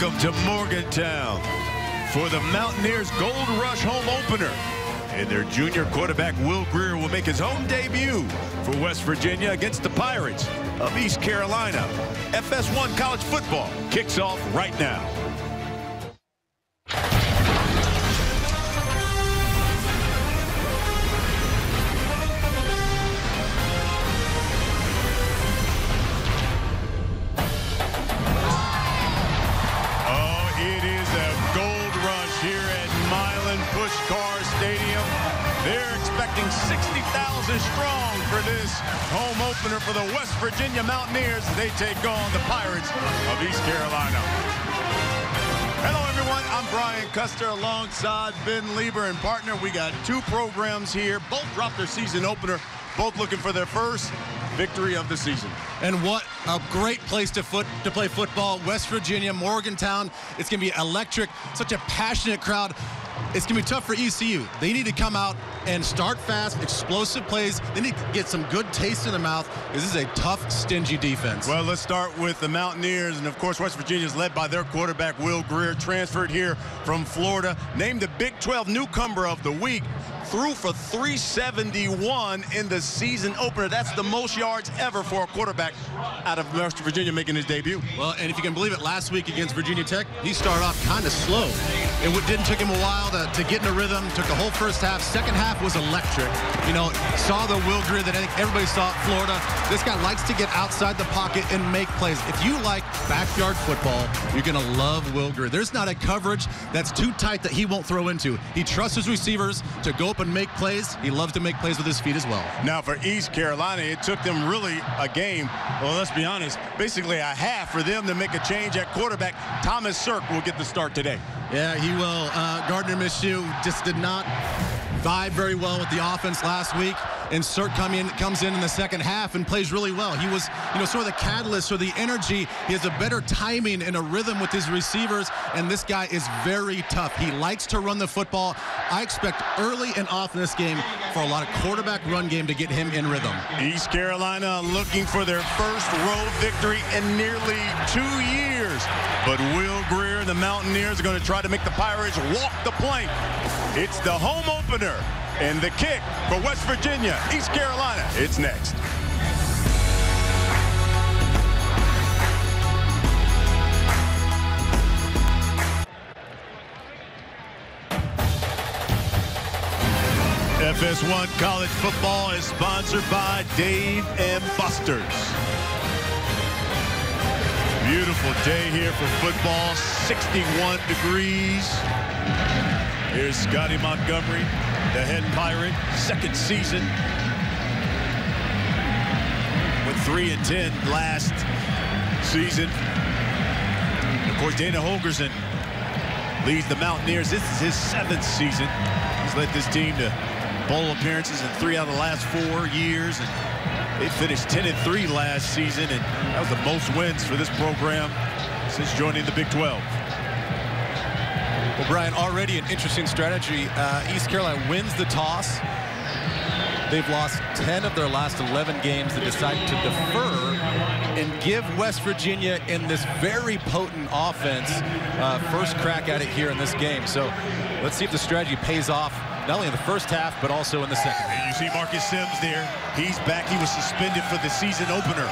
Welcome to Morgantown for the Mountaineers Gold Rush home opener. And their junior quarterback, Will Greer, will make his home debut for West Virginia against the Pirates of East Carolina. FS1 college football kicks off right now. They're expecting 60,000 strong for this home opener for the West Virginia Mountaineers. They take on the Pirates of East Carolina. Hello, everyone. I'm Brian Custer alongside Ben Lieber and partner. We got two programs here. Both dropped their season opener, both looking for their first victory of the season. And what a great place to play football. West Virginia, Morgantown. It's going to be electric. Such a passionate crowd. It's going to be tough for ECU. They need to come out and start fast, explosive plays. They need to get some good taste in their mouth. This is a tough, stingy defense. Well, let's start with the Mountaineers. And, of course, West Virginia is led by their quarterback, Will Greer, transferred here from Florida, named the Big 12 newcomer of the week. Threw for 371 in the season opener. That's the most yards ever for a quarterback out of West Virginia making his debut. Well, and if you can believe it, last week against Virginia Tech, he started off kind of slow. It didn't take him a while to get in a rhythm. Took the whole first half. Second half was electric. You know, saw the Will Greer that I think everybody saw at Florida. This guy likes to get outside the pocket and make plays. If you like backyard football, you're going to love Will Greer. There's not a coverage that's too tight that he won't throw into. He trusts his receivers to go up and make plays. He loves to make plays with his feet as well. Now for East Carolina, it took them really a game, well, let's be honest, basically a half for them to make a change at quarterback. Thomas Sirk will get the start today. Yeah, he will. Gardner Minshew just did not vibe very well with the offense last week. And Sirk comes in the second half and plays really well. He was, sort of the catalyst or the energy. He has a better timing and a rhythm with his receivers, and this guy is very tough. He likes to run the football. I expect early and often this game for a lot of quarterback run game to get him in rhythm. East Carolina looking for their first road victory in nearly 2 years. But Will Greer and the Mountaineers are going to try to make the Pirates walk the plank. It's the home opener. And the kick for West Virginia, East Carolina. It's next. FS1 College Football is sponsored by Dave and Buster's. Beautiful day here for football, 61 degrees. Here's Scotty Montgomery, the head Pirate, second season. Went 3-10 last season. And of course, Dana Holgorsen leads the Mountaineers. This is his 7th season. He's led this team to bowl appearances in 3 out of the last 4 years. And they finished 10-3 last season, and that was the most wins for this program since joining the Big 12. Well, Brian, already an interesting strategy. East Carolina wins the toss. They've lost 10 of their last 11 games. They decided to defer and give West Virginia in this very potent offense first crack at it here in this game. So let's see if the strategy pays off not only in the first half, but also in the second. And you see Marcus Sims there. He's back. He was suspended for the season opener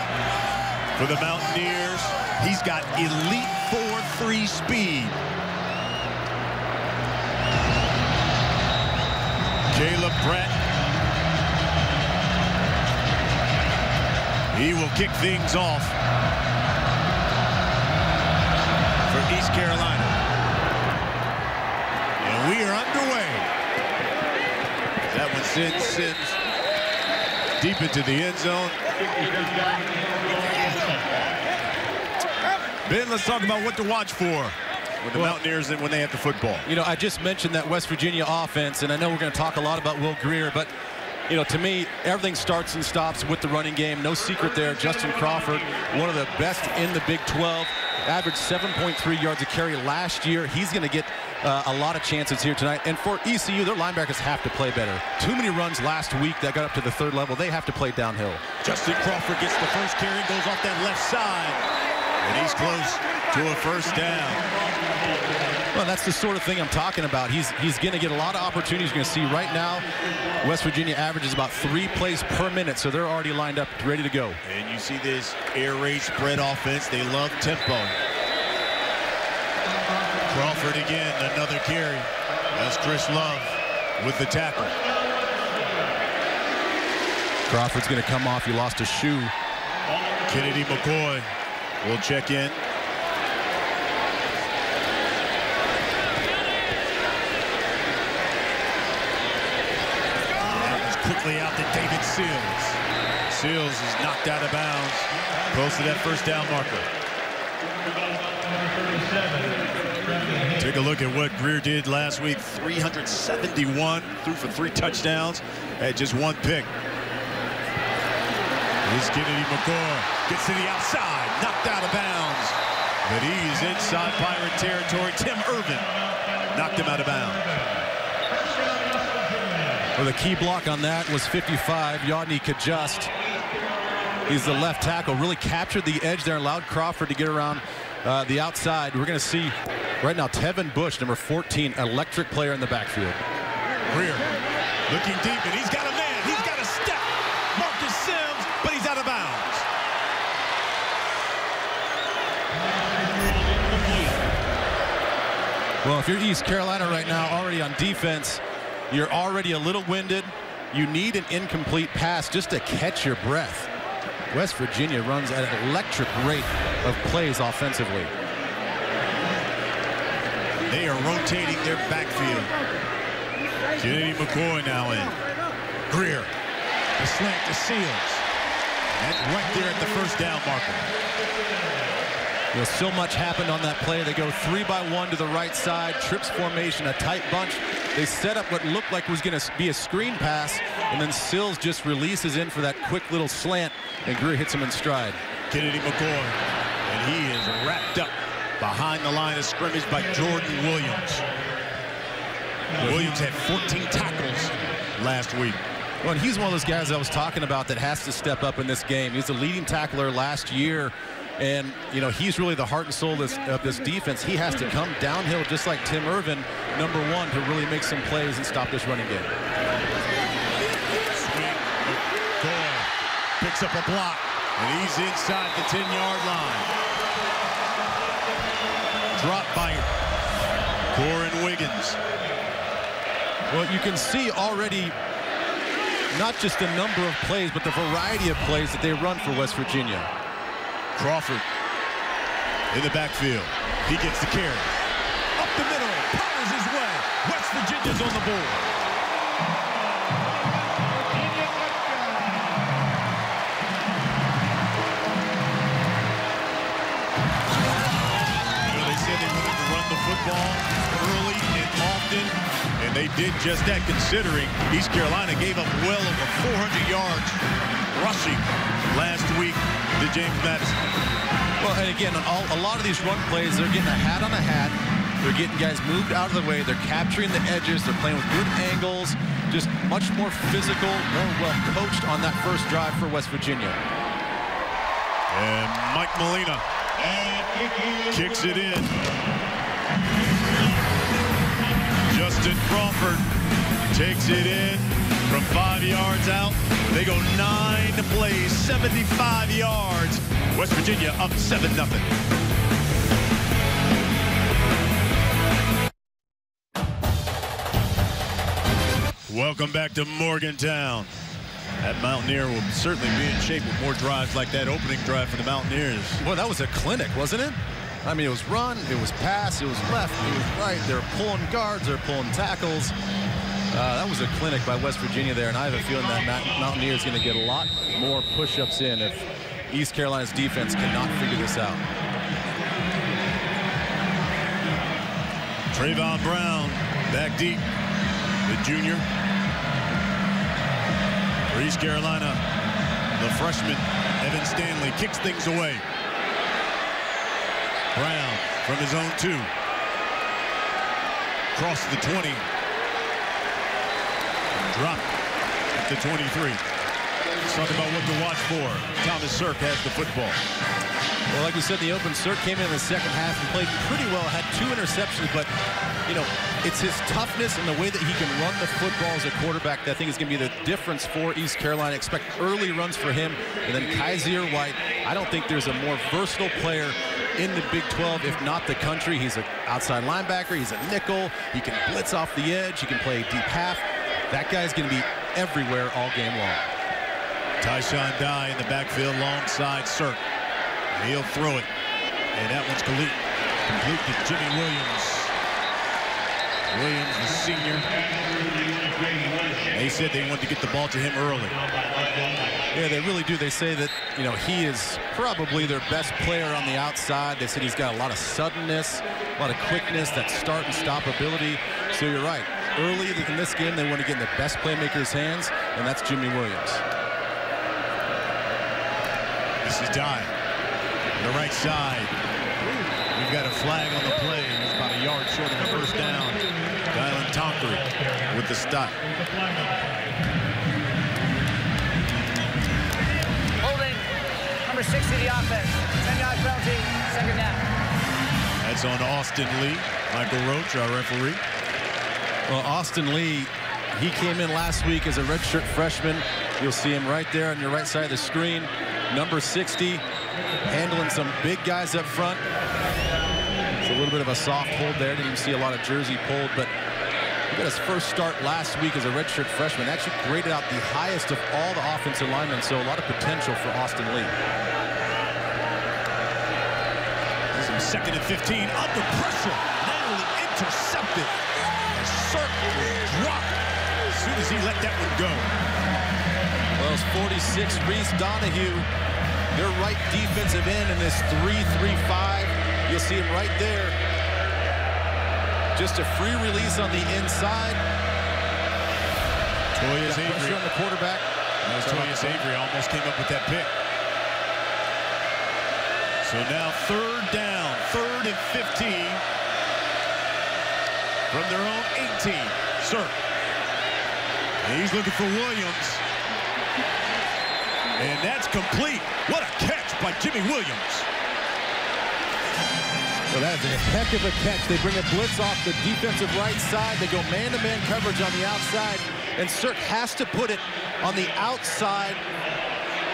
for the Mountaineers. He's got elite 4.3 speed. Caleb Pratt. He will kick things off for East Carolina. And we are underway. That one sends deep into the end zone. Ben, let's talk about what to watch for with the Mountaineers when they have the football. I just mentioned that West Virginia offense, and I know we're going to talk a lot about Will Greer, but to me, everything starts and stops with the running game. No secret there. Justin Crawford, one of the best in the Big 12, averaged 7.3 yards a carry last year. He's going to get a lot of chances here tonight. And for ECU, their linebackers have to play better. Too many runs last week that got up to the 3rd level. They have to play downhill. Justin Crawford gets the first carry, goes off that left side. And he's close to a first down. Well, that's the sort of thing I'm talking about. He's going to get a lot of opportunities. You're going to see right now, West Virginia averages about 3 plays per minute, so they're already lined up, ready to go. And you see this air raid spread offense. They love tempo. Crawford again, another carry. That's Chris Love with the tackle. Crawford's going to come off. He lost a shoe. Kennedy McCoy will check in. Quickly out to David Seals. Seals is knocked out of bounds, close to that first down marker. Take a look at what Greer did last week. 371, threw for 3 touchdowns, had just 1 pick. This Kennedy McCoy gets to the outside, knocked out of bounds. But he's inside Pirate territory. Tim Irvin knocked him out of bounds. Well, the key block on that was 55, Yodny Kajust. He's the left tackle, really captured the edge there, allowed Crawford to get around the outside. We're going to see right now Tevin Bush, number 14, electric player in the backfield. Greer looking deep, and he's got a man. He's got a step. Marcus Sims, but he's out of bounds. Well, if you're East Carolina right now, already on defense, you're already a little winded. You need an incomplete pass just to catch your breath. West Virginia runs at an electric rate of plays offensively. They are rotating their backfield. Kennedy McCoy now in. Greer, the slant to Seals. And right there at the first down marker. You know, so much happened on that play. They go 3-by-1 to the right side, trips formation, a tight bunch. They set up what looked like was going to be a screen pass, and then Sills just releases in for that quick little slant, and Greer hits him in stride. Kennedy McCoy, and he is wrapped up behind the line of scrimmage by Jordan Williams. Williams had 14 tackles last week. Well, and he's one of those guys I was talking about that has to step up in this game. He's the leading tackler last year. And, you know, he's really the heart and soul of this defense. He has to come downhill just like Tim Irvin, number 1, to really make some plays and stop this running game. Swing, McCoy picks up a block, and he's inside the 10-yard line. Drop by Corin Wiggins. Well, you can see already not just the number of plays, but the variety of plays that they run for West Virginia. Crawford in the backfield. He gets the carry. Up the middle, powers his way. West Virginia's on the board. You know, they said they wanted to run the football early and often, and they did just that, considering East Carolina gave up well over 400 yards rushing last week to James Madison. Well, and again, on a lot of these run plays, they're getting a hat on a hat. They're getting guys moved out of the way. They're capturing the edges. They're playing with good angles. Just much more physical, more well coached on that first drive for West Virginia. And Mike Molina kicks it in. Justin Crawford takes it in from 5 yards out. They go 9 plays, 75 yards. West Virginia up 7-0. Welcome back to Morgantown. That Mountaineer will certainly be in shape with more drives like that opening drive for the Mountaineers. Well, that was a clinic, wasn't it? I mean, it was run, it was pass, it was left, it was right. They're pulling guards, they're pulling tackles. That was a clinic by West Virginia there, and I have a feeling that Mountaineer is going to get a lot more push-ups in if East Carolina's defense cannot figure this out. Trayvon Brown back deep, the junior. For East Carolina, the freshman, Evan Stanley, kicks things away. Brown from his own 2. Across the 20. Dropped at the 23. Let's talk about what to watch for. Thomas Sirk has the football. Well, like we said in the open, Sirk came in the second half and played pretty well, had 2 interceptions, but, you know, it's his toughness and the way that he can run the football as a quarterback that I think is going to be the difference for East Carolina. Expect early runs for him. And then Kaiser White, I don't think there's a more versatile player in the Big 12, if not the country. He's an outside linebacker. He's a nickel. He can blitz off the edge. He can play deep half. That guy's going to be everywhere all game long. Tyshawn Dye in the backfield alongside Sirk. He'll throw it. And that one's complete to Jimmy Williams. Williams, the senior. They said they wanted to get the ball to him early. Yeah, they really do. They say that, you know, he is probably their best player on the outside. They said he's got a lot of suddenness, a lot of quickness, that start and stop ability. So you're right. Early in this game, they want to get in the best playmaker's hands, and that's Jimmy Williams. This is Dye. On the right side. We've got a flag on the play. He's about a yard short of the first down. Dylan Tonkery with the stop. Holding number 60 the offense. 10-yard penalty, second down. That's on Austin Lee. Michael Roach, our referee. Well, Austin Lee, he came in last week as a redshirt freshman. You'll see him right there on your right side of the screen. Number 60, handling some big guys up front. It's a little bit of a soft hold there. Didn't even see a lot of jersey pulled, but he got his first start last week as a redshirt freshman. Actually graded out the highest of all the offensive linemen, so a lot of potential for Austin Lee. This is 2nd and 15, under pressure, narrowly intercepted. Sirk was dropped as soon as he let that one go. Well, it's 46, Reese Donahue, their right defensive end in this 3-3-5. You'll see him right there. Just a free release on the inside. Toyas Avery. Pressure on the quarterback. That was Toyas Avery almost came up with that pick. So now 3rd down, 3rd and 15 from their own 18. Sirk. And he's looking for Williams. And that's complete. What a catch by Jimmy Williams. Well, that is a heck of a catch. They bring a blitz off the defensive right side. They go man-to-man coverage on the outside. And Sirk has to put it on the outside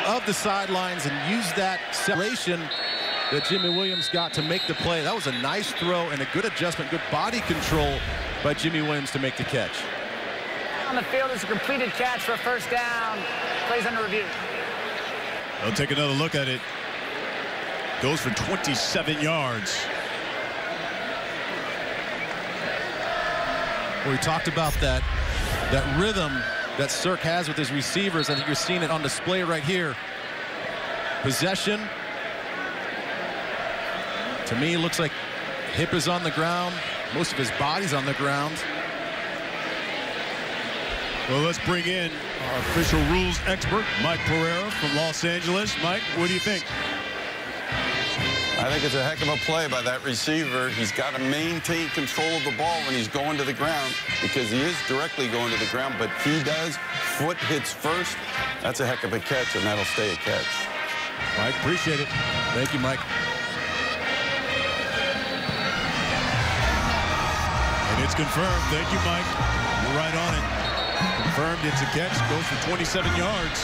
of the sidelines and use that separation that Jimmy Williams got to make the play. That was a nice throw and a good adjustment, good body control by Jimmy Williams to make the catch. On the field is a completed catch for a first down. Plays under review. They'll take another look at it. Goes for 27 yards. Well, we talked about that rhythm that Sirk has with his receivers. I think you're seeing it on display right here. Possession. To me, it looks like hip is on the ground. Most of his body's on the ground. Well, let's bring in our official rules expert, Mike Pereira from Los Angeles. Mike, what do you think? I think it's a heck of a play by that receiver. He's got to maintain control of the ball when he's going to the ground, because he is directly going to the ground, but he does. Foot hits first. That's a heck of a catch, and that'll stay a catch. Mike, appreciate it. Thank you, Mike. And it's confirmed. Thank you, Mike. You're right on it. Confirmed it's a catch. Goes for 27 yards.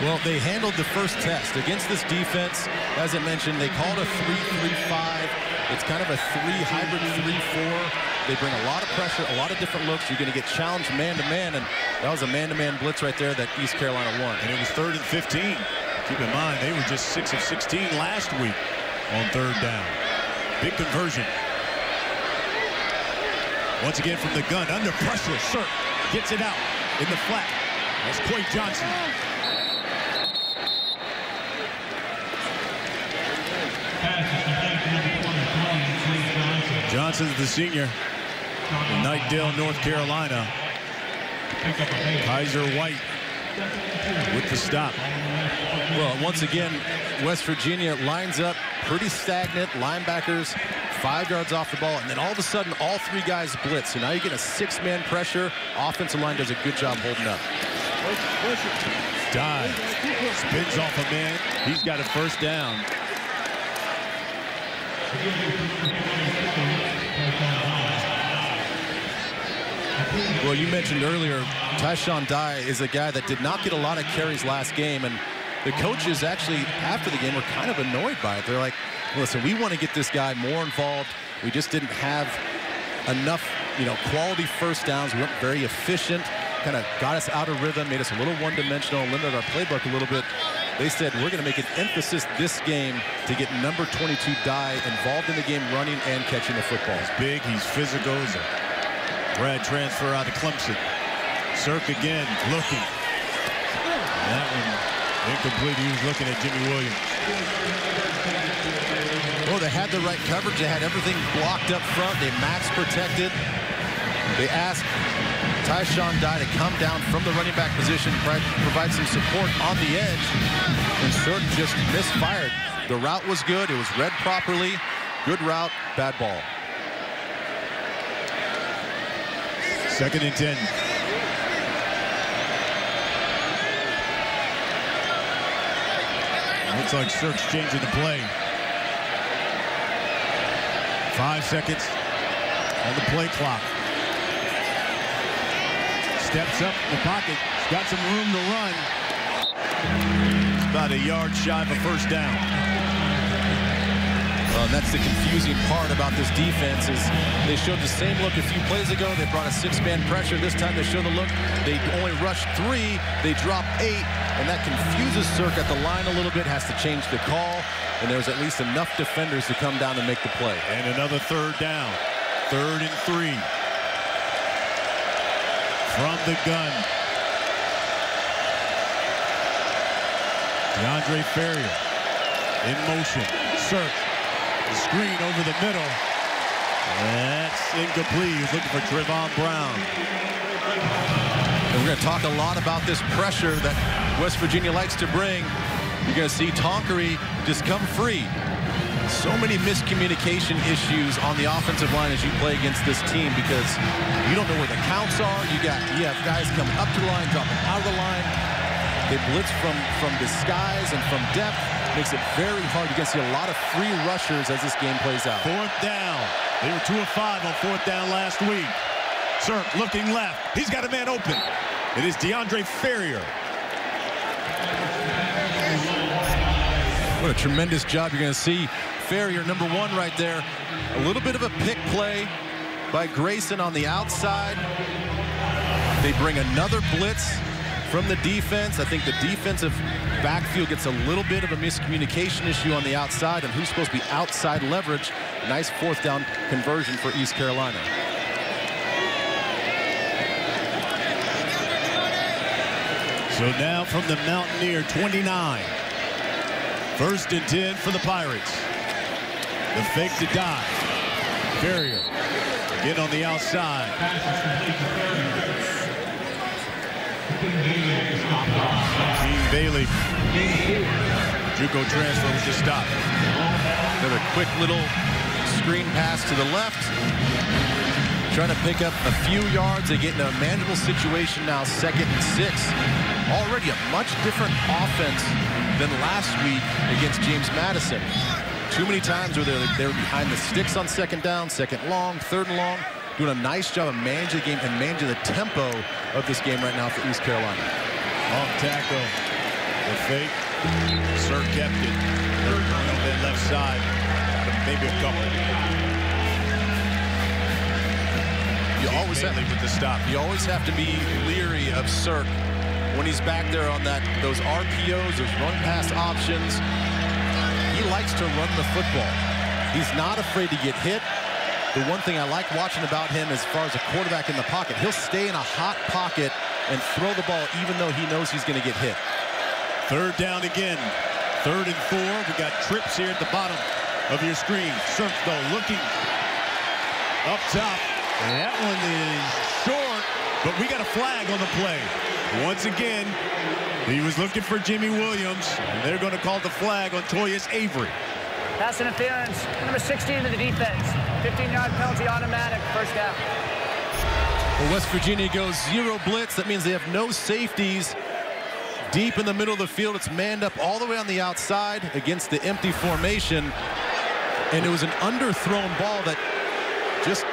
Well, they handled the first test against this defense. As I mentioned, they called a 3-3-5. It's kind of a hybrid 3-4. They bring a lot of pressure, a lot of different looks. You're going to get challenged man-to-man, and that was a man-to-man blitz right there that East Carolina won. And it was 3rd and 15. Keep in mind, they were just 6 of 16 last week on 3rd down. Big conversion. Once again from the gun, under pressure, Sirk gets it out in the flat. That's Quay Johnson. Johnson's the senior in Knightdale, North Carolina. Kaiser White with the stop. Well, once again, West Virginia lines up pretty stagnant. Linebackers 5 yards off the ball, and then all of a sudden, all 3 guys blitz. So now you get a 6-man pressure. Offensive line does a good job holding up. Dive. Spins off a man. He's got a first down. Well, you mentioned earlier, Tyshawn Dye is a guy that did not get a lot of carries last game, and the coaches actually, after the game, were kind of annoyed by it. They're like, listen, we want to get this guy more involved. We just didn't have enough, quality first downs. We weren't very efficient, kind of got us out of rhythm, made us a little one-dimensional, limited our playbook a little bit. They said, we're going to make an emphasis this game to get number 22 Dye involved in the game, running and catching the football. He's big, he's physical. He's a grad transfer out of Clemson. Cirk again, looking. That one incomplete. He was looking at Jimmy Williams. Well, they had the right coverage. They had everything blocked up front. They max protected. They asked Tyshawn Dye to come down from the running back position, provide some support on the edge, and Cirk just misfired. The route was good. It was read properly. Good route, bad ball. 2nd and 10. Looks like Cirk's changing the play. 5 seconds on the play clock. Steps up in the pocket. He's got some room to run. About a yard shy of a first down. Well, and that's the confusing part about this defense is they showed the same look a few plays ago. They brought a 6-man pressure. This time they show the look. They only rushed 3. They drop 8. And that confuses Cirk at the line a little bit. Has to change the call. And there's at least enough defenders to come down and make the play. And another 3rd down. 3rd and 3. From the gun. DeAndre Ferrier in motion. Cirk. The screen over the middle. That's incomplete. He's looking for Trevon Brown. And we're going to talk a lot about this pressure that West Virginia likes to bring. You're going to see Tonkery just come free. So many miscommunication issues on the offensive line as you play against this team because you don't know where the counts are. You have guys come up to the line, dropping out of the line. They blitz from disguise and from depth. Makes it very hard. You're going to see a lot of free rushers as this game plays out. 4th down. They were 2 of 5 on 4th down last week. Cirk looking left. He's got a man open. It is DeAndre Ferrier. What a tremendous job. You're going to see Ferrier, number 1 right there. A little bit of a pick play by Grayson on the outside. They bring another blitz from the defense. I think the defensive backfield gets a little bit of a miscommunication issue on the outside and who's supposed to be outside leverage. Nice 4th down conversion for East Carolina. So now from the Mountaineer 29. 1st and 10 for the Pirates. The fake to Dye. Ferrier again on the outside. Gene Bailey, JUCO transfer, was just stopped. Another quick little screen pass to the left. Trying to pick up a few yards. They get in a manageable situation now, 2nd and 6. Already a much different offense than last week against James Madison. Too many times where they were behind the sticks on 2nd down, 2nd long, 3rd and long. Doing a nice job of managing the game and managing the tempo of this game right now for East Carolina. Off tackle. The fake. Cirk kept it. On that left side. Maybe a couple. You always have to be leery of Cirk when he's back there on those RPOs, those run pass options. He likes to run the football. He's not afraid to get hit. The one thing I like watching about him as far as a quarterback in the pocket, he'll stay in a hot pocket and throw the ball even though he knows he's going to get hit. 3rd down again. 3rd and 4. We got trips here at the bottom of your screen. Cirk though looking up top. And that one is short, but we got a flag on the play. Once again, he was looking for Jimmy Williams, and they're going to call the flag on Toyus Avery. Pass interference, number 16 to the defense. 15-yard penalty, automatic, 1st down. Well, West Virginia goes 0 blitz. That means they have no safeties. Deep in the middle of the field, it's manned up all the way on the outside against the empty formation. And it was an underthrown ball that just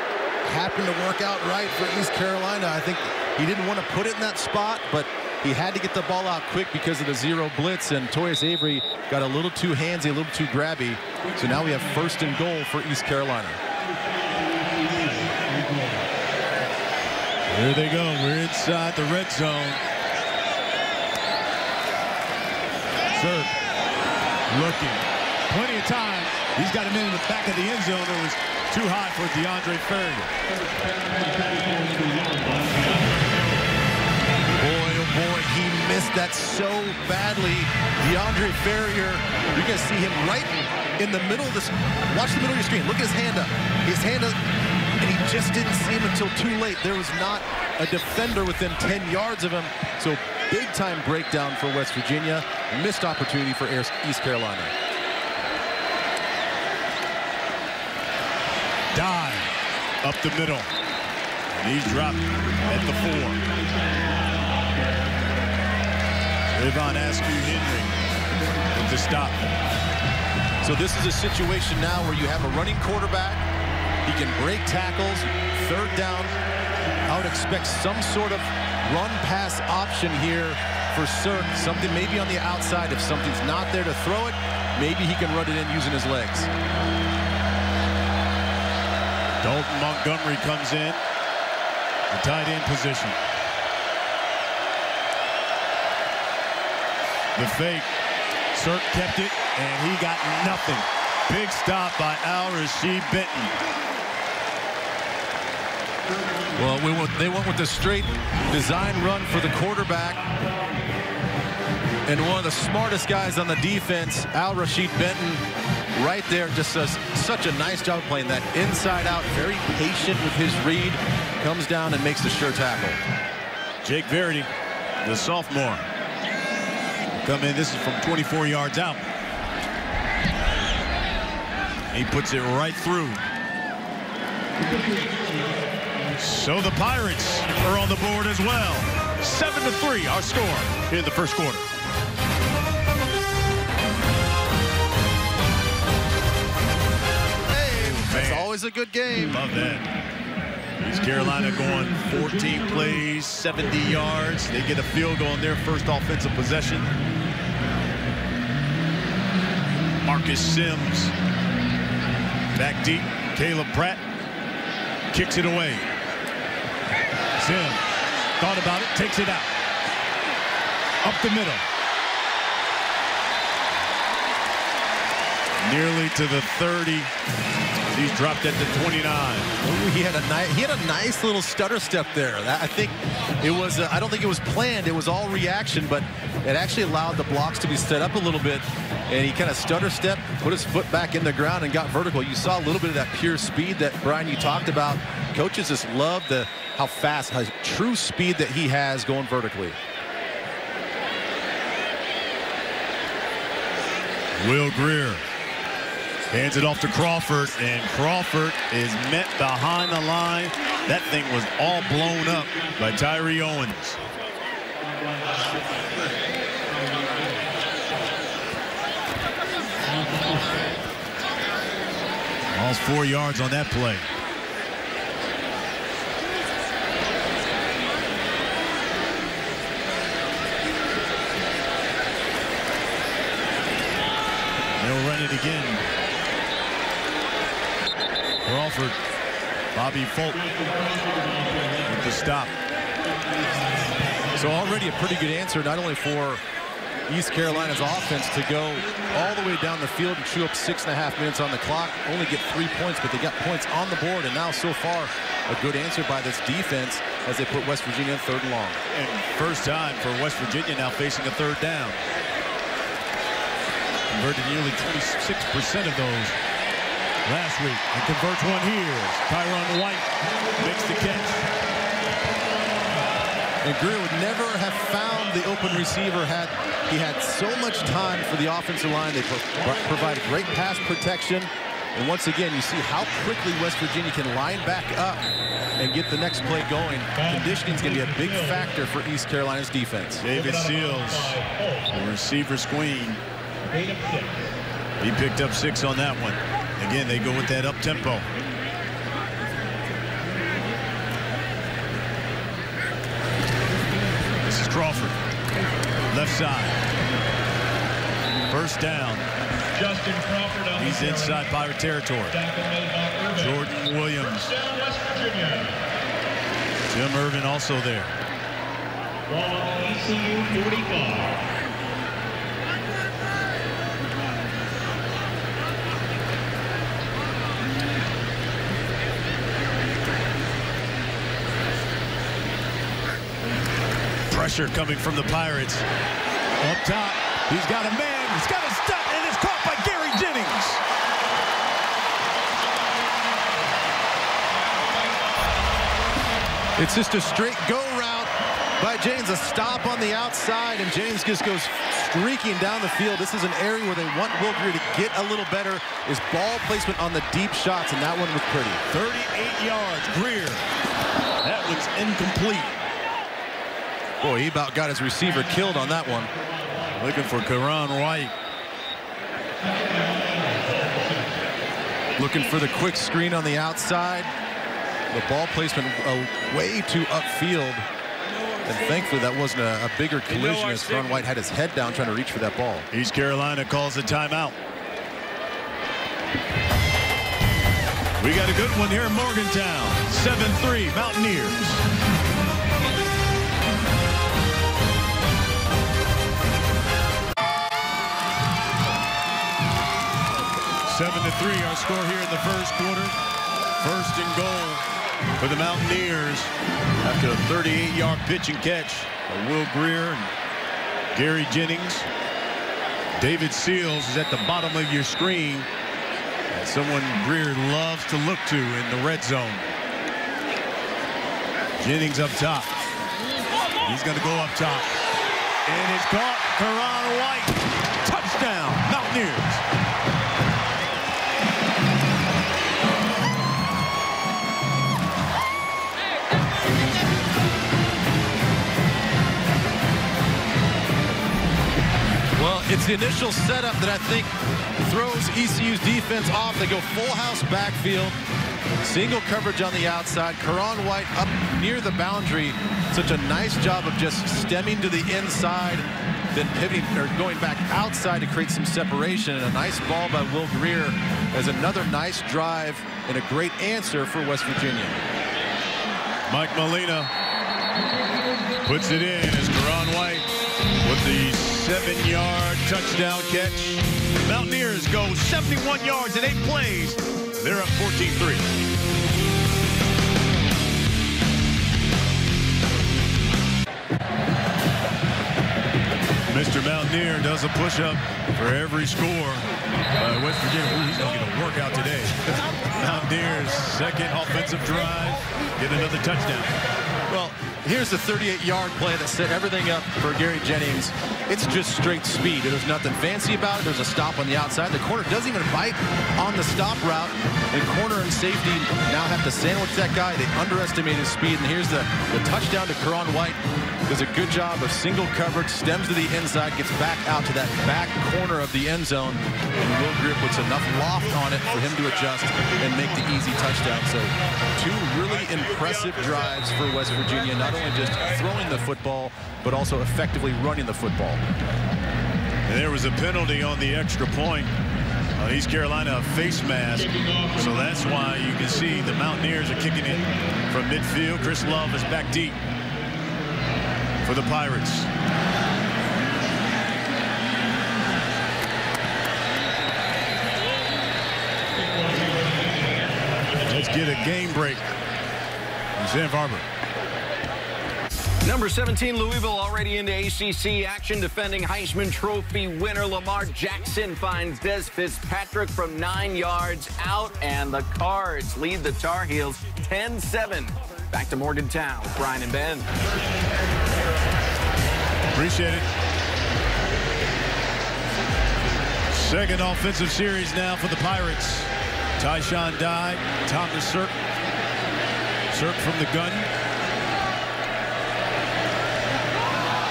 happened to work out right for East Carolina. I think he didn't want to put it in that spot, but he had to get the ball out quick because of the 0 blitz, and Toyus Avery got a little too handsy, a little too grabby. So now we have 1st and goal for East Carolina. Here they go. We're inside the red zone. Sirk looking. Plenty of time. He's got him in the back of the end zone. It was too high for DeAndre Ferrier. Boy, oh boy, he missed that so badly. DeAndre Ferrier, you're going to see him right in the middle of this. Watch the middle of your screen. Look at his hand up. His hand up, and he just didn't see him until too late. There was not a defender within 10 yards of him. So big-time breakdown for West Virginia. Missed opportunity for East Carolina. Dive up the middle. And he's dropped at the 4. Rayvon Askew-Henry with the stop. So this is a situation now where you have a running quarterback. He can break tackles. 3rd down. I would expect some sort of run-pass option here for Sirk. Something maybe on the outside. If something's not there to throw it, maybe he can run it in using his legs. Dalton Montgomery comes in. The tight end position. The fake. Sirk kept it, and he got nothing. Big stop by Al-Rashid Benton. Well, they went with the straight design run for the quarterback. And one of the smartest guys on the defense, Al-Rashid Benton, right there, just does such a nice job playing that inside out, very patient with his read, comes down and makes the sure tackle. Jake Verity, the sophomore, come in. This is from 24 yards out. He puts it right through. So the Pirates are on the board as well. 7-3, our score in the first quarter. It's always a good game. Love that. East Carolina going 14 plays, 70 yards. They get a field goal on their first offensive possession. Marcus Sims back deep. Caleb Pratt kicks it away. Sims thought about it, takes it out. Up the middle. Nearly to the 30. He's dropped at the 29. Ooh, he had a nice little stutter step there. I think it was. I don't think it was planned. It was all reaction, but it actually allowed the blocks to be set up a little bit. And he kind of stutter stepped, put his foot back in the ground, and got vertical. You saw a little bit of that pure speed that Brian you talked about. Coaches just love how fast, how true speed that he has going vertically. Will Greer hands it off to Crawford, and Crawford is met behind the line. That thing was all blown up by Tyree Owens. Almost 4 yards on that play. They'll run it again. Crawford, Bobby Folk with the stop. So already a pretty good answer, not only for East Carolina's offense to go all the way down the field and chew up 6.5 minutes on the clock, only get 3 points, but they got points on the board, and now so far a good answer by this defense as they put West Virginia in 3rd and long. And first time for West Virginia now facing a 3rd down. Converted nearly 26% of those last week, and converts one here. Tyron White makes the catch. And Greer would never have found the open receiver had he had so much time for the offensive line. They provided great pass protection. And once again, you see how quickly West Virginia can line back up and get the next play going. Conditioning is going to be a big factor for East Carolina's defense. David Seals, the receiver's queen. He picked up 6 on that one. Again, they go with that up-tempo. This is Crawford. Left side. First down. Justin Crawford on He's inside Pirate territory. Jordan Williams. Tim Irvin also there. ECU 45. Pressure coming from the Pirates. Up top, he's got a man. He's got a step, and it's caught by Gary Jennings. It's just a straight go route by James, a stop on the outside, and James just goes streaking down the field. This is an area where they want Will Greer to get a little better. His ball placement on the deep shots, and that one was pretty. 38 yards, Greer. That was incomplete. Boy, he about got his receiver killed on that one. Looking for Karan White. Looking for the quick screen on the outside. The ball placement way too upfield. And thankfully that wasn't a bigger collision as Karan White had his head down trying to reach for that ball. East Carolina calls a timeout. We got a good one here in Morgantown. 7-3 Mountaineers. 7-3 our score here in the first quarter. First and goal for the Mountaineers after a 38-yard pitch and catch by Will Greer and Gary Jennings. David Seals is at the bottom of your screen. Someone Greer loves to look to in the red zone. Jennings up top. He's going to go up top. And it's caught. Karan White. Touchdown, Mountaineers. Well, it's the initial setup that I think throws ECU's defense off. They go full house backfield, single coverage on the outside. Karan White up near the boundary. Such a nice job of just stemming to the inside, then pivoting or going back outside to create some separation. And a nice ball by Will Greer as another nice drive and a great answer for West Virginia. Mike Molina puts it in as Karan White with the 7-yard touchdown catch. Mountaineers go 71 yards in 8 plays. They're up 14-3. Mr. Mountaineer does a push-up for every score. West Virginia, ooh, he's going to get a workout today. Mountaineers, second offensive drive, get another touchdown. Well, here's the 38-yard play that set everything up for Gary Jennings. It's just straight speed. There's nothing fancy about it. There's a stop on the outside. The corner doesn't even bite on the stop route. And corner and safety now have to sandwich that guy. They underestimate his speed. And here's the touchdown to Karan White. Does a good job of single coverage, stems to the inside, gets back out to that back corner of the end zone. And Will Greer puts enough loft on it for him to adjust and make the easy touchdown. So 2 really impressive drives for West Virginia, not only just throwing the football, but also effectively running the football. And there was a penalty on the extra point. East Carolina, a face mask. So that's why you can see the Mountaineers are kicking it from midfield. Chris Love is back deep for the Pirates. Let's get a game break in Sam Farber. Number 17, Louisville already into ACC action. Defending Heisman Trophy winner Lamar Jackson finds Des Fitzpatrick from 9 yards out, and the Cards lead the Tar Heels 10-7. Back to Morgantown with Brian and Ben. Appreciate it. Second offensive series now for the Pirates. Tyshawn Dye, Thomas Sirk. Sirk from the gun.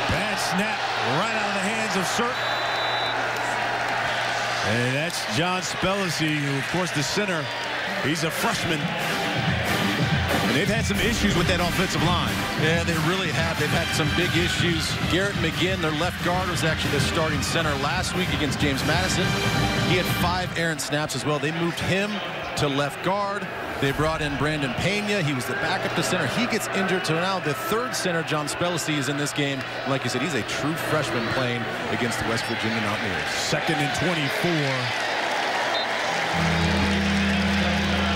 Bad snap right out of the hands of Sirk. And that's John Spellacy, who, of course, the center. He's a freshman. And they've had some issues with that offensive line. Yeah, they really have. They've had some big issues. Garrett McGinn, their left guard, was actually the starting center last week against James Madison. He had 5 errant snaps as well. They moved him to left guard. They brought in Brandon Pena. He was the backup to center. He gets injured, so now the third center, John Spellacy, is in this game. Like you said, he's a true freshman playing against the West Virginia Mountaineers. 2nd and 24.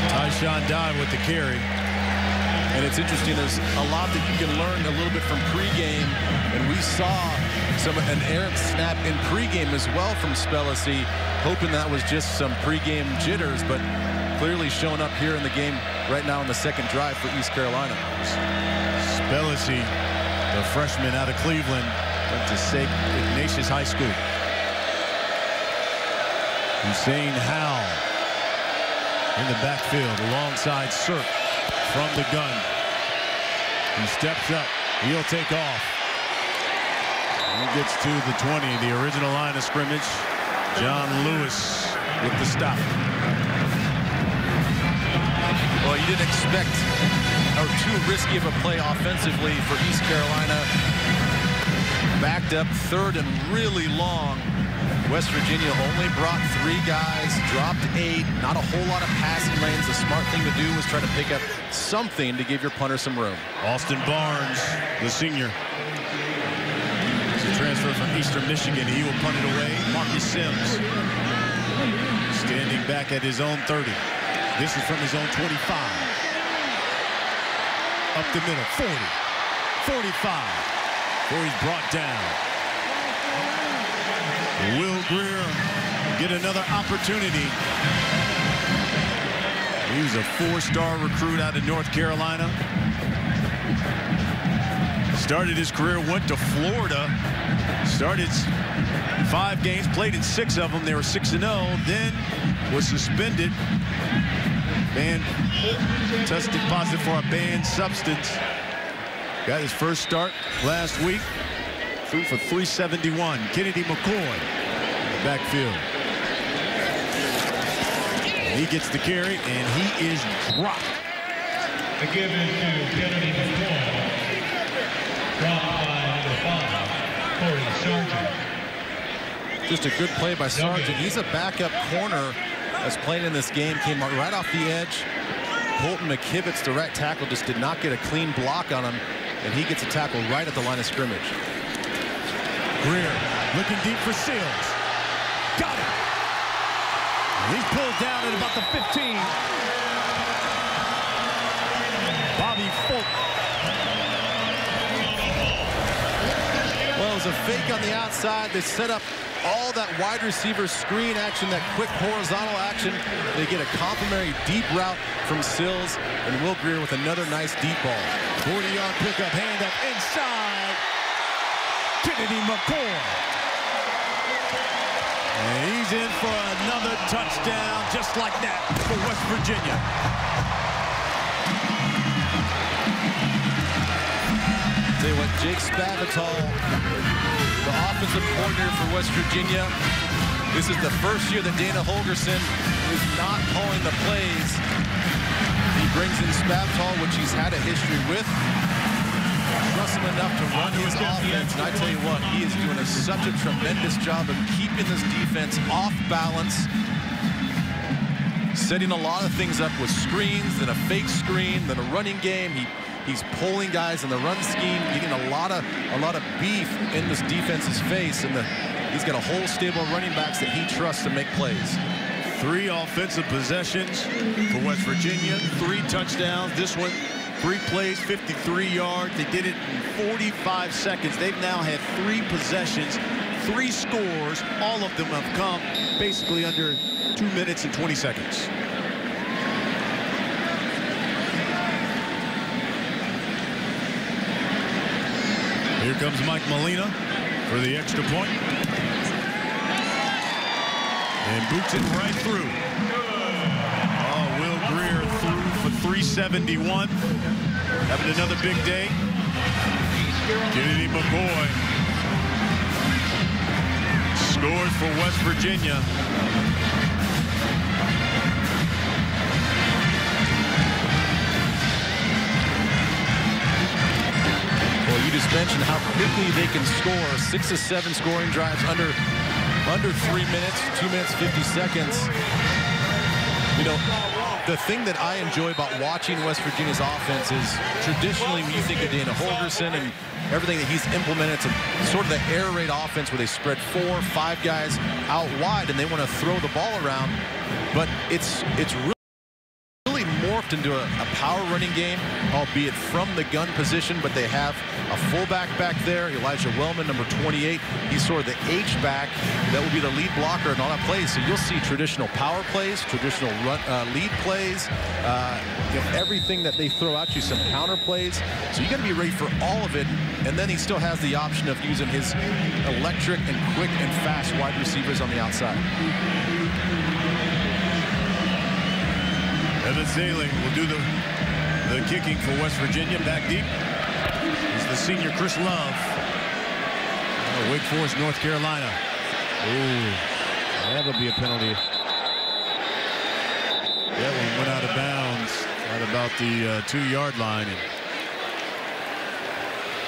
Tyshawn Dye with the carry. And it's interesting, there's a lot that you can learn a little bit from pregame, and we saw an errant snap in pregame as well from Spellacy, hoping that was just some pregame jitters, but clearly showing up here in the game right now in the second drive for East Carolina. Spellacy, the freshman out of Cleveland, went to St. Ignatius High School. Hussein Howell in the backfield alongside Sirk. From the gun. He steps up. He'll take off. He gets to the 20, the original line of scrimmage. John Lewis with the stop. Well, you didn't expect too risky of a play offensively for East Carolina. Backed up 3rd and really long. West Virginia only brought 3 guys, dropped 8, not a whole lot of passing lanes. The smart thing to do was try to pick up something to give your punter some room. Austin Barnes, the senior. He's a transfer from Eastern Michigan. He will punt it away. Marcus Sims standing back at his own 30. This is from his own 25. Up the middle, 40, 45, before he's brought down. Will Greer get another opportunity. He was a 4-star recruit out of North Carolina. Started his career, went to Florida. Started 5 games, played in 6 of them. They were 6-0. Then was suspended. Tested positive for a banned substance. Got his first start last week. Threw for 371. Kennedy McCoy in the backfield. And he gets the carry, and he is dropped. The give is to Kennedy McCoy. Dropped by number 5, Corey Sargent. Just a good play by Sargent. He's a backup corner that's playing in this game. Came right off the edge. Colton McKivitz, the right tackle, just did not get a clean block on him, and he gets a tackle right at the line of scrimmage. Greer looking deep for Seals. Got it. He's pulled down at about the 15. Bobby Folk. Well, it was a fake on the outside. They set up all that wide receiver screen action, that quick horizontal action. They get a complimentary deep route from Sills, and Will Greer with another nice deep ball. 40-yard pickup, hand up inside. Kennedy McCoy. And he's in for another touchdown just like that for West Virginia. Tell you what, Jake Spavital, the offensive coordinator for West Virginia. This is the first year that Dana Holgorsen is not calling the plays. He brings in Spavital, which he's had a history with. Trusts him enough to run his offense, and I tell you what, he is doing such a tremendous job of keeping this defense off balance, setting a lot of things up with screens, then a fake screen, then a running game. He's pulling guys in the run scheme, getting a lot of beef in this defense's face, and he's got a whole stable of running backs that he trusts to make plays. 3 offensive possessions for West Virginia, 3 touchdowns. This one, 3 plays, 53 yards. They did it in 45 seconds. They've now had 3 possessions, 3 scores. All of them have come basically under 2 minutes and 20 seconds. Here comes Mike Molina for the extra point. And boots it right through. 371. Having another big day. Kennedy McCoy scores for West Virginia. Well, you just mentioned how quickly they can score. 6 of 7 scoring drives under 3 minutes, 2 minutes, 50 seconds. You know, the thing that I enjoy about watching West Virginia's offense is traditionally when you think of Dana Holgorsen and everything that he's implemented, it's sort of the air raid offense where they spread 4 or 5 guys out wide and they want to throw the ball around. But it's really morphed into a power running game, albeit from the gun position, but they have a fullback back there, Elijah Wellman, number 28. He's sort of the H-back that will be the lead blocker in all that plays. So you'll see traditional power plays, traditional lead plays, everything that they throw at you, some counter plays. So you got to be ready for all of it. And then he still has the option of using his electric and quick and fast wide receivers on the outside. Evan Zailing will do the kicking for West Virginia. Back deep is the senior Chris Love. Wake Forest, North Carolina. Ooh, that'll be a penalty. That one went out of bounds at about the 2-yard line.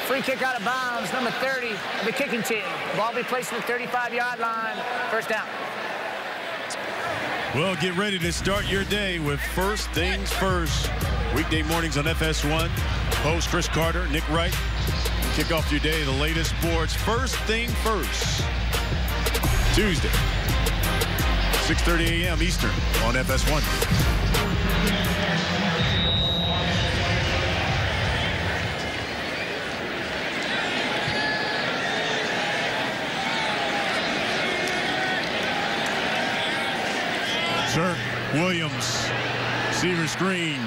Free kick out of bounds, number 30 of the kicking team. The ball will be placed on the 35-yard line. First down. Well, get ready to start your day with First Things First. Weekday mornings on FS1. Host Chris Carter, Nick Wright. Kick off your day, the latest sports. First Thing First. Tuesday, 6:30 a.m. Eastern on FS1. Sir Williams, receiver screen.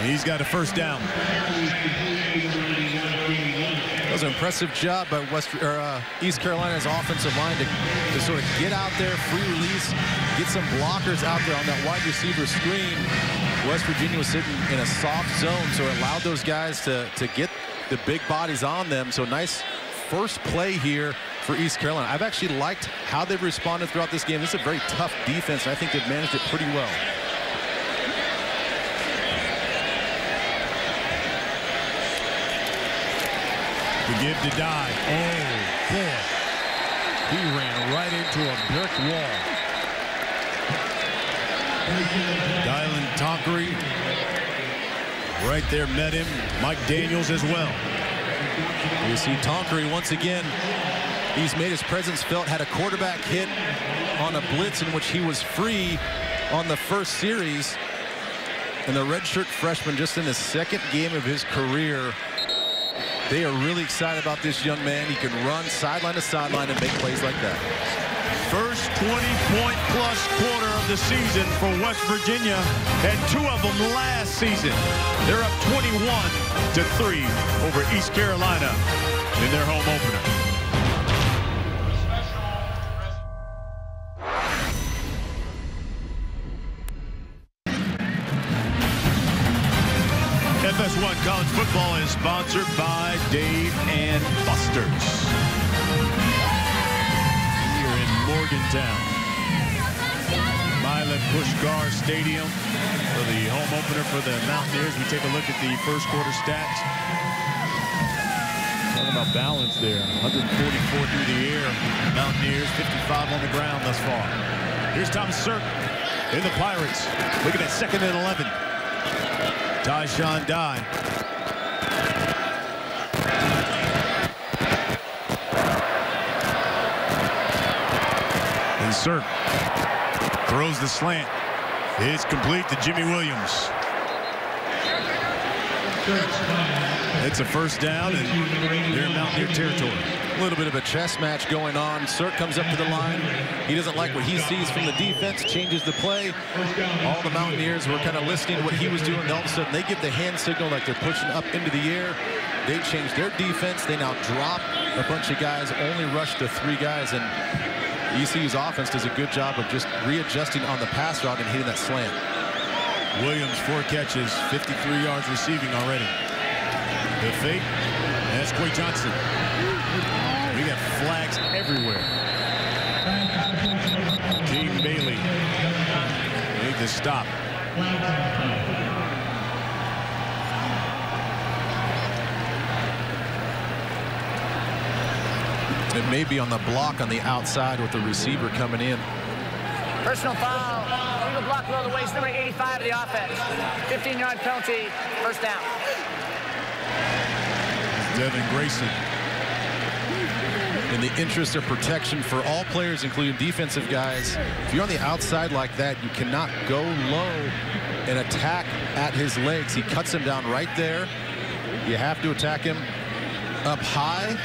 He's got a first down. That was an impressive job by East Carolina's offensive line to sort of get out there, free release, get some blockers out there on that wide receiver screen. West Virginia was sitting in a soft zone, so it allowed those guys to get the big bodies on them. So nice first play here for East Carolina. I've actually liked how they've responded throughout this game. This is a very tough defense, and I think they've managed it pretty well. To give to die. Oh, boy. He ran right into a brick wall. Dylan Tonkery right there met him. Mike Daniels as well. You see Tonkery once again. He's made his presence felt, had a quarterback hit on a blitz in which he was free on the first series. And the redshirt freshman just in his second game of his career. They are really excited about this young man. He can run sideline to sideline and make plays like that. First 20-point-plus quarter of the season for West Virginia. Had 2 of them last season. They're up 21-3 over East Carolina in their home opener. FS1 College Football is sponsored by Dave and Buster's here in Morgantown. Milet Pushkar Stadium for the home opener for the Mountaineers. We take a look at the first quarter stats. Talking about balance there. 144 through the air. Mountaineers 55 on the ground thus far. Here's Thomas Sirk in the Pirates. Looking at 2nd and 11. Tyshawn Dye. And Sirk throws the slant. It's complete to Jimmy Williams. It's a first down, and they're in Mountaineer territory. A little bit of a chess match going on. Sirk comes up to the line. He doesn't like what he sees from the defense, changes the play. All the Mountaineers were kind of listening to what he was doing. All of a sudden, they give the hand signal like they're pushing up into the air. They change their defense. They now drop a bunch of guys, only rush to 3 guys, and ECU's offense does a good job of just readjusting on the pass route and hitting that slant. Williams, 4 catches, 53 yards receiving already. The fake. That's Quay Johnson. We got flags everywhere. King Bailey. Need to stop. It may be on the block on the outside with the receiver coming in. Personal foul. Legal block below the waist. Number 85 of the offense. 15-yard penalty. First down. Devin Grayson. In the interest of protection for all players, including defensive guys, if you're on the outside like that, you cannot go low and attack at his legs. He cuts him down right there. You have to attack him up high.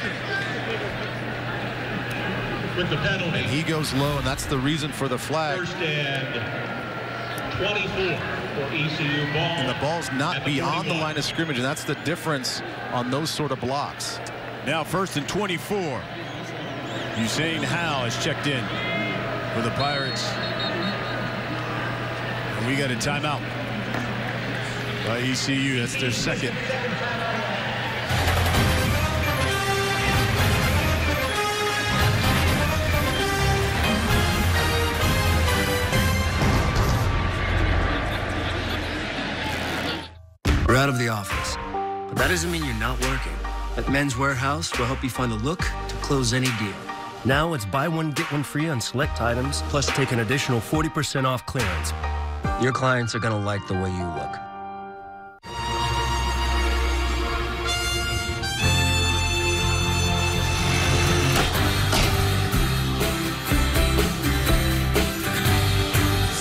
With the penalty. And he goes low, and that's the reason for the flag. First and 24 for ECU ball. And the ball's not beyond the line of scrimmage, and that's the difference on those sort of blocks. Now 1st and 24. Hussein Howe has checked in for the Pirates. And we got a timeout by ECU. That's their second. We're out of the office, but that doesn't mean you're not working. At Men's Warehouse, we'll help you find a look to close any deal. Now it's buy one, get one free on select items, plus take an additional 40% off clearance. Your clients are going to like the way you look.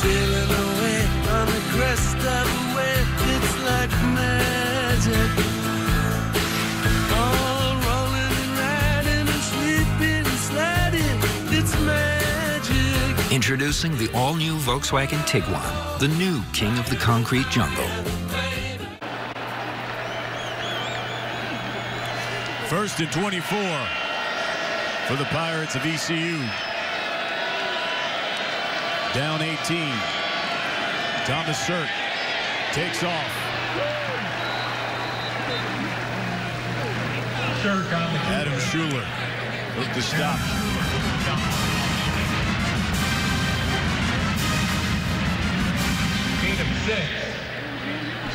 Sailing away on the crest of a wave, it's like magic. All rolling and riding and sleeping and sliding, it's magic. Introducing the all-new Volkswagen Tiguan, the new king of the concrete jungle. 1st and 24 for the Pirates of ECU. Down 18. Thomas Sirk takes off. Adam Schuler look to stop. Gain of 6.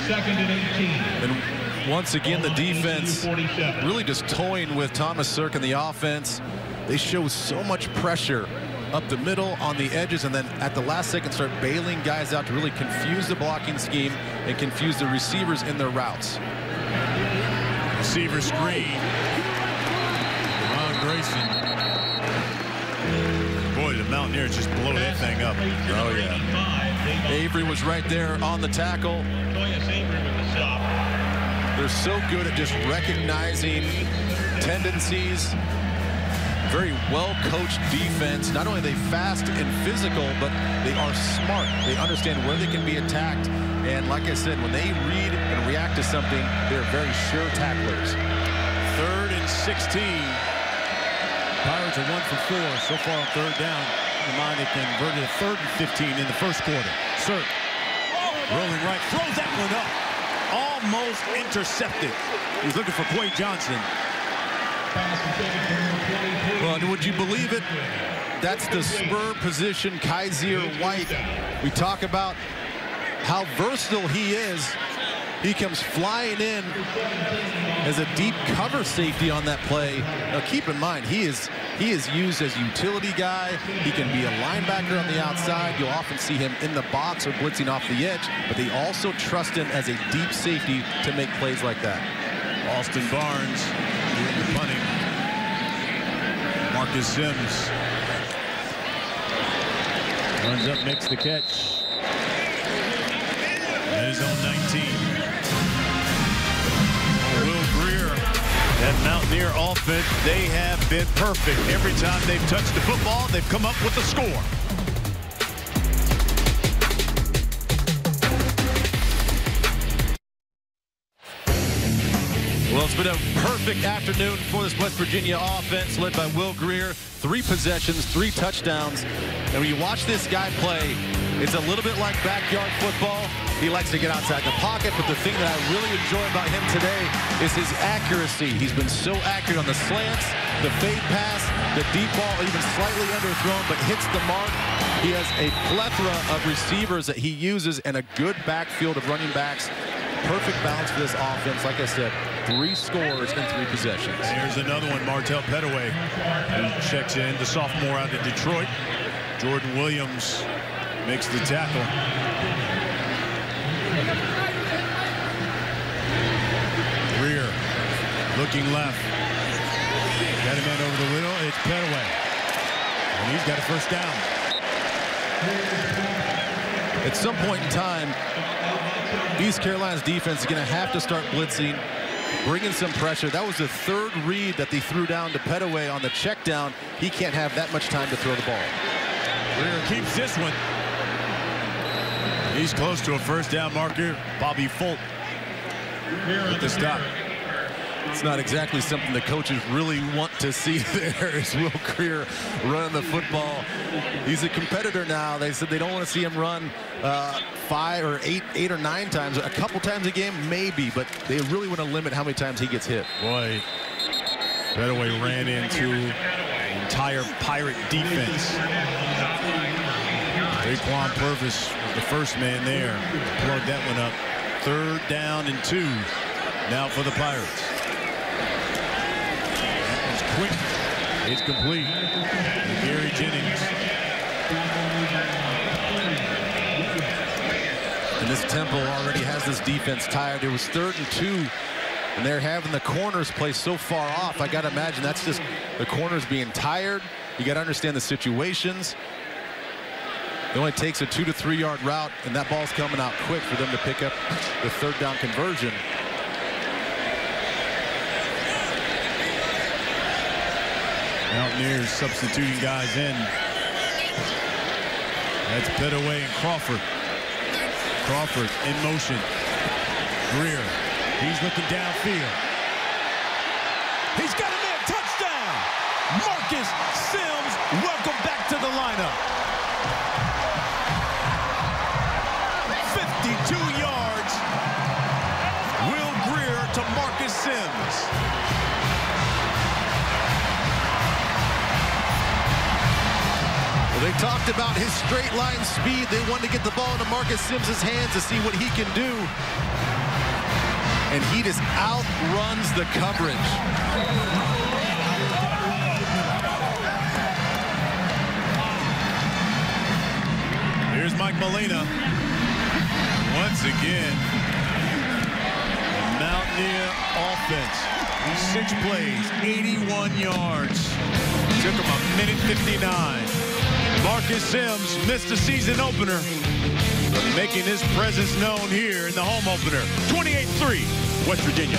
2nd and 18. And once again, the defense really just toying with Thomas Sirk and the offense. They show so much pressure up the middle, on the edges, and then at the last second start bailing guys out to really confuse the blocking scheme and confuse the receivers in their routes. Receiver screen. Ron Grayson. Boy, the Mountaineers just blow that thing up. Oh, yeah. Avery was right there on the tackle. They're so good at just recognizing tendencies. Very well-coached defense. Not only are they fast and physical, but they are smart. They understand where they can be attacked. And like I said, when they read and react to something, they're very sure tacklers. 3rd and 16. Pirates are 1 for 4 so far on 3rd down. Keep in mind they converted a 3rd and 15 in the first quarter. Sirk rolling right, throws that one up. Almost intercepted. He's looking for Quay Johnson. Well, would you believe it? That's the spur position, Kaiser White. We talk about how versatile he is. He comes flying in as a deep cover safety on that play. Now, keep in mind, he is used as a utility guy. He can be a linebacker on the outside. You'll often see him in the box or blitzing off the edge, but they also trust him as a deep safety to make plays like that. Austin Barnes doing the punting. Marcus Sims runs up, makes the catch. That is on 19. Will Greer, that Mountaineer offense, they have been perfect. Every time they've touched the football, they've come up with a score. Well, it's been a perfect afternoon for this West Virginia offense led by Will Greer. 3 possessions, 3 touchdowns. And when you watch this guy play, It's a little bit like backyard football. He likes to get outside the pocket, but the thing that I really enjoy about him today is his accuracy. He's been so accurate on the slants, the fade pass, the deep ball, even slightly underthrown, but hits the mark. He has a plethora of receivers that he uses and a good backfield of running backs. Perfect balance for this offense. Like I said, 3 scores in 3 possessions. Here's another one, Martell Pettaway, who checks in, the sophomore out of Detroit. Jordan Williams makes the tackle. Greer looking left. Got a man over the middle. It's Pettaway. And he's got a first down. At some point in time, East Carolina's defense is going to have to start blitzing, bringing some pressure. That was the 3rd read that they threw down to Pettaway on the check down. He can't have that much time to throw the ball. Greer keeps this one. He's close to a first down marker. Bobby Folk with the stop. It's not exactly something the coaches really want to see there, is Will Greer running the football. He's a competitor now. They said they don't want to see him run 5 or 8 or 9 times. A couple times a game, maybe, but they really want to limit how many times he gets hit. Boy, Pettaway ran into the entire Pirate defense. Raekwon Purvis was the first man there. Plugged that one up. 3rd down and 2 now for the Pirates. Quick. It's complete. And Gary Jennings. And this Temple already has this defense tired. It was 3rd and 2, and they're having the corners play so far off. I got to imagine that's just the corners being tired. You got to understand the situations. It only takes a 2 to 3 yard route, and that ball's coming out quick for them to pick up the 3rd down conversion. Mountaineers substituting guys in. That's Pettaway and Crawford. Crawford in motion. Greer. He's looking downfield. He's got a man. Touchdown! Marcus Sims, welcome back to the lineup. 52 yards. Will Greer to Marcus Sims. They talked about his straight line speed. They wanted to get the ball into Marcus Sims' hands to see what he can do. And he just outruns the coverage. Here's Mike Molina. Once again, the Mountaineer offense. 6 plays, 81 yards. Took him a minute 59. Marcus Sims missed the season opener, but making his presence known here in the home opener. 28-3, West Virginia.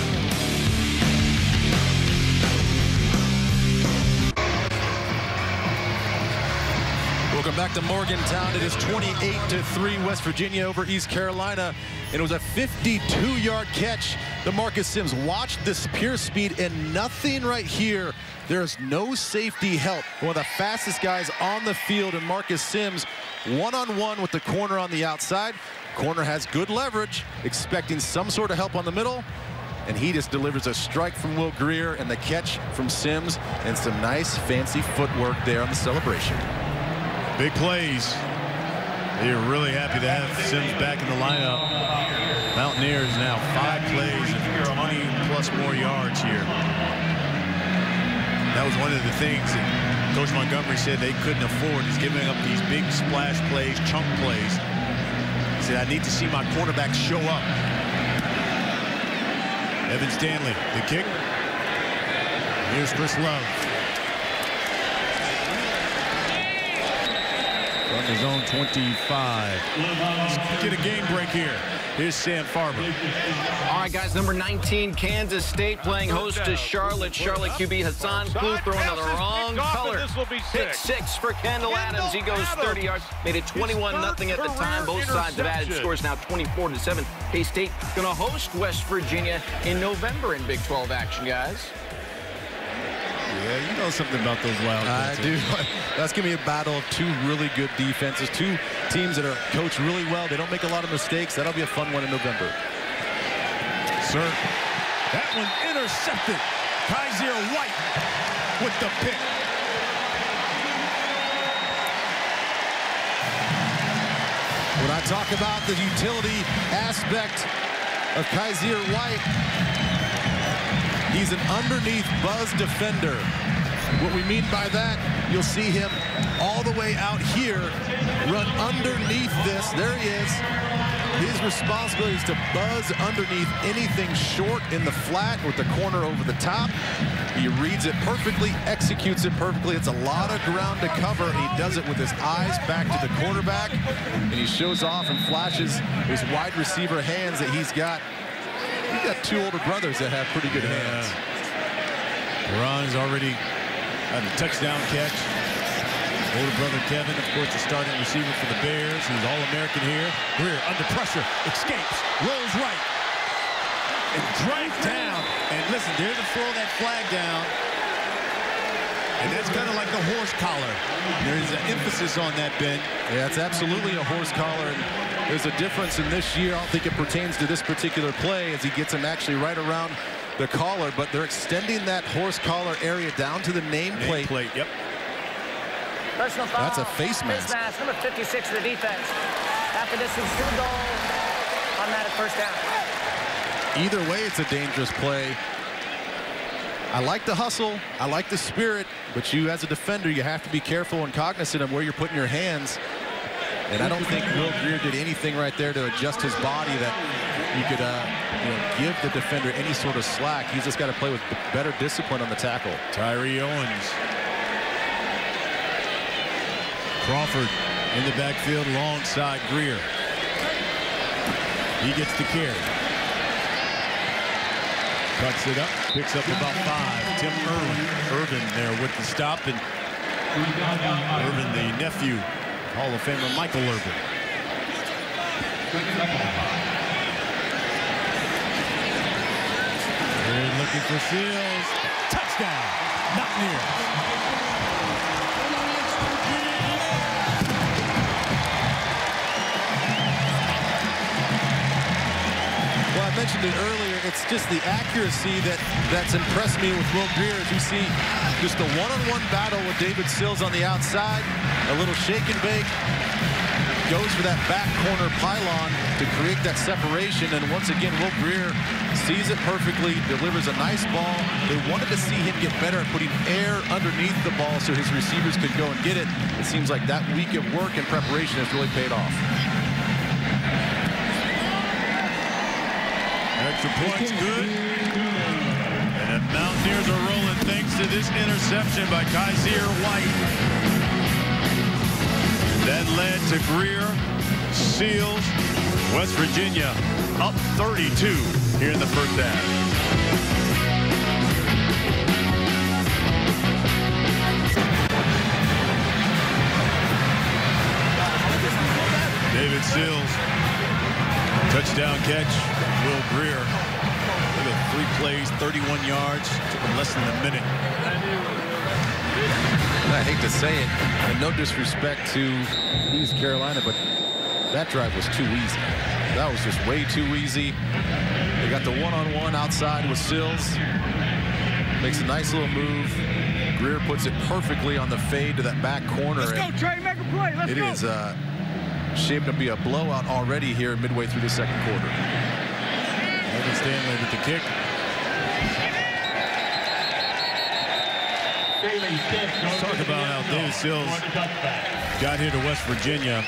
Welcome back to Morgantown. It is 28-3 West Virginia over East Carolina. And it was a 52-yard catch. The Marcus Sims watched this pure speed and nothing right here. There's no safety help. One of the fastest guys on the field, and Marcus Sims one-on-one with the corner on the outside. Corner has good leverage, expecting some sort of help on the middle. And he just delivers a strike from Will Greer and the catch from Sims, and some nice fancy footwork there on the celebration. Big plays. They're really happy to have Sims back in the lineup. Mountaineers now 5 plays and 20+ more yards here. That was one of the things that Coach Montgomery said they couldn't afford, is giving up these big splash plays, chunk plays. He said, I need to see my cornerbacks show up. Evan Stanley, the kick. Here's Chris Love. From his own 25. Let's get a game break here. Here's Sam Farber. All right, guys, number 19, Kansas State playing host to Charlotte. Charlotte QB Hassan Klug throwing to the wrong color. Pick 6 for Kendall Adams. He goes 30 yards. Made it 21-0 at the time. Both sides have added scores now 24-7. K-State going to host West Virginia in November in Big 12 action, guys. Yeah, you know something about those Wildcats. I do. That's going to be a battle of two really good defenses, two teams that are coached really well. They don't make a lot of mistakes. That'll be a fun one in November. Sir, that one intercepted. Kaiser White with the pick. When I talk about the utility aspect of Kaiser White, he's an underneath buzz defender. What we mean by that, you'll see him all the way out here, run underneath this. There he is. His responsibility is to buzz underneath anything short in the flat with the corner over the top. He reads it perfectly, executes it perfectly. It's a lot of ground to cover, and he does it with his eyes back to the quarterback, and he shows off and flashes his wide receiver hands that he's got. He's got two older brothers that have pretty good hands. Ron's already had a touchdown catch. Older brother Kevin, of course, the starting receiver for the Bears. He's All-American here. Greer under pressure, escapes, rolls right, and dragged down. And listen, there's a throw that flag down. And that's kind of like the horse collar. There's an emphasis on that, Ben. Yeah, it's absolutely a horse collar. And there's a difference in this year. I don't think it pertains to this particular play as he gets him actually right around the collar, but they're extending that horse collar area down to the nameplate. Yep. Personal foul. That's a face mask. Face mask, number 56 for the defense. After this is 2 goals. Automatic first down. Either way, it's a dangerous play. I like the hustle. I like the spirit. But you, as a defender, you have to be careful and cognizant of where you're putting your hands. And I don't think Will Greer did anything right there to adjust his body that you could give the defender any sort of slack. He's just got to play with better discipline on the tackle. Tyree Owens. Crawford in the backfield alongside Greer. He gets the carry. Cuts it up, picks up about 5. Tim Irvin there with the stop. And Irvin, the nephew, Hall of Famer Michael Irvin. They're looking for Seals. Touchdown. Mountaineers. I mentioned it earlier. It's just the accuracy that's impressed me with Will Greer as we see just a one-on-one battle with David Sills on the outside. A little shake and bake. Goes for that back corner pylon to create that separation. And once again, Will Greer sees it perfectly, delivers a nice ball. They wanted to see him get better at putting air underneath the ball so his receivers could go and get it. It seems like that week of work and preparation has really paid off. Extra points good. And the Mountaineers are rolling thanks to this interception by Kaiser White. That led to Greer, Seals, West Virginia up 32 here in the first half. David Sills, touchdown catch. Will Greer, look at 3 plays, 31 yards, took him less than a minute. I hate to say it, and no disrespect to East Carolina, but that drive was too easy. That was just way too easy. They got the one-on-one outside with Sills. Makes a nice little move. Greer puts it perfectly on the fade to that back corner. Let's go, Trey, make a play. Let's go. It is shaped to be a blowout already here midway through the second quarter. Evan Stanley with the kick. Let's talk about how David Sills got here to West Virginia.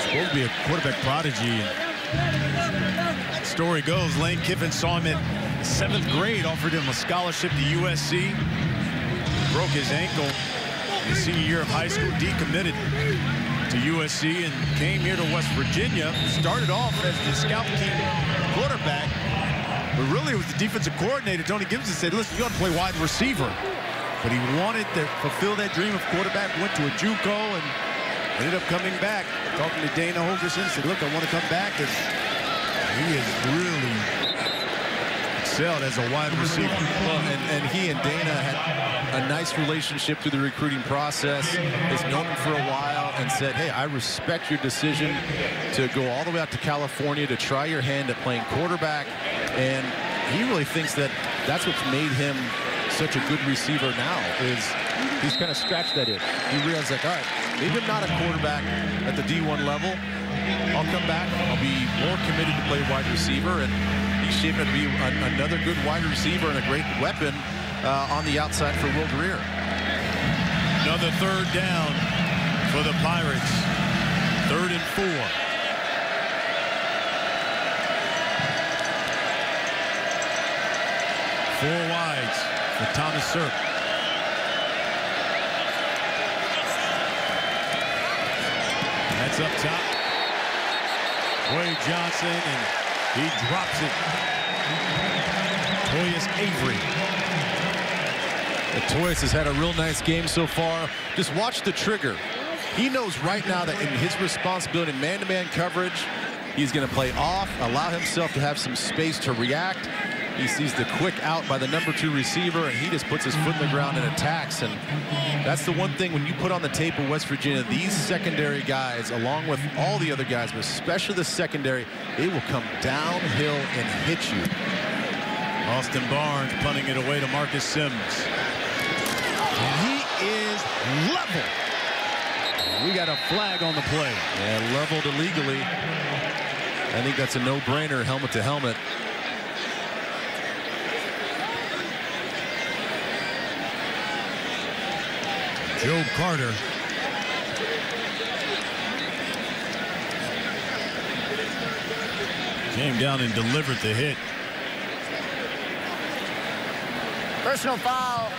Supposed to be a quarterback prodigy. And story goes, Lane Kiffin saw him in 7th grade, offered him a scholarship to USC. Broke his ankle in his senior year of high school, decommitted to USC and came here to West Virginia. Started off as the scout team quarterback, but really it was the defensive coordinator, Tony Gibson, said, listen, you got to play wide receiver. But he wanted to fulfill that dream of quarterback, went to a JUCO and ended up coming back. Talking to Dana Holgerson, said, look, I want to come back. And he has really excelled as a wide receiver. And he and Dana had a nice relationship through the recruiting process. Has known him for a while and said, hey, I respect your decision to go all the way out to California to try your hand at playing quarterback. And he really thinks that that's what's made him such a good receiver now, is he's kind of scratched that itch. He realized, like, all right, maybe I'm not a quarterback at the D1 level. I'll come back. I'll be more committed to play wide receiver, and he's shaping up to be another good wide receiver and a great weapon on the outside for Will Greer. Another third down for the Pirates. 3rd and 4. Four wides for Thomas Serp. That's up top. Wade Johnson, and he drops it. Toyus Avery. Toyus has had a real nice game so far. Just watch the trigger. He knows right now that in his responsibility in man-to-man coverage, he's going to play off, allow himself to have some space to react. He sees the quick out by the #2 receiver, and he just puts his foot in the ground and attacks. And that's the one thing when you put on the tape of West Virginia, these secondary guys, along with all the other guys, but especially the secondary, they will come downhill and hit you. Austin Barnes punting it away to Marcus Sims. And he is level. We got a flag on the play. Yeah, leveled illegally. I think that's a no-brainer, helmet to helmet. Joe Carter. Came down and delivered the hit. Personal foul.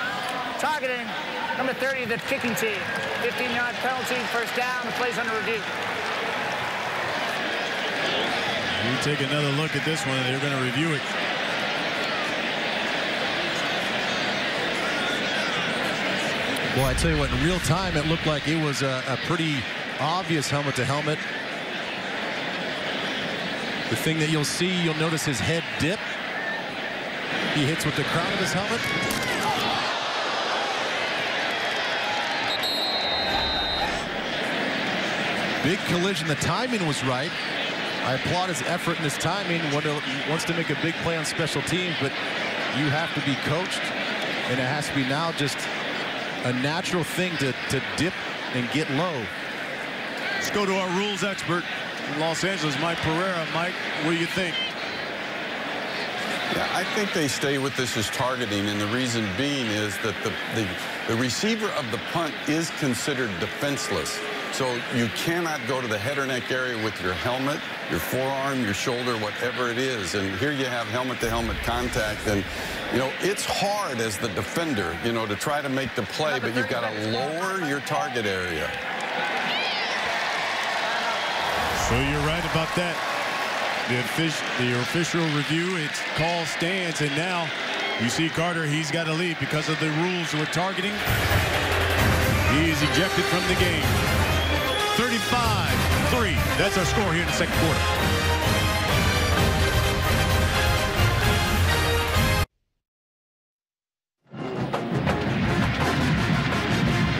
Targeting number 30, the kicking team. 15-yard penalty, first down. The play's under review. We take another look at this one, and they're going to review it. Boy, I tell you what, in real time, it looked like it was a pretty obvious helmet to helmet. The thing that you'll see, you'll notice his head dip. He hits with the crown of his helmet. Big collision. The timing was right. I applaud his effort and his timing. Wants to make a big play on special teams, but you have to be coached, and it has to be now just a natural thing to dip and get low. Let's go to our rules expert in Los Angeles, Mike Pereira. Mike, what do you think? Yeah, I think they stay with this as targeting, and the reason being is that the receiver of the punt is considered defenseless. So you cannot go to the head or neck area with your helmet, your forearm, your shoulder, whatever it is. And here you have helmet-to-helmet contact. And, you know, it's hard as the defender, you know, to try to make the play, but you've got to lower your target area. So you're right about that. The official review, its call stands, and now you see Carter, he's got to leave because of the rules with targeting. He is ejected from the game. 35-3. That's our score here in the second quarter.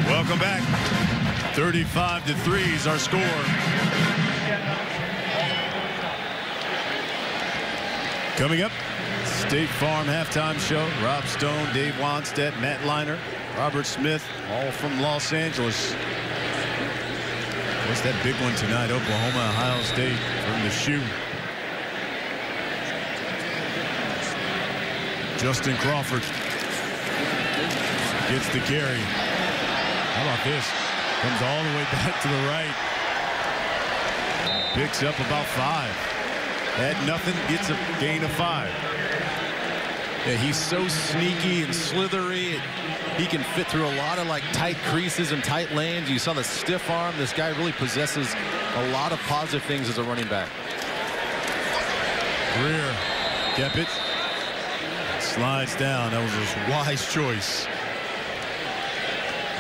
Welcome back. 35-3 is our score. Coming up, State Farm halftime show. Rob Stone, Dave Wanstead, Matt Liner, Robert Smith, all from Los Angeles. What's that big one tonight? Oklahoma, Ohio State from the shoe. Justin Crawford gets the carry. How about this? Comes all the way back to the right. Picks up about 5. Had nothing, gets a gain of 5. Yeah, he's so sneaky and slithery. He can fit through a lot of like tight creases and tight lanes. You saw the stiff arm. This guy really possesses a lot of positive things as a running back. Greer kept it. Slides down. That was a wise choice.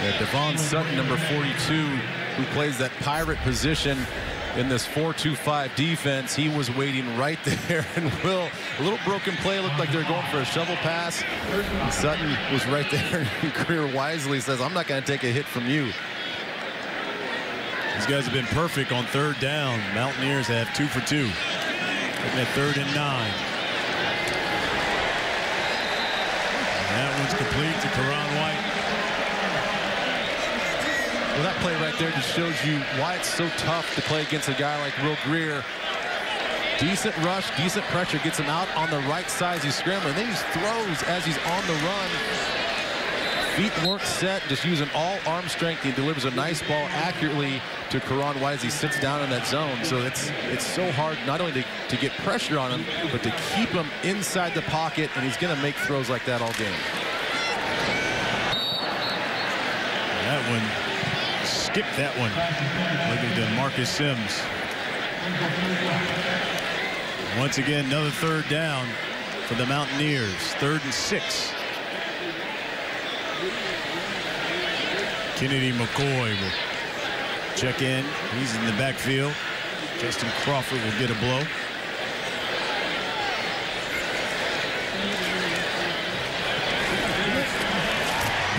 Yeah, Devon Sutton, number 42, who plays that pirate position. in this 4-2-5 defense. He was waiting right there, and Will, a little broken play, looked like they were going for a shovel pass. Sutton was right there, and Greer wisely says, I'm not going to take a hit from you. These guys have been perfect on third down. Mountaineers have 2 for 2. Looking at 3rd and 9. And that one's complete to Karan White. Well, that play right there just shows you why it's so tough to play against a guy like Will Greer. Decent rush, decent pressure, gets him out on the right side as he's scrambling. Then he throws as he's on the run. Feet weren't set, just using all arm strength. He delivers a nice ball accurately to Karan White as he sits down in that zone. So it's so hard not only to get pressure on him, but to keep him inside the pocket, and he's going to make throws like that all game. That one, skipped that one. Looking to Marcus Sims. Once again, another 3rd down for the Mountaineers. 3rd and 6. Kennedy McCoy will check in. He's in the backfield. Justin Crawford will get a blow.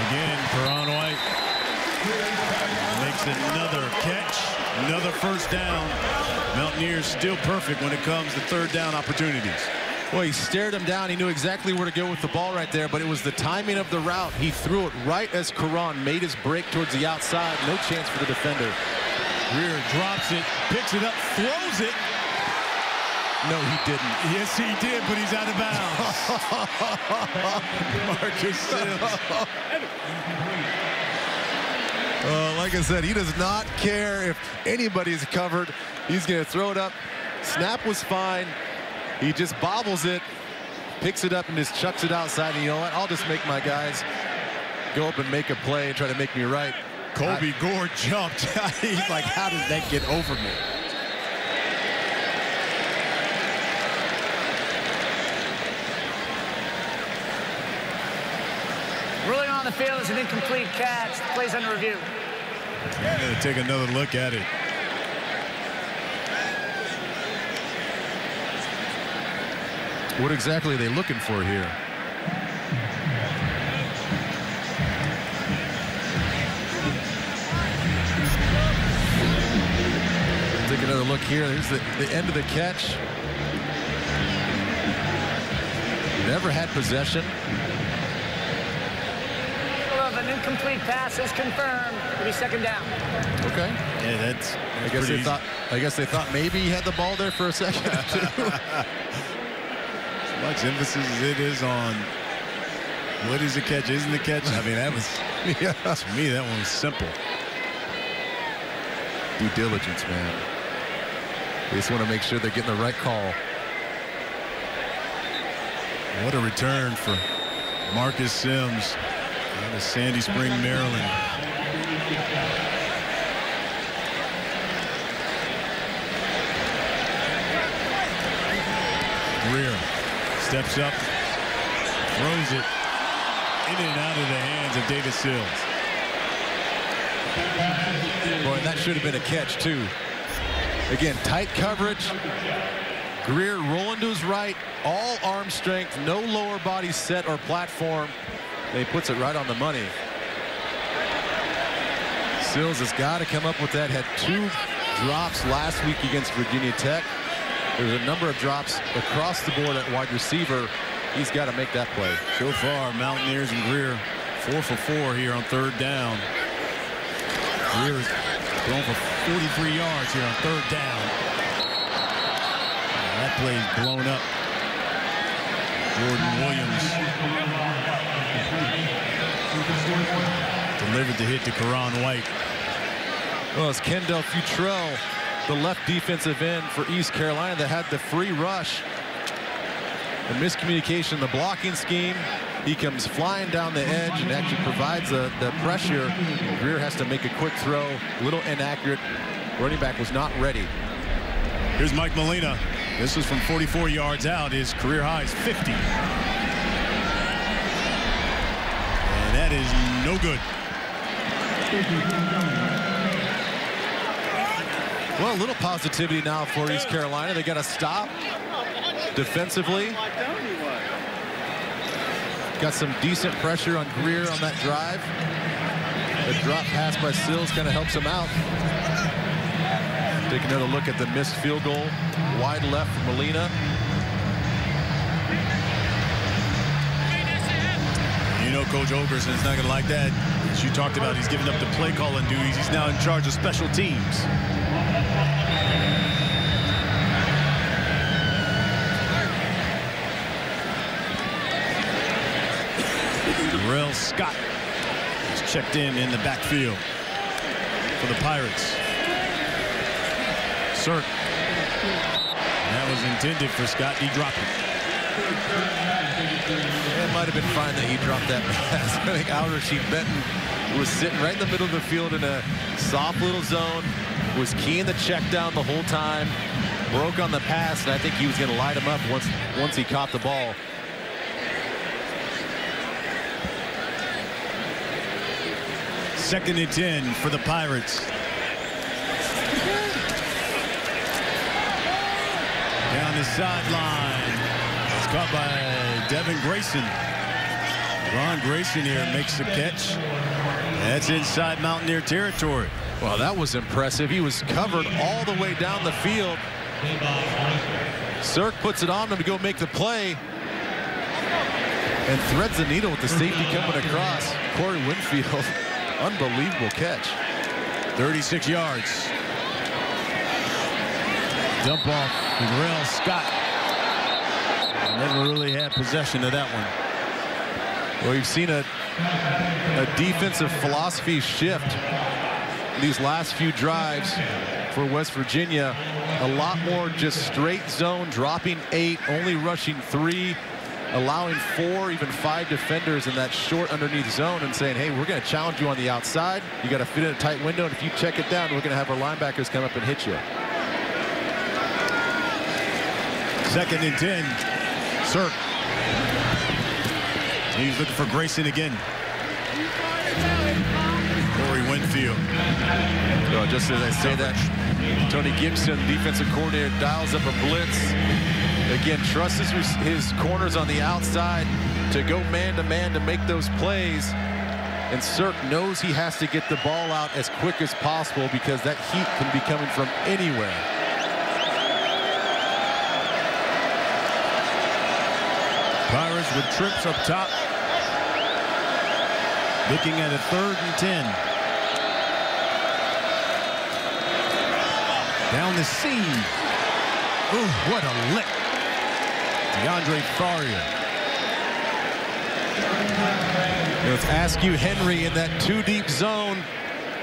Again, Karan White makes another catch. Another 1st down. Mountaineers still perfect when it comes to 3rd down opportunities. Well, he stared him down. He knew exactly where to go with the ball right there, but it was the timing of the route. He threw it right as Karan made his break towards the outside. No chance for the defender. Greer drops it, picks it up, throws it. No, he didn't. Yes, he did, but he's out of bounds. Marcus Sims. Like I said, he does not care if anybody's covered. He's going to throw it up. Snap was fine. He just bobbles it, picks it up, and just chucks it outside. And you know what? I'll just make my guys go up and make a play and try to make me right. Colby Gore jumped. He's like, how did that get over me? Ruling on the field is an incomplete catch. The play's under review. I'm going to take another look at it. What exactly are they looking for here? Take another look here. There's the end of the catch. Never had possession. Well, an incomplete pass is confirmed. It'll be 2nd down. Okay. Yeah, that's I guess they thought maybe he had the ball there for a second or two. Much emphasis as it is on what is the catch, isn't the catch. I mean, that was, to me, that one was simple. Due diligence, man. They just want to make sure they're getting the right call. What a return for Marcus Sims out of Sandy Spring, Maryland. Greer steps up, throws it in and out of the hands of David Sills. Boy, that should have been a catch, too. Again, tight coverage. Greer rolling to his right, all arm strength, no lower body set or platform. And he puts it right on the money. Sills has got to come up with that. Had 2 drops last week against Virginia Tech. There's a number of drops across the board at wide receiver. He's got to make that play. So far, Mountaineers and Greer 4 for 4 here on 3rd down. Greer is going for 43 yards here on 3rd down. That play is blown up. Jordan Williams delivered the hit to Karan White. Well, it's Kendall Futrell, the left defensive end for East Carolina, that had the free rush. The miscommunication, the blocking scheme. He comes flying down the edge and actually provides the pressure. Greer has to make a quick throw, a little inaccurate. Running back was not ready. Here's Mike Molina. This was from 44 yards out. His career high is 50. And that is no good. Well, a little positivity now for East Carolina. They got to stop defensively. Got some decent pressure on Greer on that drive. The drop pass by Sills kind of helps him out. Take another look at the missed field goal. Wide left from Molina. You know Coach Holgerson's not going to like that. As you talked about, he's giving up the play calling duties. He's now in charge of special teams. Darrell Scott is checked in the backfield for the Pirates. Sirk. That was intended for Scott. He dropped it. It might have been fine that he dropped that pass. I think Al-Rashid Benton was sitting right in the middle of the field in a soft little zone, was keying the check down the whole time, broke on the pass, and I think he was going to light him up once he caught the ball. Second and 10 for the Pirates. Down the sideline. It's caught by Devin Grayson. Ron Grayson here makes the catch. That's inside Mountaineer territory. Well, that was impressive. He was covered all the way down the field. Sirk puts it on him to go make the play and threads the needle with the safety coming across. Corey Winfield, unbelievable catch. 36 yards. Dump off to Darrell Scott. Never really had possession of that one. Well, you've seen a defensive philosophy shift these last few drives for West Virginia. A lot more just straight zone, dropping 8, only rushing 3, allowing 4, even 5 defenders in that short underneath zone and saying, hey, we're going to challenge you on the outside. You got to fit in a tight window, and if you check it down, we're going to have our linebackers come up and hit you. Second and 10. Sirk. He's looking for Grayson again. Corey Winfield. So just as I say that, Tony Gibson, defensive coordinator, dials up a blitz. Again, trusts his corners on the outside to go man-to-man to make those plays. And Sirk knows he has to get the ball out as quick as possible because that heat can be coming from anywhere. Pirates with trips up top. Looking at a 3rd and 10. Down the seam. Ooh, what a lick. DeAndre Faria. It's Askew Henry in that 2-deep zone.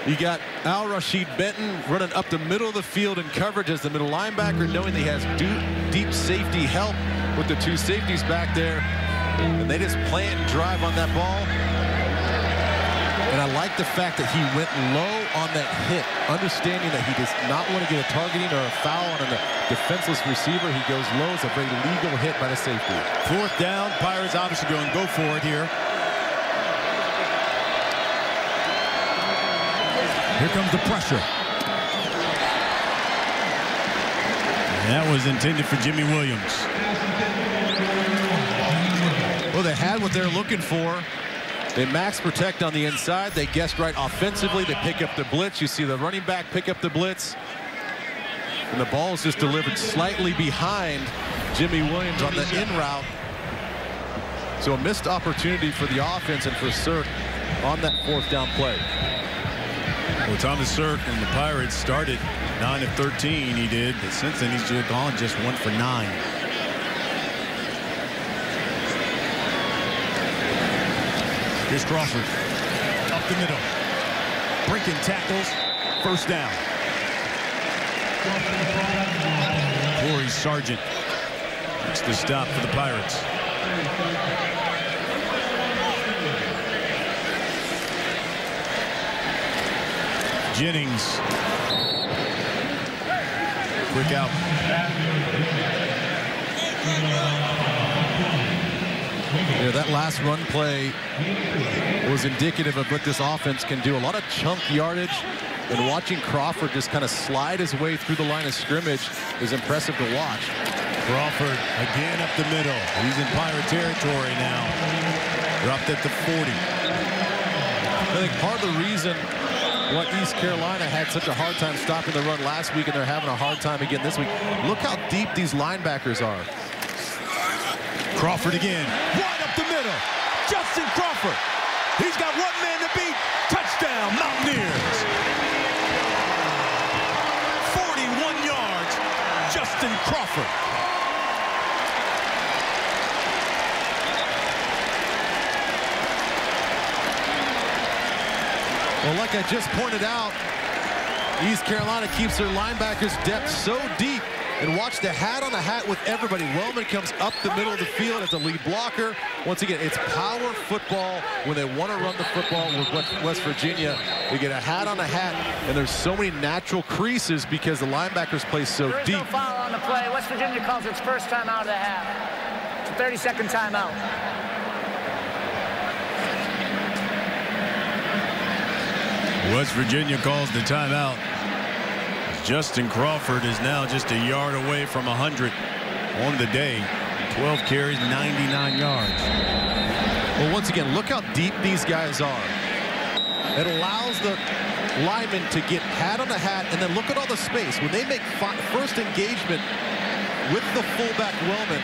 You got Al-Rashid Benton running up the middle of the field in coverage as the middle linebacker, knowing that he has deep safety help with the 2 safeties back there. And they just plant and drive on that ball. And I like the fact that he went low on that hit, understanding that he does not want to get a targeting or a foul on a defenseless receiver. He goes low. It's a very legal hit by the safety. 4th down. Pirates obviously going to go for it here. Here comes the pressure. And that was intended for Jimmy Williams. Well, they had what they're looking for. They max protect on the inside. They guessed right offensively. They pick up the blitz. You see the running back pick up the blitz. And the ball is just delivered slightly behind Jimmy Williams on the in route. So a missed opportunity for the offense and for Sirk on that 4th down play. Well, Thomas Sirk and the Pirates started 9 of 13. He did, but since then he's gone just 1 for 9. Here's Crawford. Up the middle. Breaking tackles. 1st down. Corey Sargent. That's the stop for the Pirates. Jennings. Quick out. Yeah, that last run play was indicative of what this offense can do. A lot of chunk yardage, And watching Crawford just kind of slide his way through the line of scrimmage is impressive to watch. Crawford again up the middle. He's in Pirate territory now. Dropped at the 40. I think part of the reason why East Carolina had such a hard time stopping the run last week, and they're having a hard time again this week. Look how deep these linebackers are. Crawford again. Wide up the middle. Justin Crawford. He's got one man to beat. Touchdown, Mountaineers. 41 yards. Justin Crawford. Well, like I just pointed out, East Carolina keeps their linebackers' depth so deep. And watch the hat on a hat with everybody. Wellman comes up the middle of the field as a lead blocker. Once again, it's power football when they want to run the football with West Virginia. They get a hat on a hat, and there's so many natural creases because the linebackers play so deep. No foul on the play. West Virginia calls its first time out of the half. It's a 30-second timeout. West Virginia calls the timeout. Justin Crawford is now just a yard away from 100 on the day. 12 carries, 99 yards. Well, once again, look how deep these guys are. It allows the linemen to get hat on a hat, and then look at all the space. When they make first engagement with the fullback Wellman,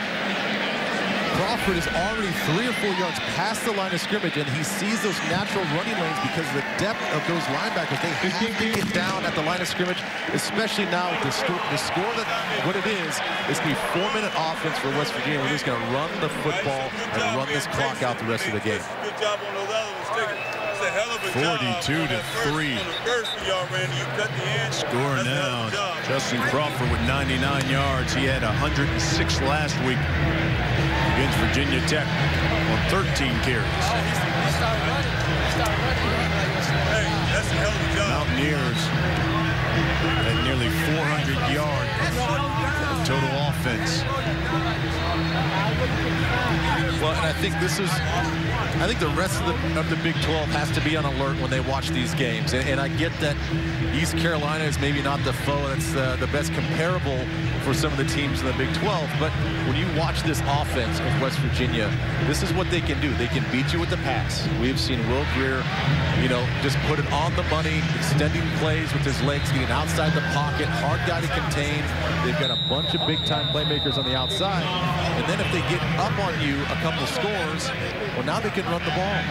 Crawford is already 3 or 4 yards past the line of scrimmage, and he sees those natural running lanes because of the depth of those linebackers. They have to get down at the line of scrimmage, especially now with the score that what it is going to be 4-minute offense for West Virginia. We're just going to run the football and run this clock out the rest of the game. Good job on those others. It's a hell of a 42-3. Score now. Justin Crawford with 99 yards. He had 106 last week against Virginia Tech on 13 carries. Mountaineers at nearly 400 yards of total offense. Well, and I think the rest of the Big 12 has to be on alert when they watch these games. And I get that East Carolina is maybe not the foe that's the best comparable for some of the teams in the Big 12. But when you watch this offense of West Virginia, this is what they can do. They can beat you with the pass. We've seen Will Greer, just put it on the money, extending plays with his legs, getting outside the pocket, hard guy to contain. They've got a bunch of big-time playmakers on the outside. And then if they get up on you a couple scores, well, now they can run the ball.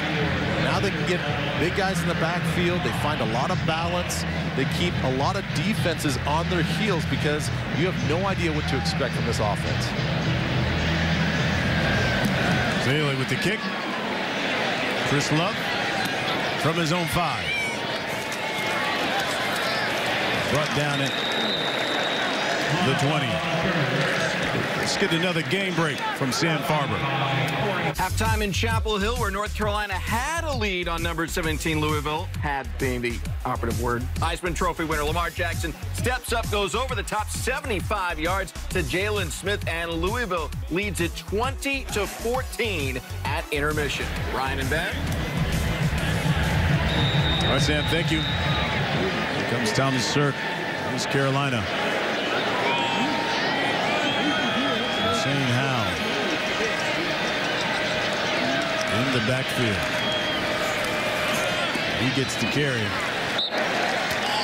Now they can get big guys in the backfield. They find a lot of balance. They keep a lot of defenses on their heels because you have no idea what to expect from this offense. Bailey with the kick. Chris Love from his own 5. Brought down at the 20. Let's get another game break from Sam Farber. Halftime in Chapel Hill, where North Carolina had a lead on number 17 Louisville, had being the operative word. Heisman Trophy winner Lamar Jackson steps up, goes over the top 75 yards to Jalen Smith, and Louisville leads it 20-14 at intermission. Ryan and Ben. All right, Sam, thank you. Here comes Thomas Sirk, East Carolina. Shane Howe in the backfield. He gets the carry.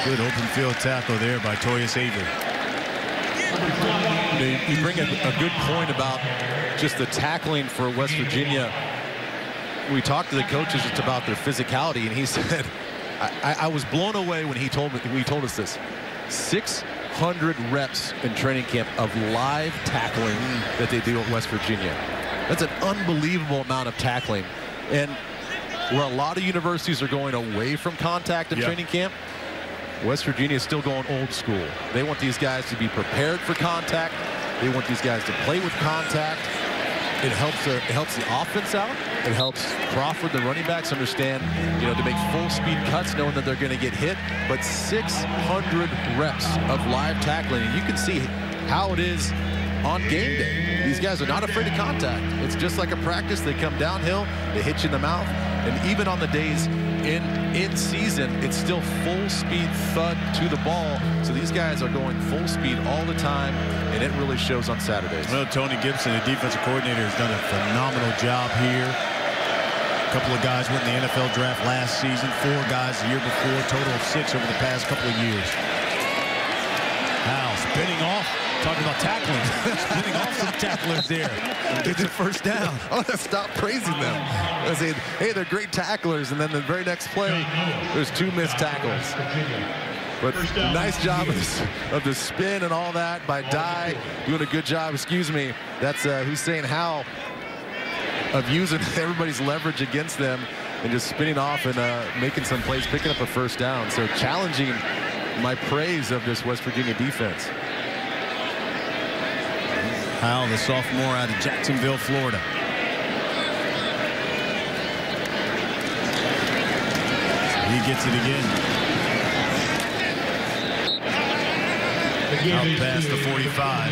Good open field tackle there by Toyus Avery. You bring a good point about just the tackling for West Virginia. We talked to the coaches just about their physicality, and he said, I was blown away when he told us this. 600 reps in training camp of live tackling that they do at West Virginia. That's an unbelievable amount of tackling. And where a lot of universities are going away from contact in training camp, West Virginia is still going old school. They want these guys to be prepared for contact. They want these guys to play with contact. It helps the offense out. It helps Crawford, the running backs, understand, to make full speed cuts, knowing that they're going to get hit. But 600 reps of live tackling, and you can see how it is on game day. These guys are not afraid of contact. It's just like a practice. They come downhill, they hit you in the mouth, And even on the days in season, it's still full speed thud to the ball. So these guys are going full speed all the time, and it really shows on Saturdays. Well, Tony Gibson, the defensive coordinator, has done a phenomenal job here. A couple of guys went in the NFL draft last season, 4 guys the year before, total of 6 over the past couple of years. Now spinning off, talking about tackling, spinning off some tacklers there. Gets a first down. Oh, stop praising them. I say, hey, they're great tacklers, and then the very next play, there's 2 missed tackles. But nice job of the spin and all that by Dye, doing a good job. Excuse me. That's Hussein Howell of using everybody's leverage against them and just spinning off and making some plays, picking up a first down. So challenging my praise of this West Virginia defense. Howell, the sophomore out of Jacksonville, Florida. He gets it again. Out past the 45.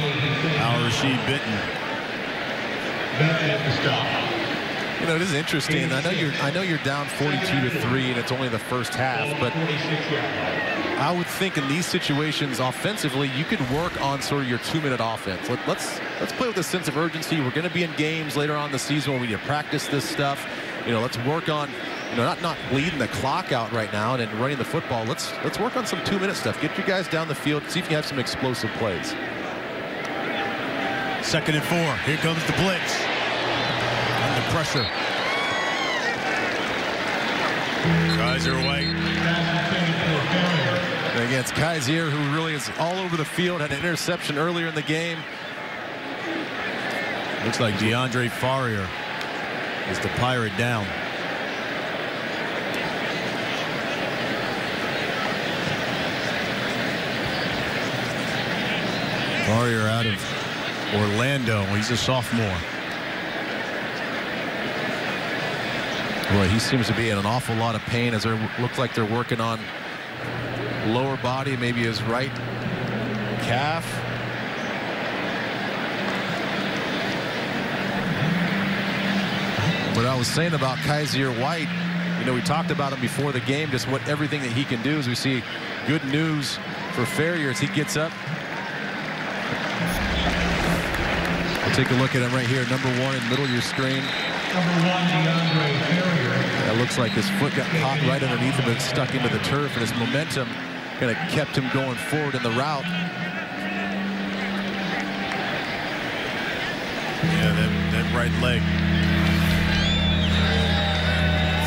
Al-Rashid Benton. You know, it is interesting. I know you're down 42-3, and it's only the first half, but I would think in these situations offensively, you could work on sort of your 2-minute offense. Let's play with a sense of urgency. We're going to be in games later on in the season where we need to practice this stuff. You know, let's work on, you know, not bleeding the clock out right now and running the football. Let's work on some 2-minute stuff. Get your guys down the field. See if you have some explosive plays. 2nd and 4. Here comes the blitz. Under pressure. Kaiser White. And again, it's Kaiser who really is all over the field. Had an interception earlier in the game. Looks like DeAndre Farrier is the Pirate down. Farrier out of Orlando. He's a sophomore. Boy, he seems to be in an awful lot of pain as they look like they're working on lower body, maybe his right calf. What I was saying about Kaiser White, you know, we talked about him before the game, just everything that he can do. As we see good news for Farrier as he gets up. We'll take a look at him right here, number 1 in the middle of your screen. Number 1, DeAndre Farrier. That looks like his foot got caught right underneath him and stuck into the turf, and his momentum kind of kept him going forward in the route. Yeah, that right leg.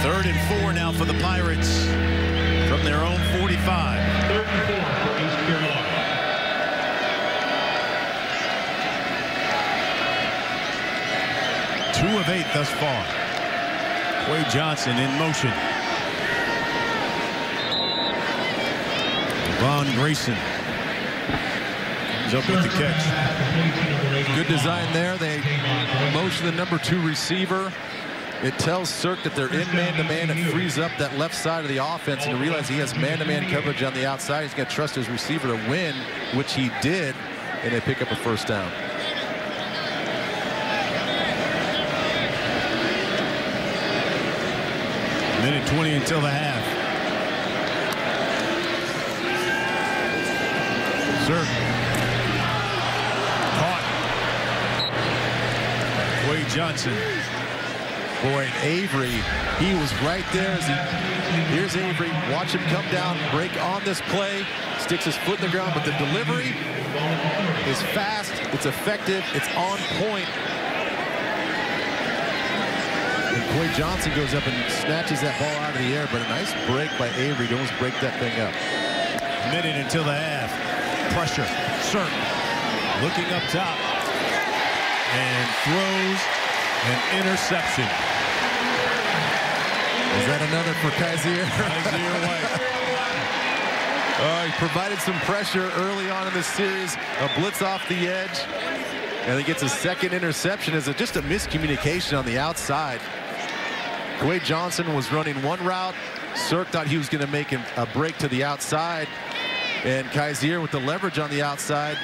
3rd and 4 now for the Pirates from their own 45. 3rd and 4 for East Carolina. Two of 8 thus far. Quay Johnson in motion. Von Grayson is up with the catch. Good design there. They motion the number 2 receiver. It tells Cirque that they're in man-to-man. It frees up that left side of the offense, and to realize he has man-to-man coverage on the outside. He's going to trust his receiver to win, which he did, and they pick up a first down. Minute 20 until the half. Cirque. Caught. Quay Johnson. Boy, Avery, he was right there. Here's Avery. Watch him come down, break on this play, sticks his foot in the ground, but the delivery is fast, it's effective, it's on point. And Quay Johnson goes up and snatches that ball out of the air, but a nice break by Avery to almost break that thing up. Minute until the half. Pressure. Cirque looking up top and throws an interception. Is that another for Kaiser? Kaiser White. He provided some pressure early on in this series. A blitz off the edge. And he gets a second interception. Is just a miscommunication on the outside. Quay Johnson was running one route. Cirque thought he was going to make a break to the outside. And Kaiser with the leverage on the outside,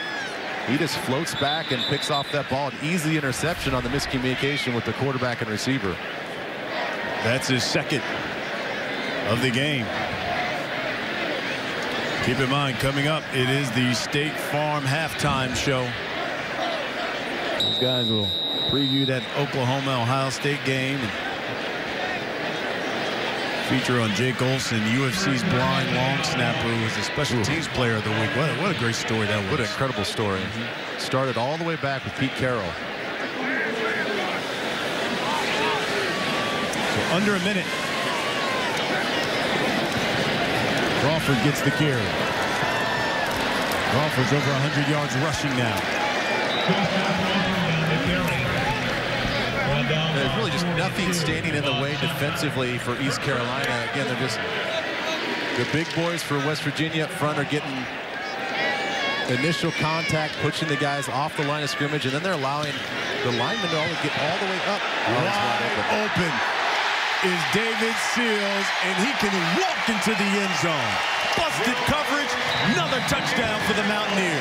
he just floats back and picks off that ball. An easy interception on the miscommunication with the quarterback and receiver. That's his second of the game. Keep in mind, coming up, it is the State Farm halftime show. Those guys will preview that Oklahoma-Ohio State game and feature on Jake Olson, UFC's blind long snapper, who was the special teams player of the week. What a great story that was. What an incredible story. Started all the way back with Pete Carroll. So under a minute. Crawford gets the carry. Crawford's over 100 yards rushing now. There's really just nothing standing in the way defensively for East Carolina. Again, they're just the big boys for West Virginia up front are getting initial contact, pushing the guys off the line of scrimmage, and then they're allowing the linemen to get all the way up. Wide open is David Seals, and he can walk into the end zone. Busted coverage, another touchdown for the Mountaineers.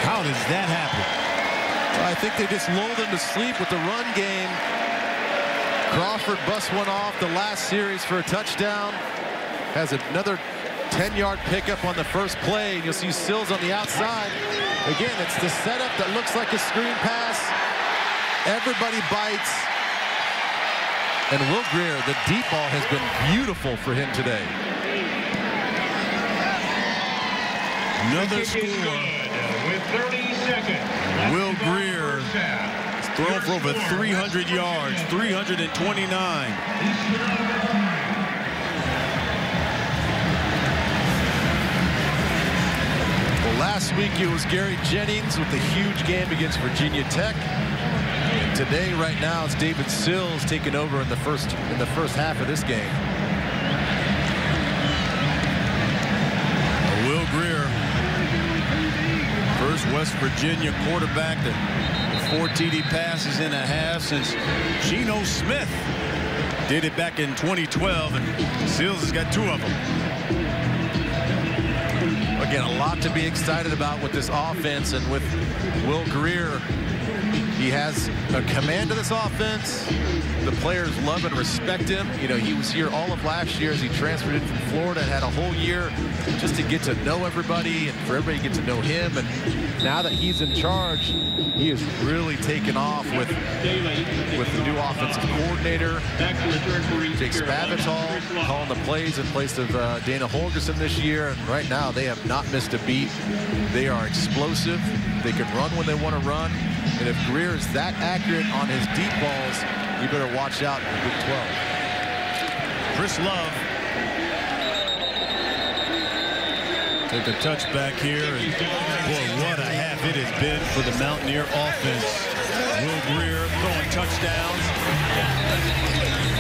How does that happen? I think they just lulled them to sleep with the run game. Crawford busts one off the last series for a touchdown. Has another 10-yard pickup on the first play. And you'll see Sills on the outside. Again, it's the setup that looks like a screen pass. Everybody bites. And Will Greer, the deep ball has been beautiful for him today. Another score. With 30 seconds. Will Greer has thrown for over 300 yards, 329. Well, last week it was Gary Jennings with the huge game against Virginia Tech. And today, right now, it's David Sills taking over in the first half of this game. Will Greer, first West Virginia quarterback that 4 TD passes in a half since Geno Smith did it back in 2012, and Sills has got 2 of them. Again, a lot to be excited about with this offense, and with Will Greer, he has a command of this offense. The players love and respect him. You know, he was here all of last year as he transferred in from Florida and had a whole year just to get to know everybody and for everybody to get to know him. And now that he's in charge, he is really taken off with the new offensive coordinator, Jake Spavital, calling the plays in place of Dana Holgerson this year. And right now, they have not missed a beat. They are explosive. They can run when they want to run. And if Greer is that accurate on his deep balls, you better watch out in the Big 12. Chris Love take a touchback here, and boy, what a half it has been for the Mountaineer offense. Will Greer throwing touchdowns.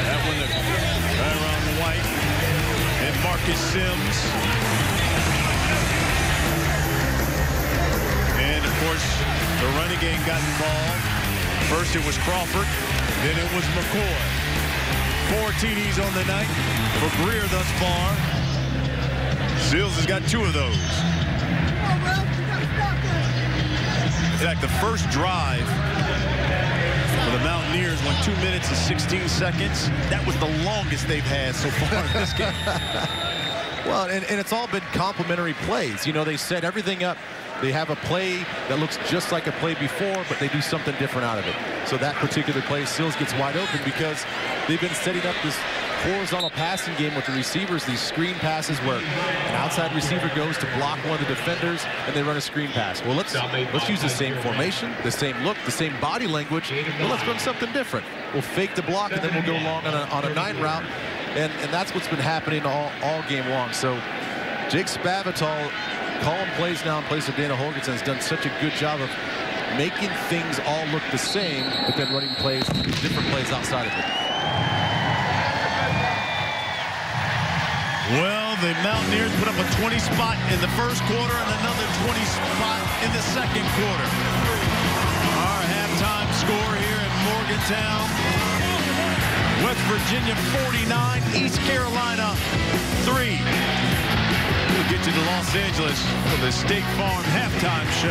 That one right around the White and Marcus Sims. And of course, the running game got involved. First it was Crawford, then it was McCoy. 4 TDs on the night for Greer thus far. Sills has got 2 of those. In fact, the first drive for the Mountaineers went 2 minutes and 16 seconds. That was the longest they've had so far in this game. Well, and it's all been complimentary plays. You know, they set everything up. They have a play that looks just like a play before, but they do something different out of it. So that particular play, Sills gets wide open because they've been setting up this horizontal passing game with the receivers, these screen passes where an outside receiver goes to block one of the defenders and they run a screen pass. Well, let's use the same formation, the same look, the same body language, but let's run something different. We'll fake the block and then we'll go long on a 9 route, and that's what's been happening all game long. So Jake Spavital calling plays now in place of Dana Holgerson has done such a good job of making things all look the same, but then running plays, different plays outside of it. Well, the Mountaineers put up a 20 spot in the first quarter and another 20 spot in the second quarter. Our halftime score here in Morgantown: West Virginia 49, East Carolina 3. We'll get you to Los Angeles for the State Farm halftime show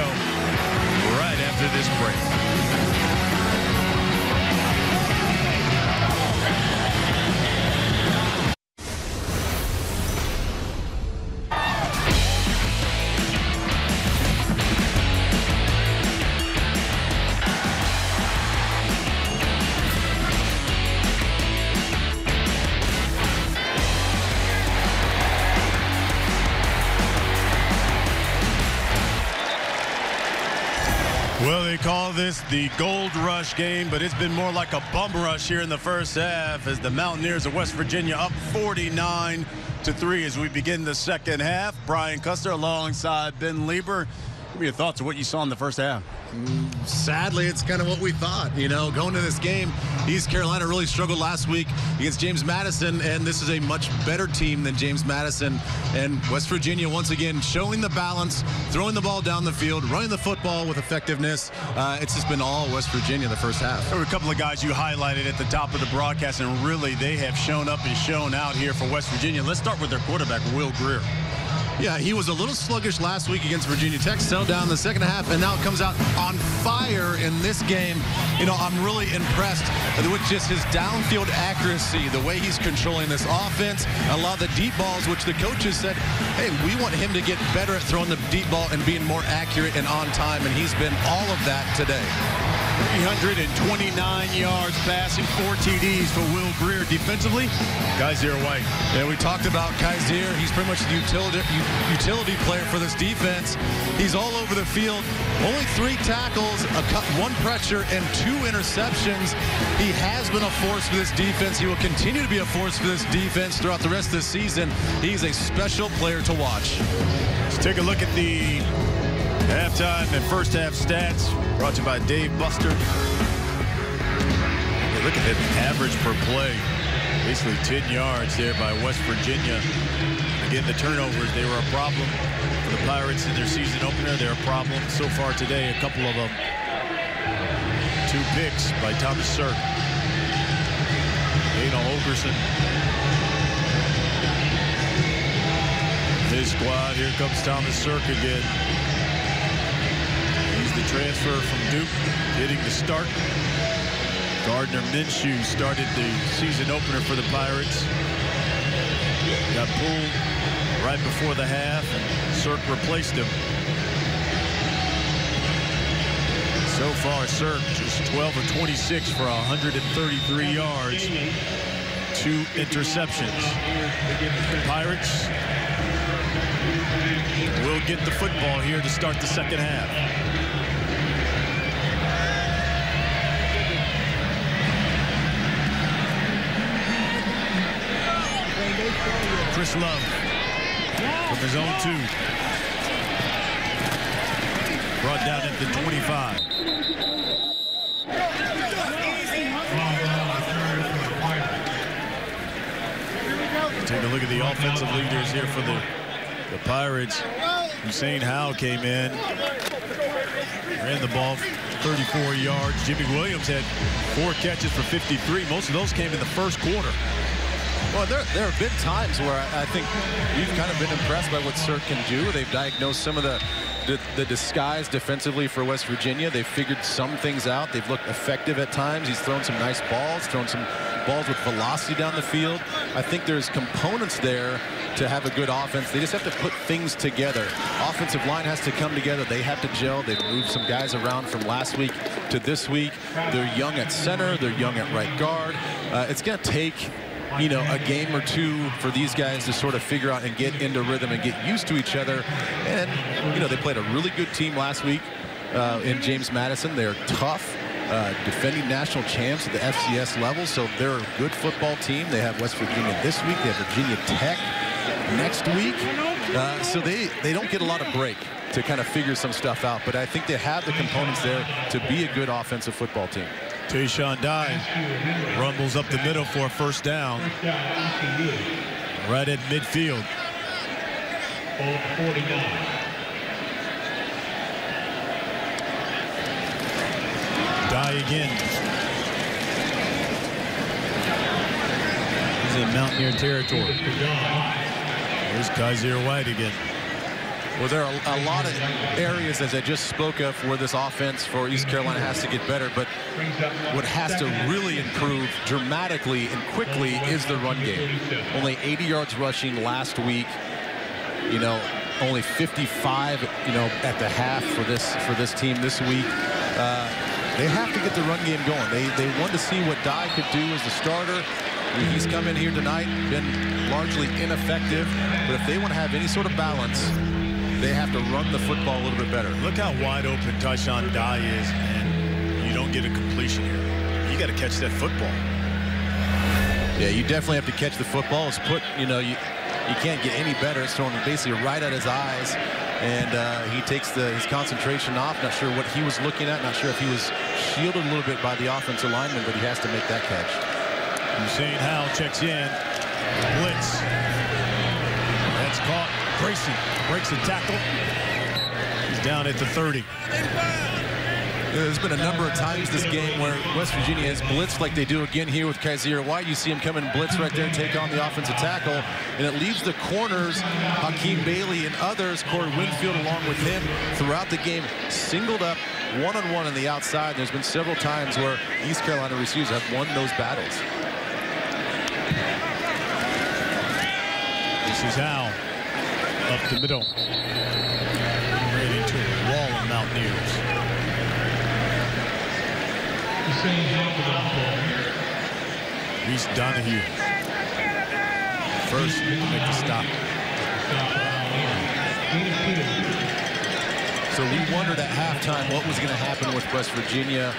right after this break. Well, they call this the Gold Rush game, but it's been more like a bum rush here in the first half as the Mountaineers of West Virginia up 49-3 as we begin the second half. Brian Custer alongside Ben Lieber. Give me your thoughts on what you saw in the first half. Sadly, it's kind of what we thought. You know, going to this game, East Carolina really struggled last week against James Madison, and this is a much better team than James Madison. And West Virginia, once again, showing the balance, throwing the ball down the field, running the football with effectiveness. It's just been all West Virginia the first half. There were a couple of guys you highlighted at the top of the broadcast, and really they have shown up and shown out here for West Virginia. Let's start with their quarterback, Will Greer. Yeah, he was a little sluggish last week against Virginia Tech, settled down in the second half, and now comes out on fire in this game. You know, I'm really impressed with just his downfield accuracy, the way he's controlling this offense, a lot of the deep balls, which the coaches said, hey, we want him to get better at throwing the deep ball and being more accurate and on time, and he's been all of that today. 329 yards passing, 4 TDs for Will Greer. Defensively, Kaiser White. Yeah, we talked about Kaiser. He's pretty much the utility player for this defense. He's all over the field. Only 3 tackles, 1 pressure, and 2 interceptions. He has been a force for this defense. He will continue to be a force for this defense throughout the rest of the season. He's a special player to watch. Let's take a look at the halftime and first half stats brought to you by Dave Buster. Hey, look at that average per play. Basically 10 yards there by West Virginia. Again, the turnovers, they were a problem for the Pirates in their season opener. They're a problem so far today, a couple of them. 2 picks by Thomas Sirk. Dana Holgerson. His squad, here comes Thomas Sirk again. The transfer from Duke, getting the start. Gardner Minshew started the season opener for the Pirates. Got pulled right before the half, and Sirk replaced him. So far, Sirk just 12 of 26 for 133 yards, 2 interceptions. The Pirates will get the football here to start the second half. Chris Love from his own 2. Brought down at the 25. Take a look at the offensive leaders here for the Pirates. Hussein Howe came in, ran the ball 34 yards. Jimmy Williams had 4 catches for 53. Most of those came in the first quarter. Well, there have been times where I think we've kind of been impressed by what Sirk can do. They've diagnosed some of the disguise defensively for West Virginia. They've figured some things out. They've looked effective at times. He's thrown some nice balls, thrown some balls with velocity down the field. I think there's components there to have a good offense. They just have to put things together. Offensive line has to come together. They have to gel. They've moved some guys around from last week to this week. They're young at center. They're young at right guard. It's going to take, you know, a game or 2 for these guys to sort of figure out and get into rhythm and get used to each other. And, you know, they played a really good team last week in James Madison. They're tough, defending national champs at the FCS level, so they're a good football team. They have West Virginia this week. They have Virginia Tech next week. So they don't get a lot of break to kind of figure some stuff out, but I think they have the components there to be a good offensive football team. Tayshawn Dye rumbles up the middle for a first down. Right at midfield. 49. Dye again. He's in Mountaineer territory. Here's Kaiser White again. Well, there are a lot of areas, as I just spoke of, where this offense for East Carolina has to get better. But what has to really improve dramatically and quickly is the run game. Only 80 yards rushing last week. You know, only 55, you know, at the half for this team this week. They have to get the run game going. They want to see what Dye could do as the starter. He's come in here tonight, been largely ineffective. But if they want to have any sort of balance, they have to run the football a little bit better. Look how wide open Tyshawn Dye is, and you don't get a completion here. You got to catch that football. Yeah, you definitely have to catch the football. It's put, you know, you can't get any better. It's thrown basically right at his eyes, and he takes his concentration off. Not sure what he was looking at. Not sure if he was shielded a little bit by the offensive lineman, but he has to make that catch. Hussein Howell checks in. Blitz. That's caught. Grayson breaks the tackle. He's down at the 30. There's been a number of times this game where West Virginia has blitzed like they do again here with Kaiser White. You see him come in blitz right there, take on the offensive tackle, and it leaves the corners, Hakeem Bailey and others, Corey Winfield along with him, throughout the game, singled up one-on-one on the outside. There's been several times where East Carolina receivers have won those battles. This is Howell up the middle, ready to wall of Mountaineers. Reese Donahue first to make the stop. So we wondered at halftime what was going to happen with West Virginia,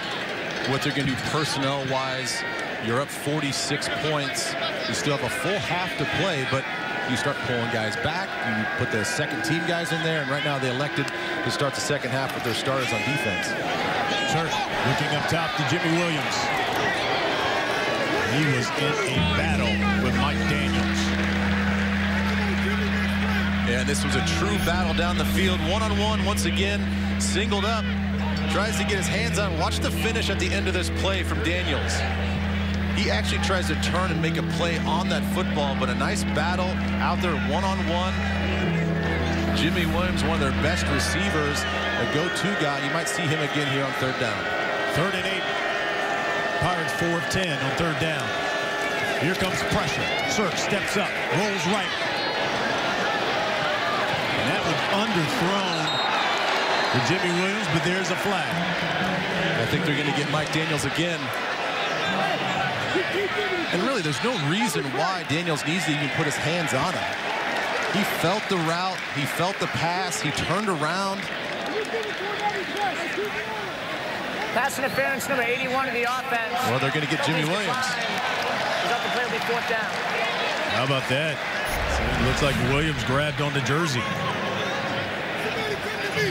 what they're going to do personnel-wise. You're up 46 points. You still have a full half to play, but you start pulling guys back. You put the second-team guys in there, and right now they elected to start the second half with their starters on defense. Turk looking up top to Jimmy Williams. He was in a battle with Mike Daniels. Yeah, this was a true battle down the field. One-on-one once again, singled up. Tries to get his hands on. Watch the finish at the end of this play from Daniels. He actually tries to turn and make a play on that football, but a nice battle out there one-on-one. Jimmy Williams, one of their best receivers, a go-to guy. You might see him again here on third down. 3rd and 8. Pirates 4 of 10 on third down. Here comes pressure. Sirk steps up, rolls right. And that was underthrown for Jimmy Williams, but there's a flag. I think they're going to get Mike Daniels again. And really, there's no reason why Daniels needs to even put his hands on him. He felt the route. He felt the pass. He turned around. Pass interference number 81 of the offense. Well, they're going to get Jimmy Williams. He's up to play, will be 4th down. How about that? So it looks like Williams grabbed on the jersey.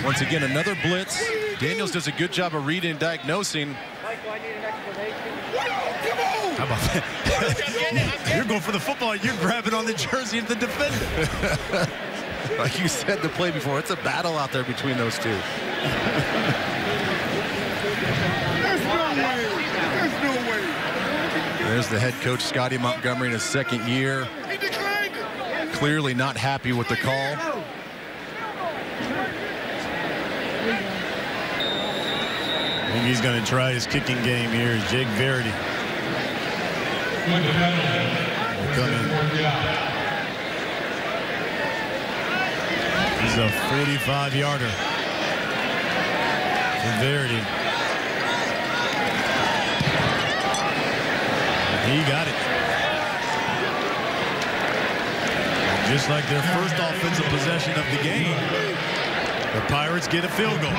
Once again, another blitz. Daniels does a good job of reading and diagnosing. Michael, I need an explanation. How about that? You're going for the football. You're grabbing on the jersey of the defender. Like you said the play before, it's a battle out there between those two. There's no way. There's no way. There's the head coach, Scotty Montgomery, in his second year. He declined it. Clearly not happy with the call. I think he's going to try his kicking game here. Is Jake Verity. Come in. He's a 45-yarder for Verity. He got it. And just like their first offensive possession of the game, the Pirates get a field goal.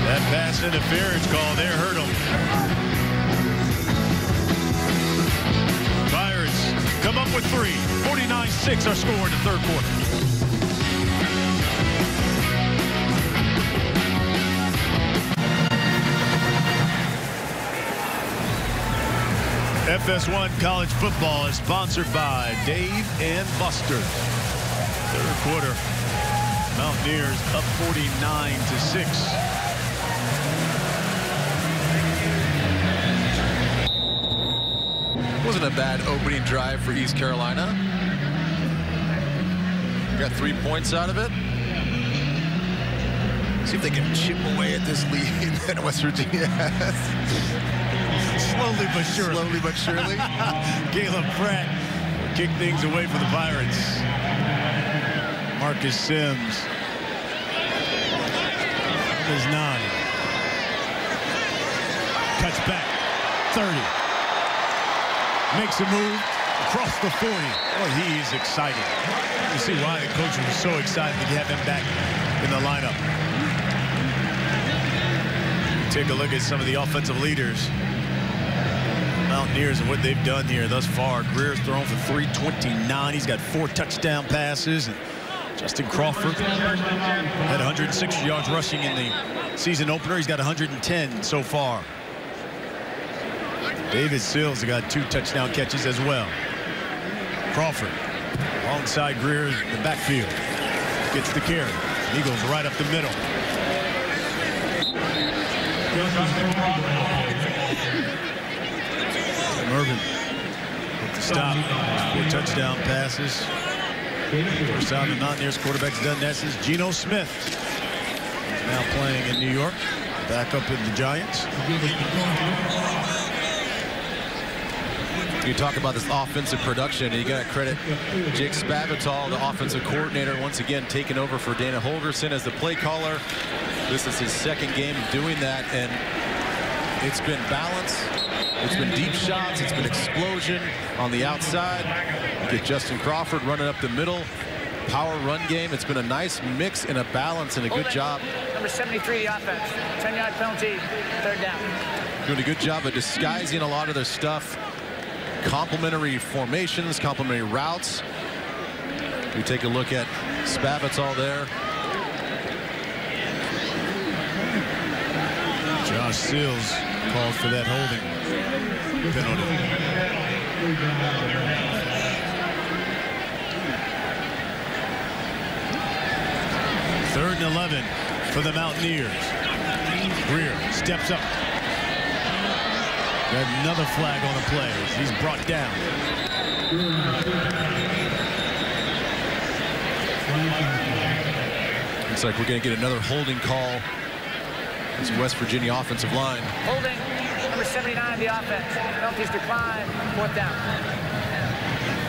That pass interference call there hurt him. Pirates come up with 3. 49-6 our score in the third quarter. FS1 College Football is sponsored by Dave and Buster. Third quarter, Mountaineers up 49-6. Wasn't a bad opening drive for East Carolina. Got 3 points out of it. See if they can chip away at this lead that West Virginia has. Slowly but surely. Slowly but surely. Caleb Pratt will kick things away for the Pirates. Marcus Sims is 9. Cuts back. 30. Makes a move across the 40. Well, he is excited. You see why the coach was so excited to have him back in the lineup. Take a look at some of the offensive leaders. Mountaineers and what they've done here thus far. Greer's thrown for 329. He's got 4 touchdown passes. And Justin Crawford had 160 yards rushing in the season opener. He's got 110 so far. David Sills got 2 touchdown catches as well. Crawford alongside Greer in the backfield. Gets the carry. Eagles right up the middle. Irvin with the stop. 4 touchdown passes. First time the Mountaineers quarterback's done that since Geno Smith. He's now playing in New York. Back up with the Giants. You talk about this offensive production, you got to credit Jake Spavital, the offensive coordinator, once again taking over for Dana Holgerson as the play caller. This is his 2nd game doing that, and it's been balance. It's been deep shots. It's been explosion on the outside. You get Justin Crawford running up the middle. Power run game. It's been a nice mix and a balance and a good job. Number 73, the offense. 10-yard penalty, 3rd down. Doing a good job of disguising a lot of their stuff. Complementary formations, complementary routes. We take a look at Spavital there. Josh Sills called for that holding penalty. 3rd and 11 for the Mountaineers. Greer steps up. Got another flag on the play. He's brought down. Looks like we're going to get another holding call. It's West Virginia offensive line. Holding, number 79, the offense. Penalties decline, 4th down.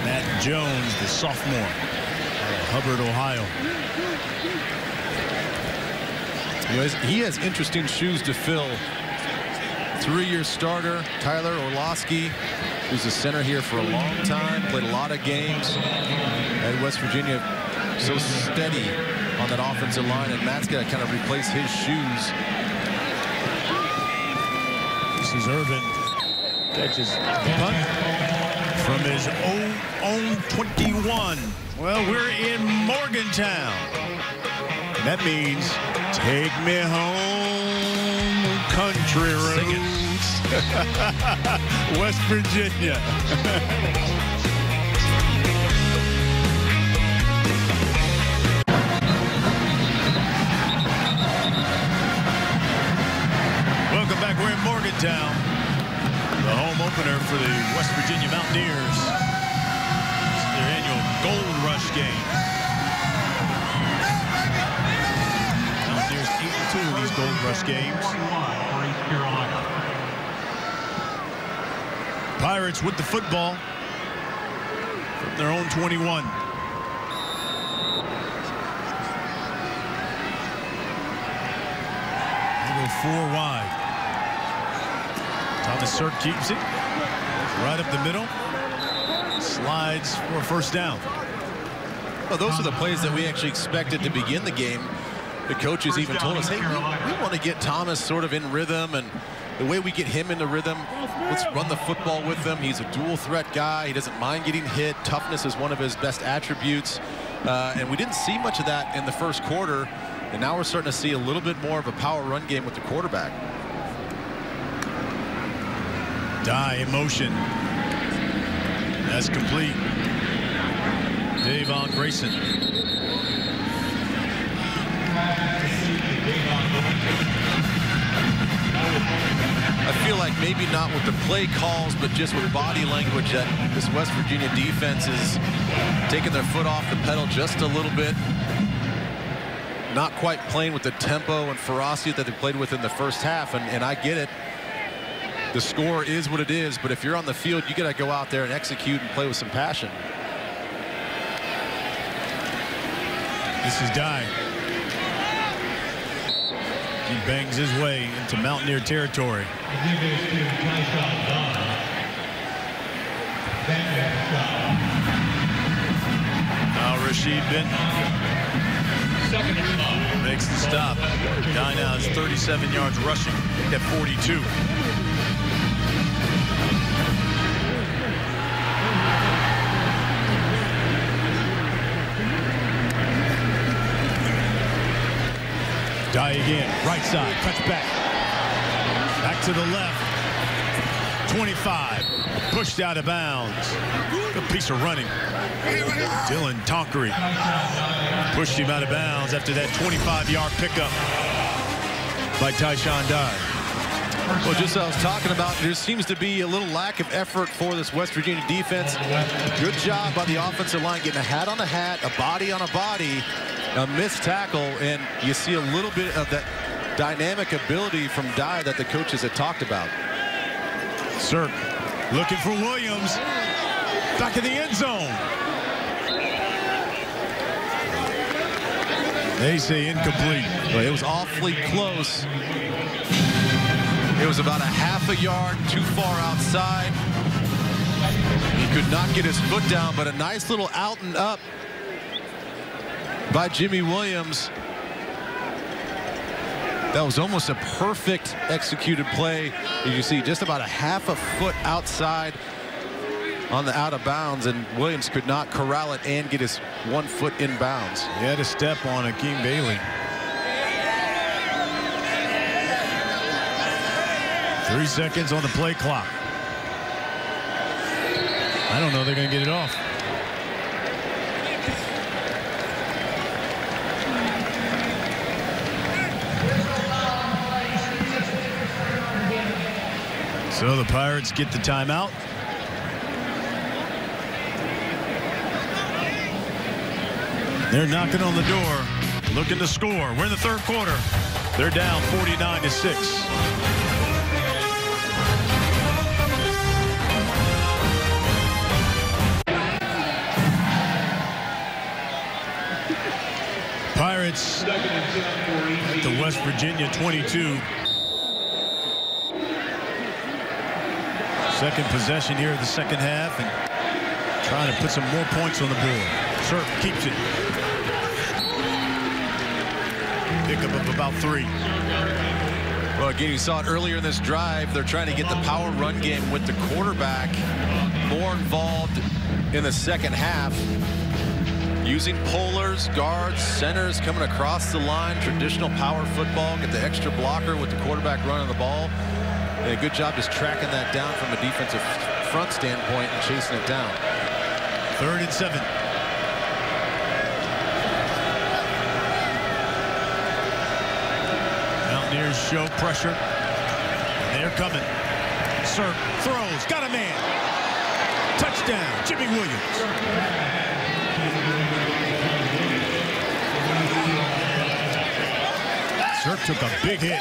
Matt Jones, the sophomore, out of Hubbard, Ohio. You know, he has interesting shoes to fill. 3-year starter, Tyler Orlowski, who's a center here for a long time, played a lot of games at West Virginia, so steady on that offensive line, and Matt's got to kind of replace his shoes. This is Irvin. Catches the punt from his own 21. Well, we're in Morgantown. And that means take me home, country roads. West Virginia. Welcome back. We're in Morgantown. The home opener for the West Virginia Mountaineers. This is their annual Gold Rush game. Mountaineers 8-2 in these Gold Rush games. Pirates with the football from their own 21. They go 4 wide. Thomas Sirk keeps it right up the middle. Slides for a 1st down. Well, those are the plays that we actually expected to begin the game. The coaches even told us, hey, we want to get Thomas sort of in rhythm, and the way we get him into rhythm, let's run the football with him. He's a dual threat guy. He doesn't mind getting hit. Toughness is one of his best attributes. And we didn't see much of that in the 1st quarter. And now we're starting to see a little bit more of a power run game with the quarterback. Dye in motion. That's complete. Davon Grayson. I feel like maybe not with the play calls, but just with body language that this West Virginia defense is taking their foot off the pedal just a little bit. Not quite playing with the tempo and ferocity that they played with in the first half, and I get it. The score is what it is, but if you're on the field, you got to go out there and execute and play with some passion. This is Dye. He bangs his way into Mountaineer territory. Now Rashid Benton makes the stop. Dye now is 37 yards rushing at 42. Dye again, right side, cuts back. Back to the left. 25, pushed out of bounds. Good piece of running. Dylan Tonkery pushed him out of bounds after that 25-yard pickup by Tyshawn Dye. Well, just as I was talking about, there seems to be a little lack of effort for this West Virginia defense. Good job by the offensive line getting a hat on a hat, a body on a body, a missed tackle, and you see a little bit of that dynamic ability from Dye that the coaches had talked about. Sirk looking for Williams. Back in the end zone. They say incomplete. But it was awfully close. It was about a half a yard too far outside. He could not get his foot down, but a nice little out and up by Jimmy Williams. That was almost a perfect executed play. As you see, just about a half a foot outside on the out of bounds, and Williams could not corral it and get his 1 foot in bounds. He had a step on Akeem Bailey. 3 seconds on the play clock. I don't know they're going to get it off. So the Pirates get the timeout. They're knocking on the door, looking to score. We're in the third quarter. They're down 49-6. Pirates at the West Virginia 22. Second possession here of the second half, and trying to put some more points on the board. Sirk keeps it. Pick up about 3. Well, again, you saw it earlier in this drive. They're trying to get the power run game with the quarterback more involved in the second half. Using pullers, guards, centers coming across the line. Traditional power football. Get the extra blocker with the quarterback running the ball. And a good job just tracking that down from a defensive front standpoint and chasing it down. 3rd and 7. Mountaineers show pressure. They're coming. Sirk throws. Got a man. Touchdown, Jimmy Williams. Sirk took a big hit.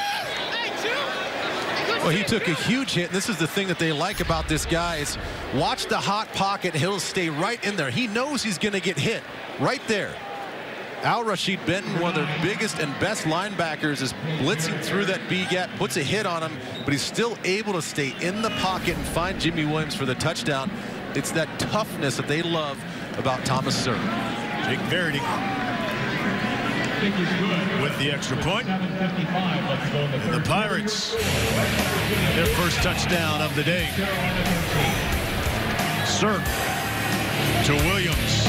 Well, he took a huge hit. This is the thing that they like about this guy is watch the hot pocket. He'll stay right in there. He knows he's going to get hit right there. Rashid Benton, one of their biggest and best linebackers, is blitzing through that B gap, puts a hit on him, but he's still able to stay in the pocket and find Jimmy Williams for the touchdown. It's that toughness that they love about Thomas Sirk. Jake Verity with the extra point. And the Pirates, their first touchdown of the day. Sirk to Williams.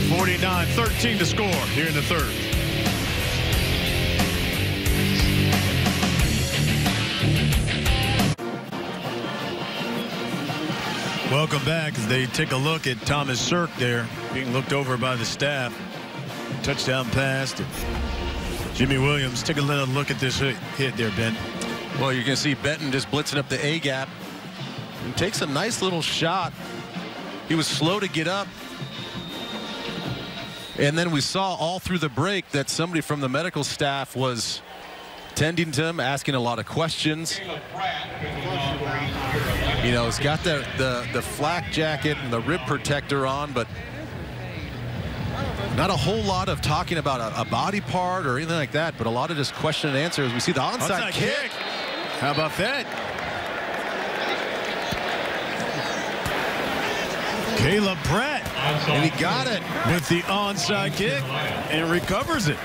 49-13 to score here in the third. Welcome back as they take a look at Thomas Sirk there being looked over by the staff. Touchdown pass to Jimmy Williams. Take a little look at this hit there, Ben. Well, you're going to see Benton just blitzing up the A gap. He takes a nice little shot. He was slow to get up. And then we saw all through the break that somebody from the medical staff was tending to him, asking a lot of questions. You know, he's got the flak jacket and the rib protector on, but not a whole lot of talking about a body part or anything like that, but a lot of just question and answers. We see the onside kick. How about that? Caleb Pratt. And he got it with the onside kick and recovers it.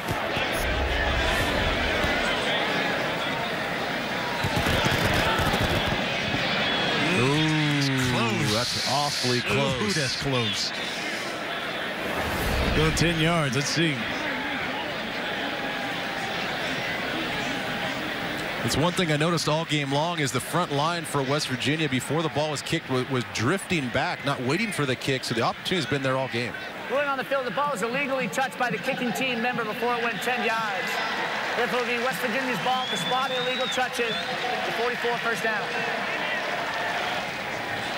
Ooh, close. That's awfully close. Ooh, that's close. Go 10 yards. Let's see. It's one thing I noticed all game long is the front line for West Virginia before the ball was kicked was drifting back, not waiting for the kick. So the opportunity's been there all game. Ruling on the field, the ball was illegally touched by the kicking team member before it went 10 yards. Therefore, it'll be West Virginia's ball to spot illegal touches. The 44 first down.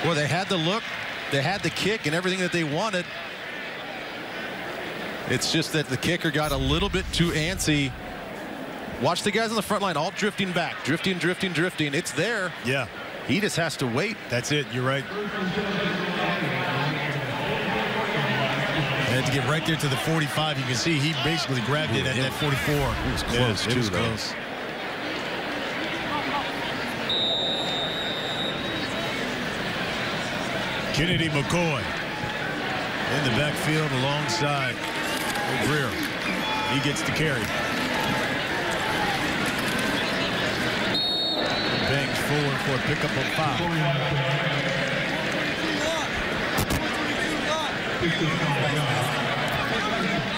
Well, they had the look, they had the kick and everything that they wanted. It's just that the kicker got a little bit too antsy. Watch the guys on the front line all drifting back. Drifting. It's there. Yeah. He just has to wait. That's it. You're right. Had to get right there to the 45. You can see he basically grabbed it at that 44. It was close, It was close. Kennedy McCoy in the backfield alongside Greer. He gets the carry. Banks forward for a pickup of 5.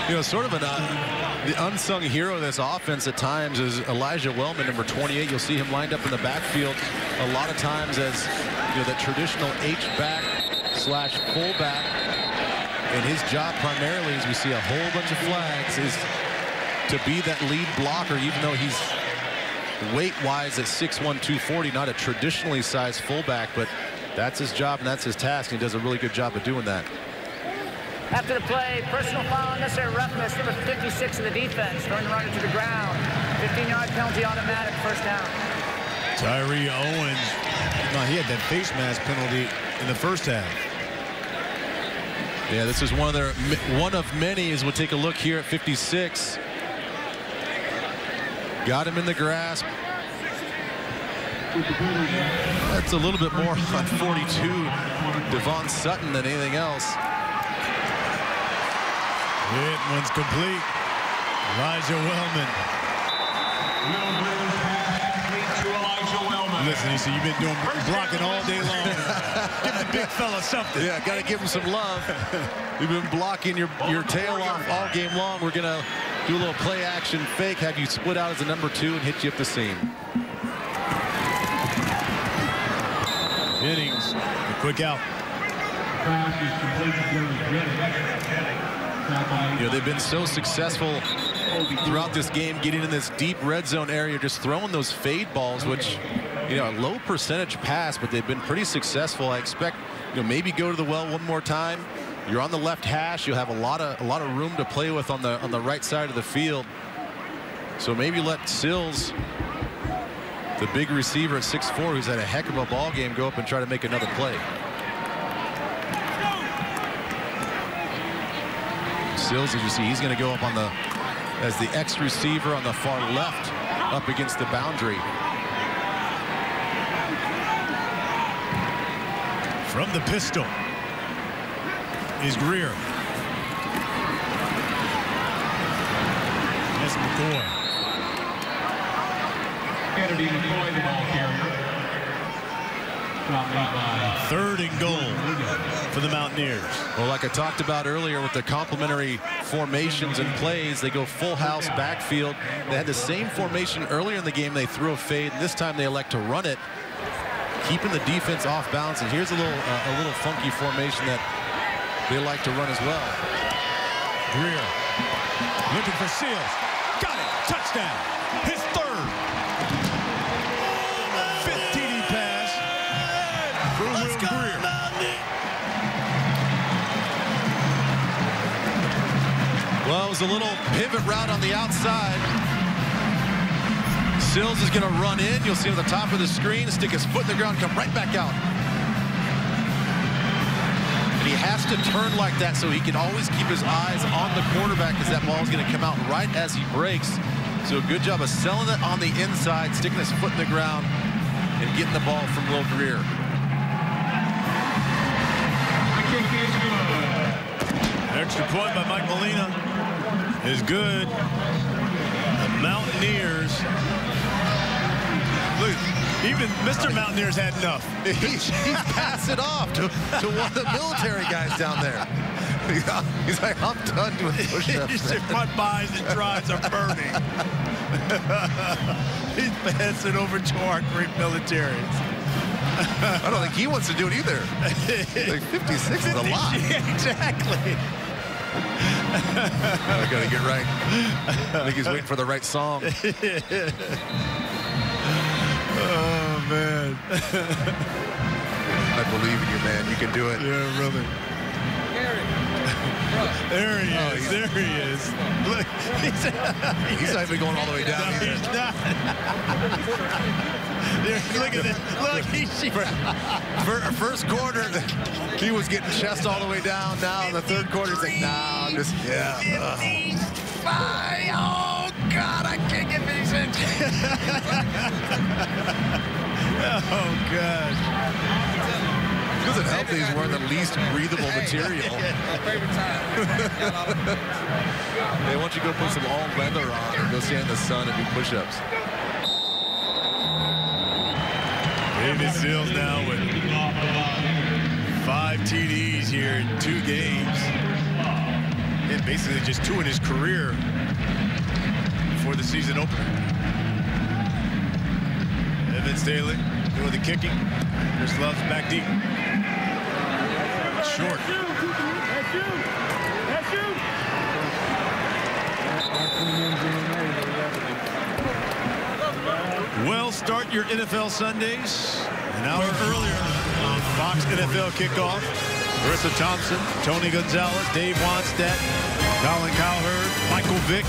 You know, sort of the unsung hero of this offense at times is Elijah Wellman, number 28. You'll see him lined up in the backfield a lot of times as, you know, that traditional H-back/fullback. And his job primarily, as we see a whole bunch of flags, is to be that lead blocker, even though he's weight-wise at 6'1", 240, not a traditionally sized fullback, but that's his job and that's his task, and he does a really good job of doing that. After the play, personal foul, unnecessary roughness, number 56 of the defense, throwing the runner to the ground. 15-yard penalty, automatic, first down. Tyree Owens, no, he had that face mask penalty in the first half. Yeah, this is one of many as we'll take a look here at 56. Got him in the grasp. That's a little bit more on 42 Devon Sutton than anything else. It one's complete. Elijah Wellman. Listen, he said, you've been doing blocking all day long. Give the big fella something. Yeah, got to give him some love. You've been blocking your tail off all game long. We're going to do a little play action fake, have you split out as a number 2 and hit you up the seam. Jennings, a quick out. You know, they've been so successful throughout this game getting in this deep red zone area, just throwing those fade balls, which, you know, a low percentage pass, but they've been pretty successful. I expect, you know, maybe go to the well one more time. You're on the left hash. You'll have a lot of room to play with on the right side of the field. So maybe let Sills, the big receiver at 6'4", who's had a heck of a ball game, go up and try to make another play. Sills, as you see, he's going to go up on as the X receiver on the far left, up against the boundary. From the pistol is Greer. That's McCoy. Kennedy McCoy, the ball carrier. 3rd and goal for the Mountaineers. Well, like I talked about earlier with the complementary formations and plays, they go full house backfield. They had the same formation earlier in the game. They threw a fade, and this time they elect to run it, keeping the defense off balance. And here's a little funky formation that they like to run as well. Greer looking for Seals. Got it. Touchdown. His 3rd. Well, it was a little pivot route on the outside. Sills is going to run in. You'll see on the top of the screen, stick his foot in the ground, come right back out. And he has to turn like that so he can always keep his eyes on the quarterback, because that ball is going to come out right as he breaks. So good job of selling it on the inside, sticking his foot in the ground, and getting the ball from Will Greer. Extra point by Mike Molina is good. The Mountaineers. Look, even Mr. Mountaineers had enough. He's passing off to one of the military guys down there. He's like, I'm done doing push-ups. My buys and tries are burning. He's passing over to our great militaries. I don't think he wants to do it either. Like 56 is a lot. Yeah, exactly. I gotta get right. I think he's waiting for the right song. Oh, man. I believe in you, man. You can do it. Yeah, really. There he is. There he is. Look, he's not even going all the way down either. He's not. Look at this. Look, First quarter, he was getting chest all the way down. Now in the third quarter, he's like, nah, I'm just, yeah. Oh, God, I can't get these in. Oh, gosh. It doesn't help that he's wearing the least breathable material. They want you to go put some all leather on and go stand in the sun and do push-ups. David Sills now with 5 TDs here in 2 games. And basically just 2 in his career before the season opener. Evan Staley doing the kicking. Chris Love's back deep. Short. Well, start your NFL Sundays an hour earlier on Fox NFL Kickoff. Marissa Thompson, Tony Gonzalez, Dave Wanstadt, Colin Cowherd, Michael Vick.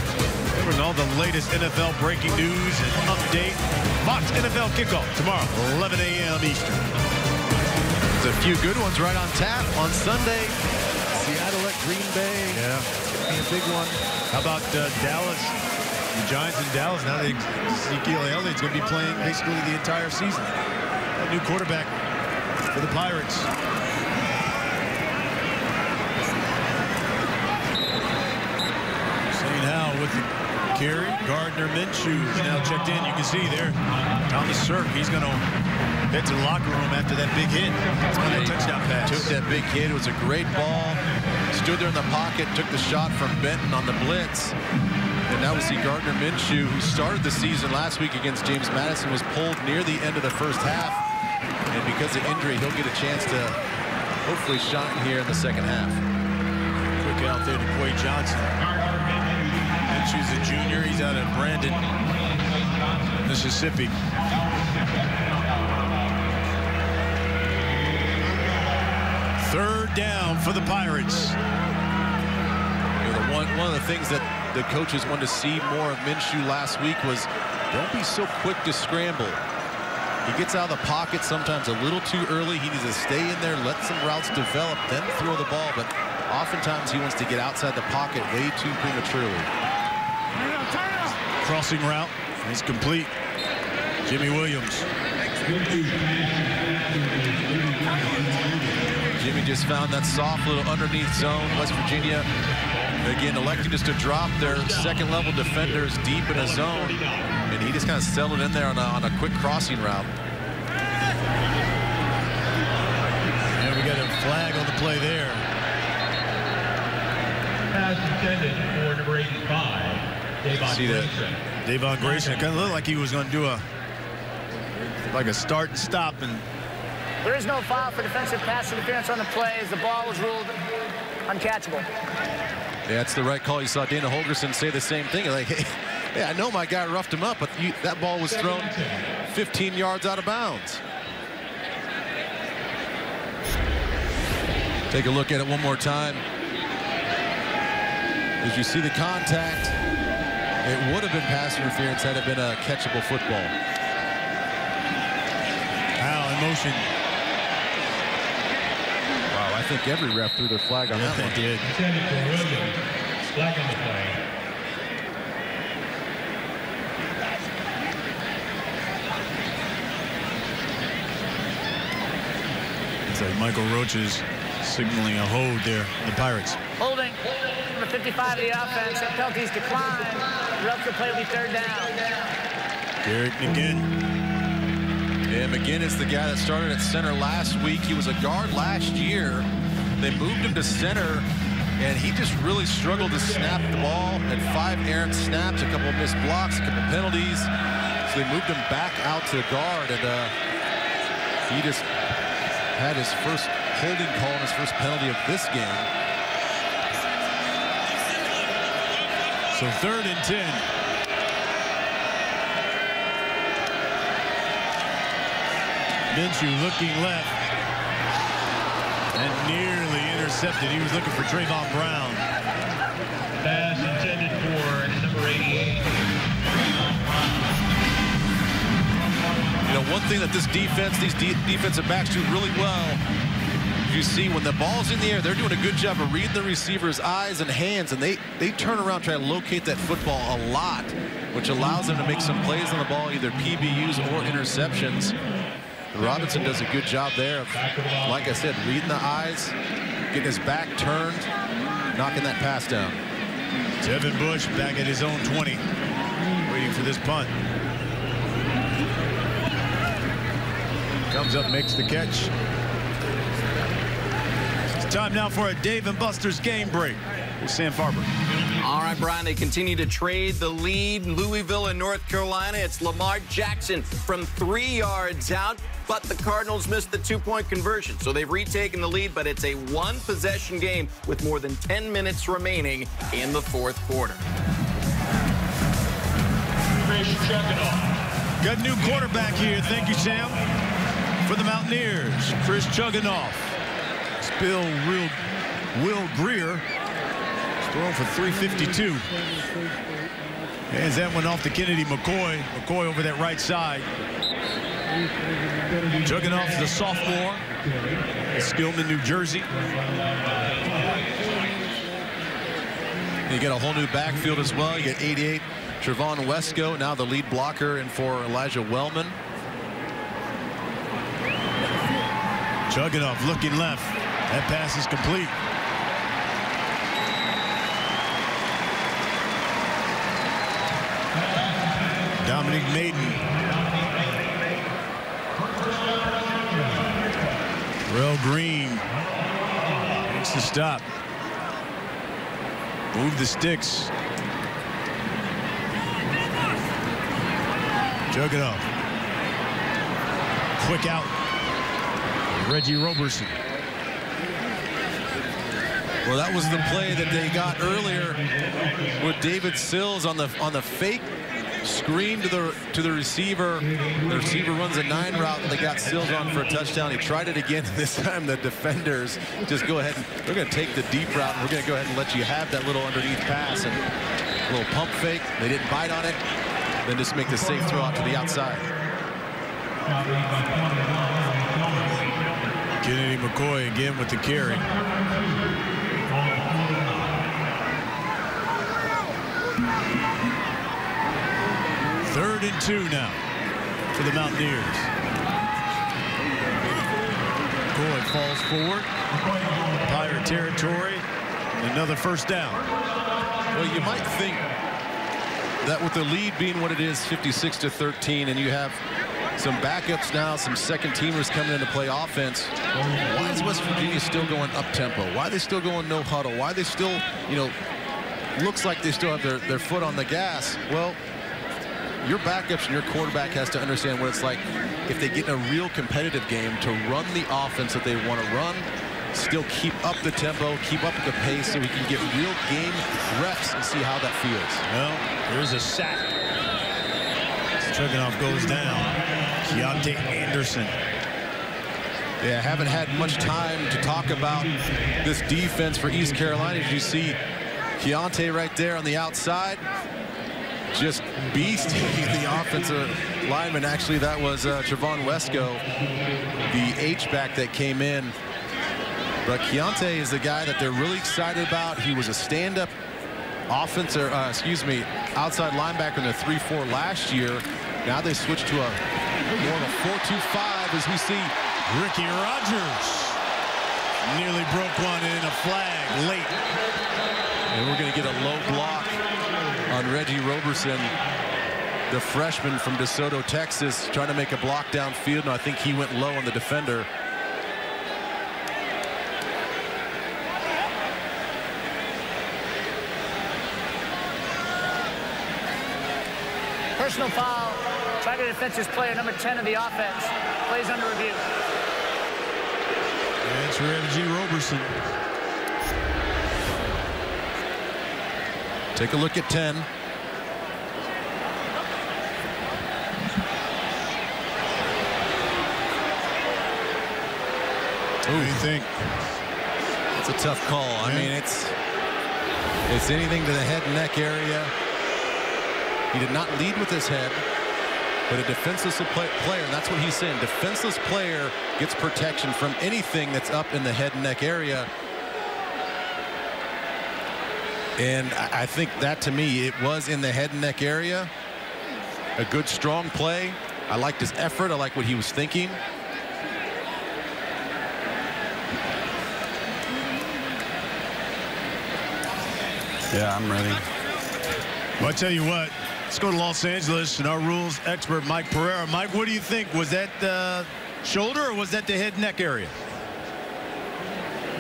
Covering all the latest NFL breaking news and update. Fox NFL Kickoff tomorrow, 11 a.m. Eastern. There's a few good ones right on tap on Sunday. Seattle at Green Bay. Yeah. Be a big one. How about Dallas? The Giants in Dallas. Now Ezekiel Elliott's going to be playing basically the entire season. A new quarterback for the Pirates. St. Hal with the carry. Gardner Minshew is now checked in. You can see there, Thomas Sirk. He's going to head to the locker room after that big hit. That's on that touchdown pass. Took that big hit. It was a great ball. Stood there in the pocket, took the shot from Benton on the blitz. And now we see Gardner Minshew, who started the season last week against James Madison, was pulled near the end of the first half. And because of injury, he'll get a chance to hopefully shine here in the second half. Quick out there to Quay Johnson. Minshew's a junior. He's out of Brandon, Mississippi. Third down for the Pirates. One of the things that the coaches wanted to see more of Minshew last week was don't be so quick to scramble. He gets out of the pocket sometimes a little too early. He needs to stay in there, let some routes develop, then throw the ball. But oftentimes he wants to get outside the pocket way too prematurely. Crossing route is complete. Jimmy Williams. Jimmy just found that soft little underneath zone. West Virginia, again, electing just to drop their second-level defenders deep in a zone. And he just kind of settled in there on a quick crossing route. And we got a flag on the play there. Pass intended for number 85, Davon Grayson. Davon Grayson. It kind of looked like he was going to do a start and stop. And there is no foul for defensive pass interference on the play as the ball was ruled uncatchable. Yeah, that's the right call. You saw Dana Holgorsen say the same thing. Like, hey, I know my guy roughed him up, but that ball was thrown 15 yards out of bounds. Take a look at it one more time. As you see the contact, it would have been pass interference had it been a catchable football. Foul in motion. Wow, I think every ref threw their flag on that one. They did. Flag on the play. It's like Michael Roach is signaling a hold there. The Pirates. Holding. Number 55 of the offense. And penalties decline. The rest of the play will be third down. Derek McGinn. Yeah, McGinn is the guy that started at center last week. He was a guard last year. They moved him to center, and he just really struggled to snap the ball. Had 5 errant snaps, a couple of missed blocks, a couple of penalties. So they moved him back out to guard, and he just had his first holding call and his first penalty of this game. So 3rd and 10. Minshew looking left and nearly intercepted. He was looking for Trayvon Brown. Pass intended for number 88. You know, one thing that this defense, these defensive backs do really well, you see when the ball's in the air, they're doing a good job of reading the receiver's eyes and hands, and they turn around, try to locate that football a lot, which allows them to make some plays on the ball, either PBUs or interceptions. Robinson does a good job there of, like I said, reading the eyes, getting his back turned, knocking that pass down. Devin Bush back at his own 20, waiting for this punt. Comes up, makes the catch. It's time now for a Dave & Buster's game break with Sam Farber. All right, Brian, they continue to trade the lead. Louisville and North Carolina. It's Lamar Jackson from 3 yards out, but the Cardinals missed the 2-point conversion. So they've retaken the lead, but it's a 1-possession game with more than 10 minutes remaining in the 4th quarter. Got a new quarterback here. Thank you, Sam. For the Mountaineers, Chris Chugginoff. Spill Will Greer. Throwing for 352. Hands that one off to Kennedy McCoy. McCoy over that right side. Chugginoff is a sophomore. Skillman, New Jersey. You get a whole new backfield as well. You get 88, Trevon Wesco, now the lead blocker, and for Elijah Wellman. Chugginoff looking left. That pass is complete. Dominic Maiden. Terrell Green makes the stop. Move the sticks. Chugginoff. Quick out. Reggie Roberson. Well, that was the play that they got earlier with David Sills on the fake screen to the receiver. The receiver runs a 9 route, and they got Sills on for a touchdown. He tried it again. This time the defenders just go ahead and they're going to take the deep route, and we're going to go ahead and let you have that little underneath pass and a little pump fake. They didn't bite on it. Then just make the safe throw out to the outside. Kennedy McCoy again with the carry. Third and 2 now for the Mountaineers. McCoy falls forward. Pirate territory. Another first down. Well, you might think that with the lead being what it is, 56-13, and you have some backups now, some second-teamers coming in to play offense. Why is West Virginia still going up-tempo? Why are they still going no huddle? Why are they still, you know, looks like they still have their foot on the gas? Well, your backups and your quarterback has to understand what it's like if they get in a real competitive game to run the offense that they want to run, still keep up the tempo, keep up the pace so we can get real game reps and see how that feels. Well, there's a sack. Chugginoff goes down. Keontae Anderson. Yeah, haven't had much time to talk about this defense for East Carolina. As you see, Keontae right there on the outside. Just beasting the offensive lineman. Actually, that was Trevon Wesco, the H-back that came in. But Keontae is the guy that they're really excited about. He was a stand-up outside linebacker in the 3-4 last year. Now they switched to a more of a 4-2-5 as we see Ricky Rogers nearly broke one in a flag late. And we're going to get a low block on Reggie Roberson, the freshman from DeSoto, Texas, trying to make a block downfield, and I think he went low on the defender. Personal foul. Targeted defensive player number 10 of the offense. Plays under review. That's Reggie Roberson. Take a look at 10. What do you think? It's a tough call. I mean, it's anything to the head and neck area. He did not lead with his head, but a defenseless player, and that's what he's saying. Defenseless player gets protection from anything that's up in the head and neck area. And I think that, to me, it was in the head and neck area. A good, strong play. I liked his effort. I like what he was thinking. Yeah, I'm ready. Well, I tell you what, let's go to Los Angeles and our rules expert, Mike Pereira. Mike, what do you think? Was that shoulder or was that the head neck area?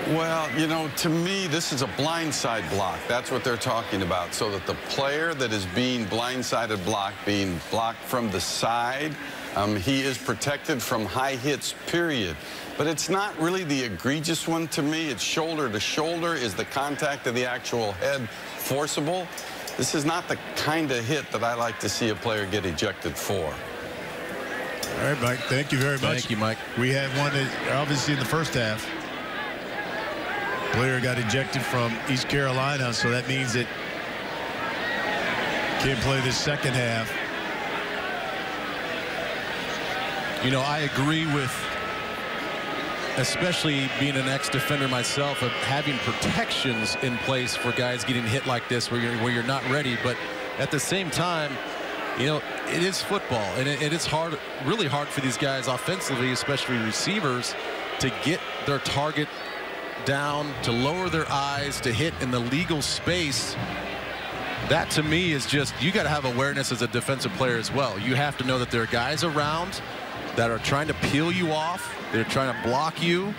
Well, you know, to me, this is a blindside block. That's what they're talking about. So that the player that is being blindsided blocked, being blocked from the side, he is protected from high hits, period. But it's not really the egregious one to me. It's shoulder to shoulder. Is the contact of the actual head forcible? This is not the kind of hit that I like to see a player get ejected for. All right, Mike, thank you very much. Thank you, Mike. We had one that, obviously, in the first half. Player got ejected from East Carolina, so that means that can't play the second half. You know, I agree with, especially being an ex-defender myself, of having protections in place for guys getting hit like this where you're not ready. But at the same time, you know, it is football, and it is hard, really hard for these guys offensively, especially receivers, to get their target down, to lower their eyes, to hit in the legal space. That, to me, is just, you got to have awareness as a defensive player as well. You have to know that there are guys around that are trying to peel you off. They're trying to block you.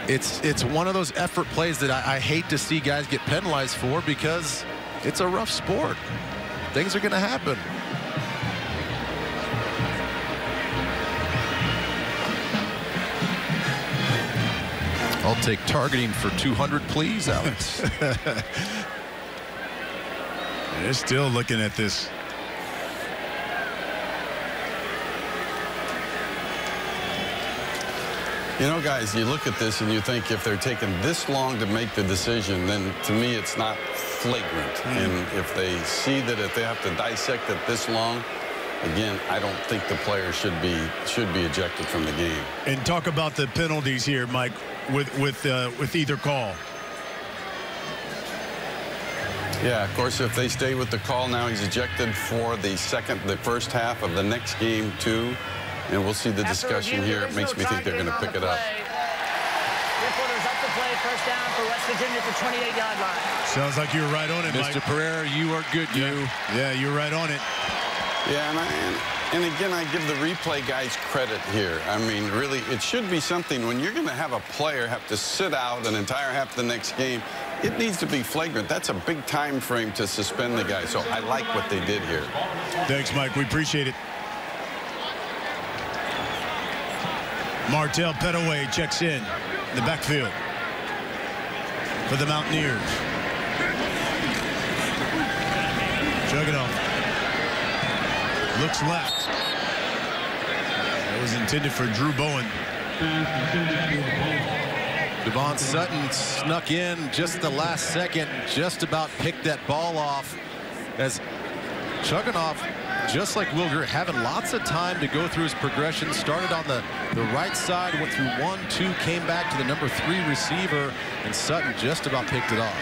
It's one of those effort plays that I hate to see guys get penalized for, because it's a rough sport. Things are going to happen. I'll take targeting for 200, please, Alex. They're still looking at this. You know, guys, you look at this and you think if they're taking this long to make the decision, then to me it's not flagrant. And if they see that if they have to dissect it this long, again, I don't think the player should be ejected from the game. And talk about the penalties here, Mike, with either call. Yeah, of course, if they stay with the call now, he's ejected for the first half of the next game too. And we'll see the discussion here. It makes me think they're going to pick it up. Reporters up the play, first down for West Virginia at the 28-yard line. Sounds like you were right on it, Mike. Mr. Pereira, you are good, Yeah, you're right on it. Yeah, and again, I give the replay guys credit here. I mean, really, it should be something when you're going to have a player have to sit out an entire half the next game. It needs to be flagrant. That's a big time frame to suspend the guy. So I like what they did here. Thanks, Mike. We appreciate it. Martell Pettaway checks in the backfield for the Mountaineers. Chugging off. Looks left. That was intended for Drew Bowen. Devon Sutton snuck in just the last second, just about picked that ball off as Chugunov, just like Will Greer, having lots of time to go through his progression. Started on the right side, went through 1-2, came back to the number 3 receiver, and Sutton just about picked it off.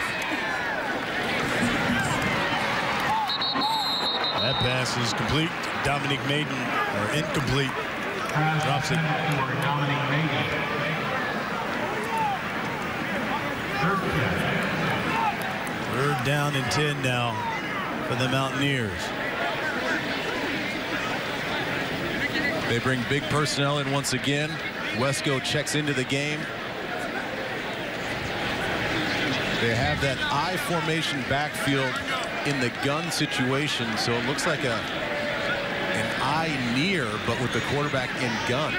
That pass is complete. Dominic Maiden, or incomplete, drops it. Dominic Maiden. Third down and 10 now for the Mountaineers. They bring big personnel in once again. Wesco checks into the game. They have that I formation backfield in the gun situation, so it looks like an I near, but with the quarterback in gun.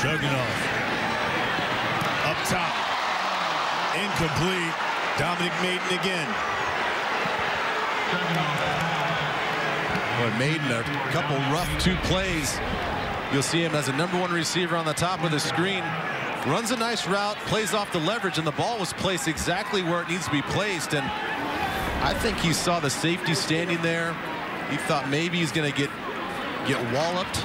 Chugunov up top, incomplete. Dominic Maiden again. But Maiden, a couple rough 2 plays. You'll see him as a number 1 receiver on the top of the screen. Runs a nice route, plays off the leverage, and the ball was placed exactly where it needs to be placed. And I think he saw the safety standing there. He thought maybe he's going to get walloped.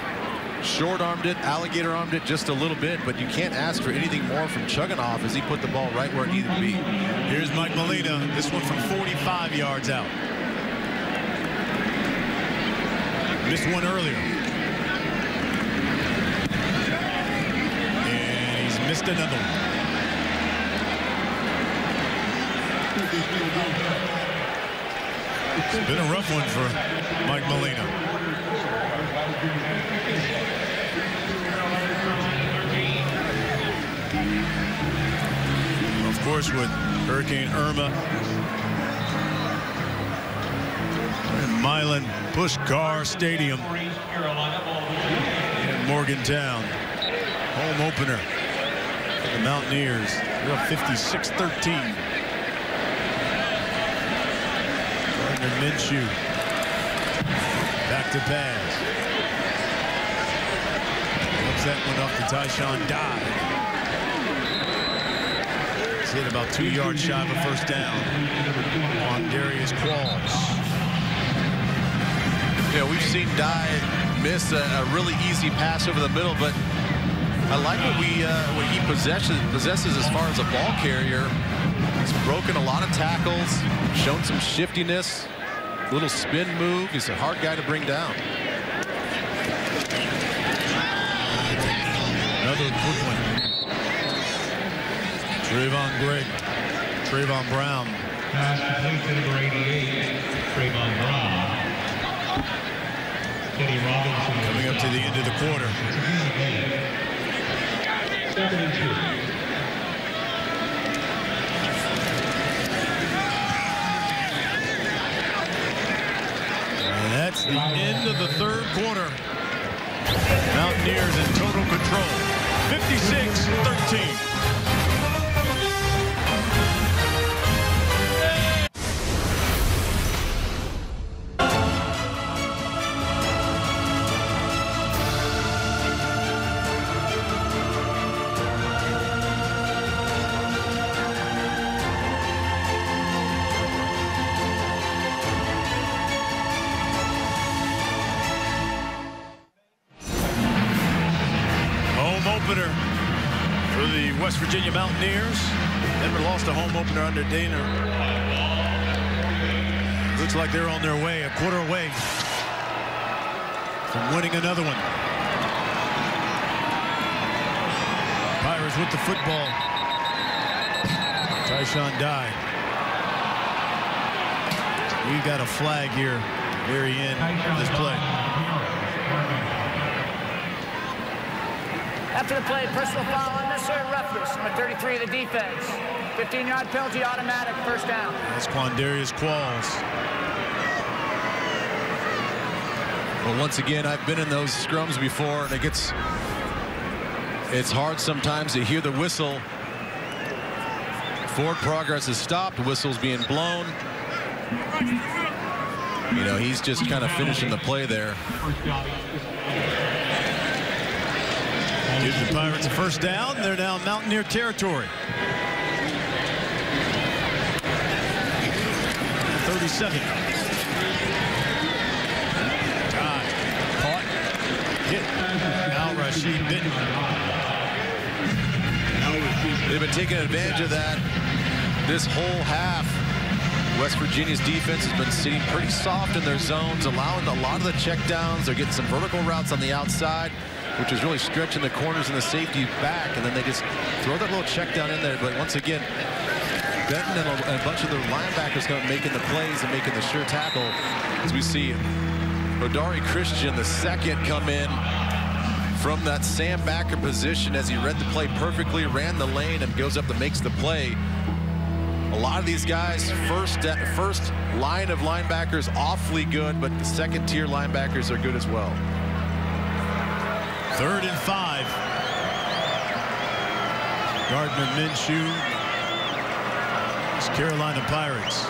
Short-armed it, alligator-armed it just a little bit, but you can't ask for anything more from Chugunov as he put the ball right where it needed to be. Here's Mike Molina, this one from 45 yards out. Missed one earlier. And he's missed another one. It's been a rough one for Mike Molina. Of course, with Hurricane Irma and Milan Puskar Stadium in Morgantown, home opener for the Mountaineers. They're up 56-13. Gardner Minshew back to pass. Looks that one off to Tyshawn Dye. Hit about 2 yards shy of a first down on Darius Qualls. Yeah, we've seen Dye miss a really easy pass over the middle, but I like what he possesses as far as a ball carrier. He's broken a lot of tackles, shown some shiftiness, little spin move. He's a hard guy to bring down. Another quick one. Trayvon Brown. Pass complete to number 88, Trayvon Brown. Kenny Robinson. Coming up to the end of the quarter. 72. And that's the end of the third quarter. Mountaineers in total control. 56-13. For the West Virginia Mountaineers. Never lost a home opener under Dana. Looks like they're on their way, a quarter away from winning another one. Pirates with the football. Tyshawn Dye. We've got a flag here, very end of this play. After the play, personal foul, unnecessary roughness, number 33 of the defense. 15-yard penalty, automatic, first down. That's Quandarius Qualls. Well, once again, I've been in those scrums before, and it's hard sometimes to hear the whistle. Forward progress is stopped, whistle's being blown. You know, he's just kind of finishing the play there. Gives the Pirates a first down. They're now Mountaineer territory. 37. God. Caught. Hit. Now Rashid Benton. They've been taking advantage of that this whole half. West Virginia's defense has been sitting pretty soft in their zones, allowing a lot of the checkdowns. They're getting some vertical routes on the outside, which is really stretching the corners and the safety back, and then they just throw that little check down in there. But once again, Benton and a bunch of the linebackers making the plays and making the sure tackle, as we see Odari Christian, the second, come in from that Sam backer position as he read the play perfectly, ran the lane, and goes up and makes the play. A lot of these guys, first line of linebackers, awfully good, but the second-tier linebackers are good as well. 3rd and 5. Gardner Minshew. It's Carolina Pirates.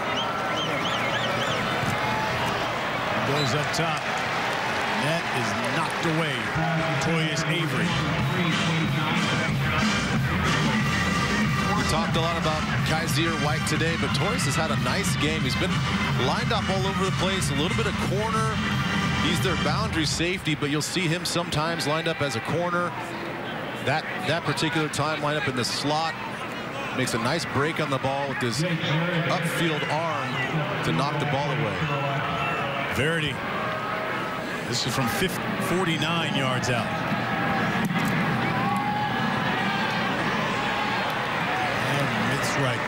Goes up top. That is knocked away. Toyus Avery. We talked a lot about Kaiser White today, but Toyus has had a nice game. He's been lined up all over the place, a little bit of corner. He's their boundary safety, but you'll see him sometimes lined up as a corner. That particular time lined up in the slot. Makes a nice break on the ball with his upfield arm to knock the ball away. Verity. This is from 49 yards out. And it's right.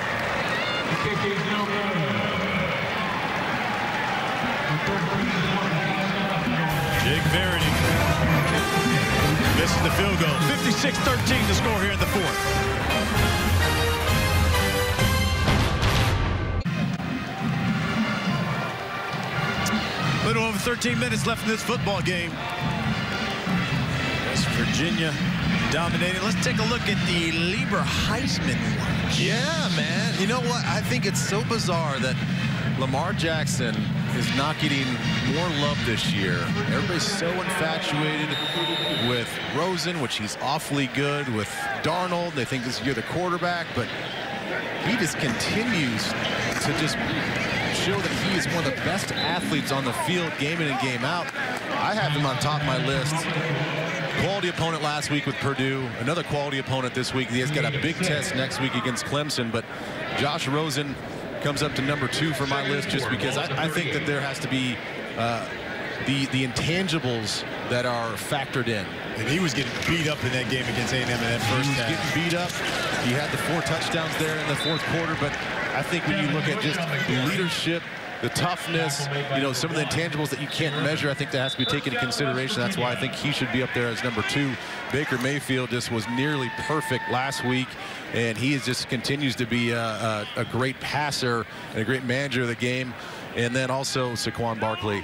Jake Verity misses the field goal. 56-13 to score here in the 4th. Little over 13 minutes left in this football game. West Virginia dominating. Let's take a look at the Lieber Heisman watch. Yeah, man. You know what? I think it's so bizarre that Lamar Jackson is not getting more love this year. Everybody's so infatuated with Rosen, which he's awfully good, with Darnold. They think this is the quarterback, but he just continues to just show that he is one of the best athletes on the field, game in and game out. I have him on top of my list. Quality opponent last week with Purdue, another quality opponent this week. He has got a big test next week against Clemson, but Josh Rosen comes up to number 2 for my list just because I think that there has to be the intangibles that are factored in. And he was getting beat up in that game against A&M in that first half. He was getting beat up. He had the 4 touchdowns there in the 4th quarter, but I think when you look at just the leadership, the toughness, you know, some of the intangibles that you can't measure, I think that has to be taken into consideration. That's why I think he should be up there as number 2. Baker Mayfield just was nearly perfect last week, and he just continues to be a great passer and a great manager of the game. And then also Saquon Barkley.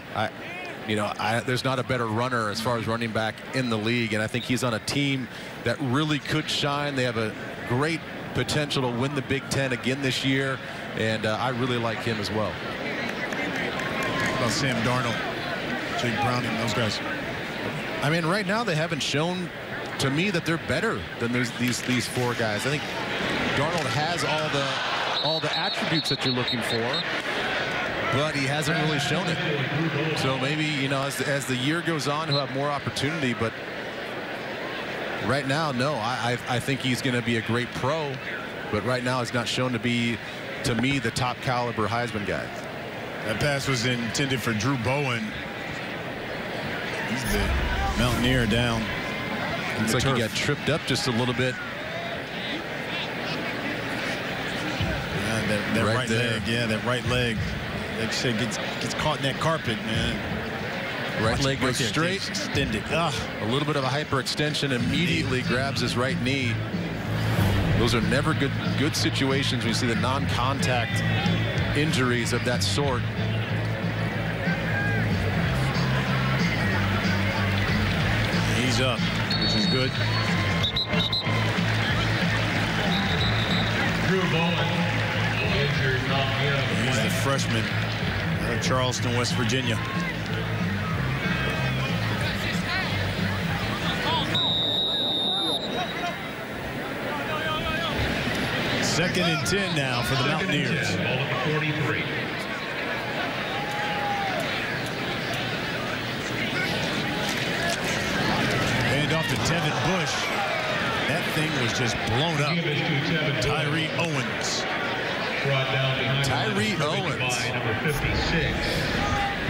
There's not a better runner as far as running back in the league, and I think he's on a team that really could shine. They have a great potential to win the Big Ten again this year, and I really like him as well. About Sam Darnold, Jake Browning, those guys. I mean, right now they haven't shown to me that they're better than these 4 guys. I think Darnold has all the attributes that you're looking for, but he hasn't really shown it. So maybe, you know, as the year goes on, he'll have more opportunity, but right now, no. I think he's going to be a great pro, but right now he's not shown to be, to me, the top caliber Heisman guy. That pass was intended for Drew Bowen. He's the Mountaineer down. Looks like he got tripped up just a little bit. Yeah, that right leg. Yeah, that right leg. Like you said, gets caught in that carpet, man. Right leg goes straight. Extended. A little bit of a hyperextension. Immediately grabs his right knee. Those are never good situations when you see the non-contact injuries of that sort. He's up, which is good. Drew Bowen, injured Mountaineer. He's the freshman out of Charleston, West Virginia. Second and 10 now for the Mountaineers. Ball at the 43. Hand off to Tevin Bush. That thing was just blown up. Tyree Owens. Tyree Owens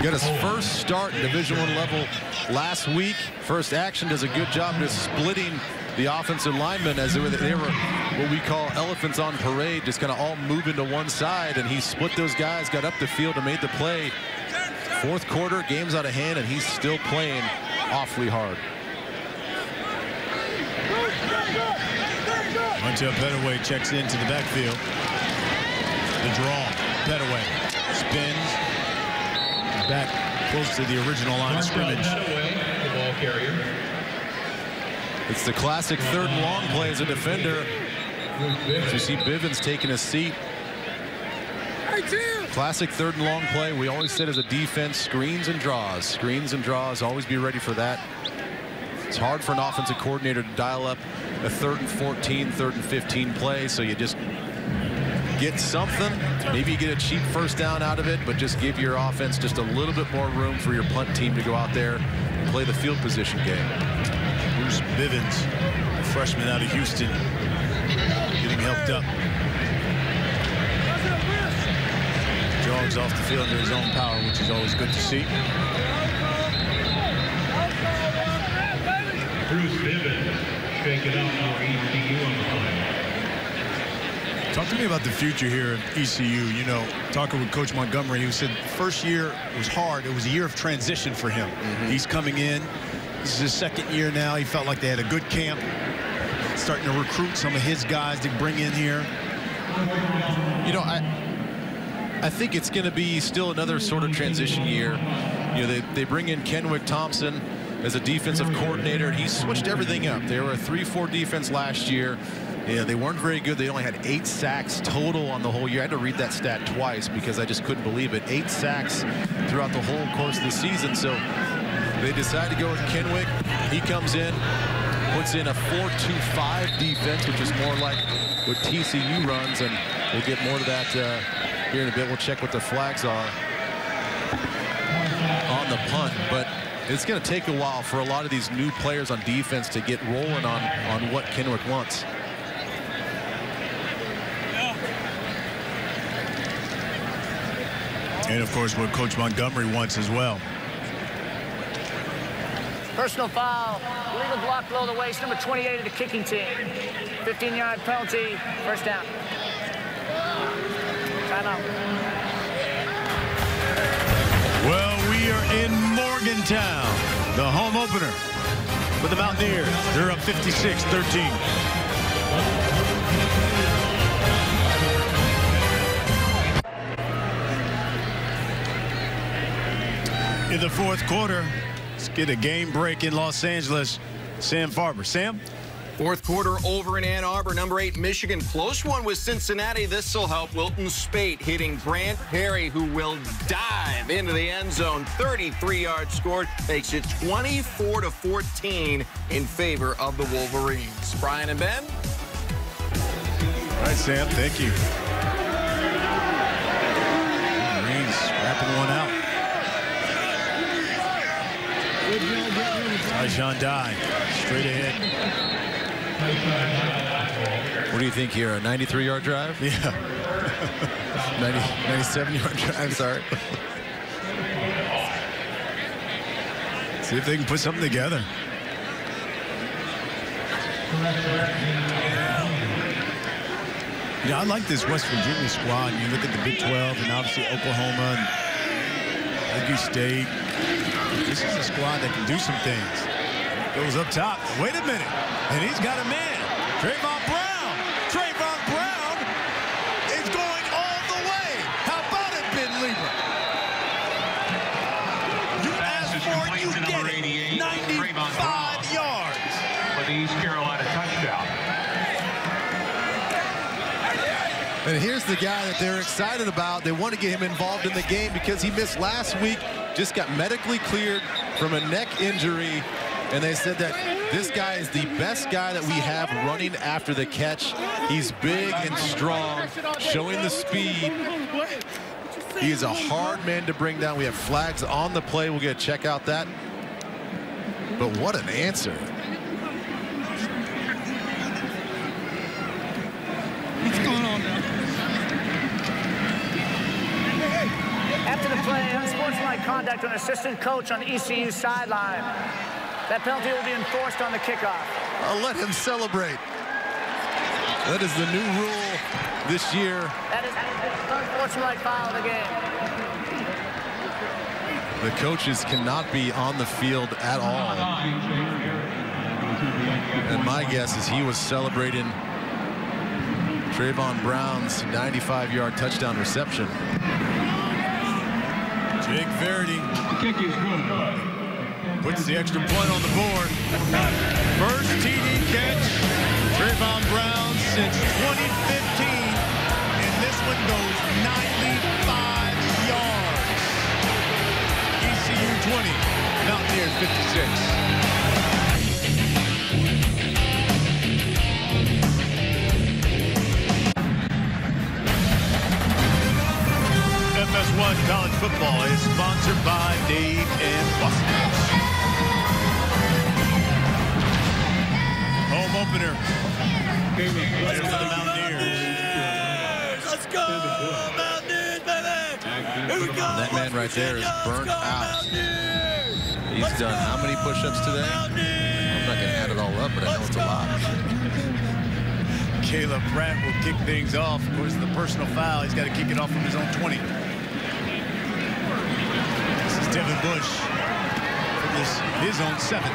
got his first start in Division I level last week. First action, does a good job just splitting the offensive linemen as they were what we call elephants on parade, just kind of all moving to one side, and he split those guys, got up the field and made the play. Fourth quarter, game's out of hand, and he's still playing awfully hard. Montel Pettaway checks into the backfield. The draw. Pettaway spins back close to the original line of scrimmage. The ball carrier. It's the classic third and long play as a defender. As you see Bivens taking a seat. Classic third and long play. We always said as a defense, screens and draws. Screens and draws. Always be ready for that. It's hard for an offensive coordinator to dial up a 3rd and 14, 3rd and 15 play, so you just get something. Maybe you get a cheap first down out of it, but just give your offense just a little bit more room for your punt team to go out there and play the field position game. Bruce Bivens, a freshman out of Houston, getting helped up. Jogs off the field under his own power, which is always good to see. Bruce Bivens, shake it up for ECU on the line. Talk to me about the future here at ECU. You know, talking with Coach Montgomery, he said first year was hard. It was a year of transition for him. He's coming in. This is his second year now. He felt like they had a good camp, starting to recruit some of his guys to bring in here. You know, I think it's going to be still another sort of transition year. You know, they bring in Kenwick Thompson as a defensive coordinator, and he switched everything up. They were a 3-4 defense last year. Yeah, they weren't very good. They only had 8 sacks total on the whole year. I had to read that stat twice because I just couldn't believe it. 8 sacks throughout the whole course of the season. So they decided to go with Kenwick. He comes in, puts in a 4-2-5 defense, which is more like what TCU runs, and we'll get more to that here in a bit. We'll check what the flags are on the punt, but it's going to take a while for a lot of these new players on defense to get rolling on what Kenwick wants. And, of course, what Coach Montgomery wants as well. Personal foul. Illegal block below the waist. Number 28 of the kicking team. 15-yard penalty. First down. Timeout. Well, we are in Morgantown, the home opener for the Mountaineers. They're up 56-13. In the fourth quarter, let's get a game break in Los Angeles. Sam Farber. Sam? Fourth quarter over in Ann Arbor. Number 8, Michigan. Close one with Cincinnati. This will help. Wilton Spate hitting Brant Perry, who will dive into the end zone. 33 yards scored. Makes it 24-14 in favor of the Wolverines. Brian and Ben? All right, Sam. Thank you. Wolverines wrapping one out. Tyjon Dye straight ahead. What do you think here? A 93-yard drive? Yeah. 97-yard drive, sorry. See if they can put something together. Yeah, I like this West Virginia squad. You look at the Big 12 and obviously Oklahoma and Okie State. This is a squad that can do some things. Goes up top. Wait a minute. And he's got a man. Trayvon Brown. Trayvon Brown is going all the way. How about it, Ben Lieber? You asked for it, you get it. 95 yards. For the East Carolina touchdown. And here's the guy that they're excited about. They want to get him involved in the game because he missed last week. Just got medically cleared from a neck injury. and they said that this guy is the best guy that we have running after the catch. He's big and strong, showing the speed. He is a hard man to bring down. We have flags on the play. We'll get a check out that. But what an answer. What's going on now? After the play, unsportsmanlike conduct on assistant coach on ECU's sideline. That penalty will be enforced on the kickoff. I'll let him celebrate. That is the new rule this year. That is unsportsmanlike foul of the game. The coaches cannot be on the field at all. And my guess is he was celebrating Trayvon Brown's 95-yard touchdown reception. Jake Verity puts the extra point on the board. First TD catch, Trayvon Brown since 2015. And this one goes 95 yards. ECU 20, Mountaineers 56. FS1 College Football is sponsored by Dave and Buster's. Home opener. There for the Mountaineers. Let's go, Mountaineers, baby! Here we go! That man right there is burnt out. He's done how many push-ups today? I'm not going to add it all up, but I know it's a lot. Caleb Pratt will kick things off. Of course, the personal foul. He's got to kick it off from his own 20. This is Devin Bush from his own 7.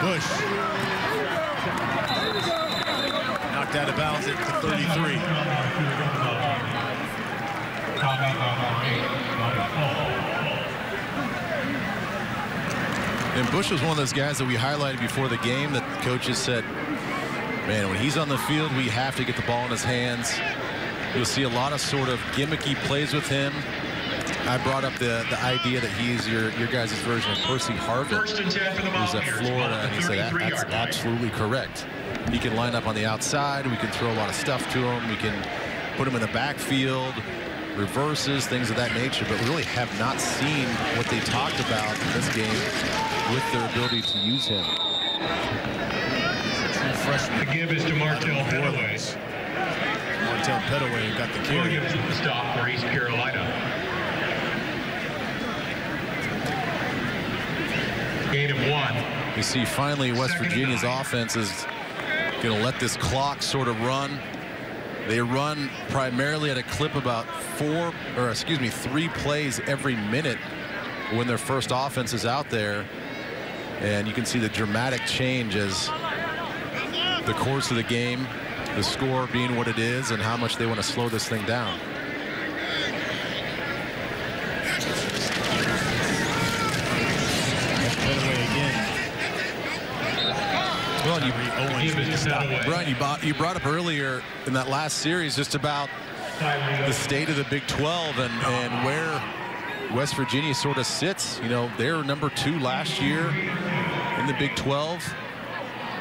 Bush knocked out of bounds at the 33. And Bush was one of those guys that we highlighted before the game that the coaches said, man, when he's on the field, we have to get the ball in his hands. You'll see a lot of sort of gimmicky plays with him. I brought up the idea that he's your guys' version of Percy Harvin, who's at Florida, and he said that's absolutely correct. He can line up on the outside. We can throw a lot of stuff to him. We can put him in the backfield, reverses, things of that nature. But we really have not seen what they talked about in this game with their ability to use him. The give is to Martell Pettaway. Martell Pettaway got the carry. Williams with the stop for East Carolina. Gain of 1. You see, finally, West Virginia's offense is going to let this clock sort of run. They run primarily at a clip about 3 plays every minute when their first offense is out there. And you can see the dramatic change as the course of the game, the score being what it is, and how much they want to slow this thing down. Well, Brian, you brought up earlier in that last series just about the state of the Big 12 and where West Virginia sort of sits. You know, they were number 2 last year in the Big 12.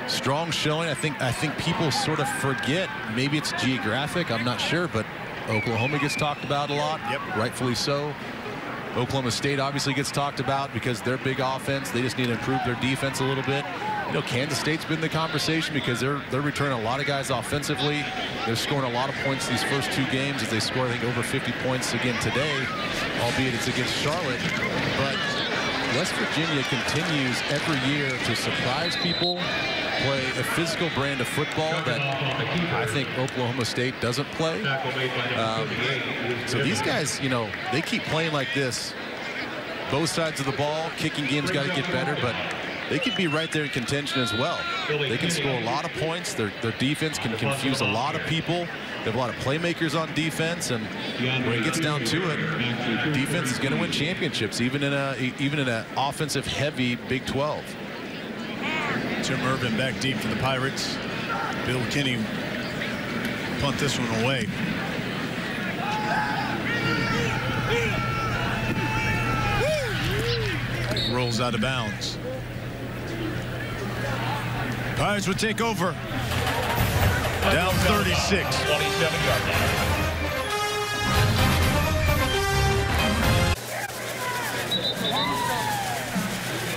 Strong showing. I think people sort of forget. Maybe it's geographic. I'm not sure, but Oklahoma gets talked about a lot. Yep, rightfully so. Oklahoma State obviously gets talked about because they're big offense. They just need to improve their defense a little bit. You know, Kansas State's been in the conversation because they're returning a lot of guys offensively. They're scoring a lot of points these first 2 games as they score, I think, over 50 points again today, albeit it's against Charlotte. But West Virginia continues every year to surprise people, play a physical brand of football that I think Oklahoma State doesn't play. So these guys, you know, they keep playing like this. Both sides of the ball, kicking game's got to get better, but they could be right there in contention as well. They can score a lot of points. Their defense can confuse a lot of people. They have a lot of playmakers on defense, and when it gets down to it, defense is going to win championships, even in an offensive-heavy Big 12. Tim Irvin back deep for the Pirates. Bill Kinney punt this one away. Rolls out of bounds. Pirates would take over. Down 36. 27-yard line.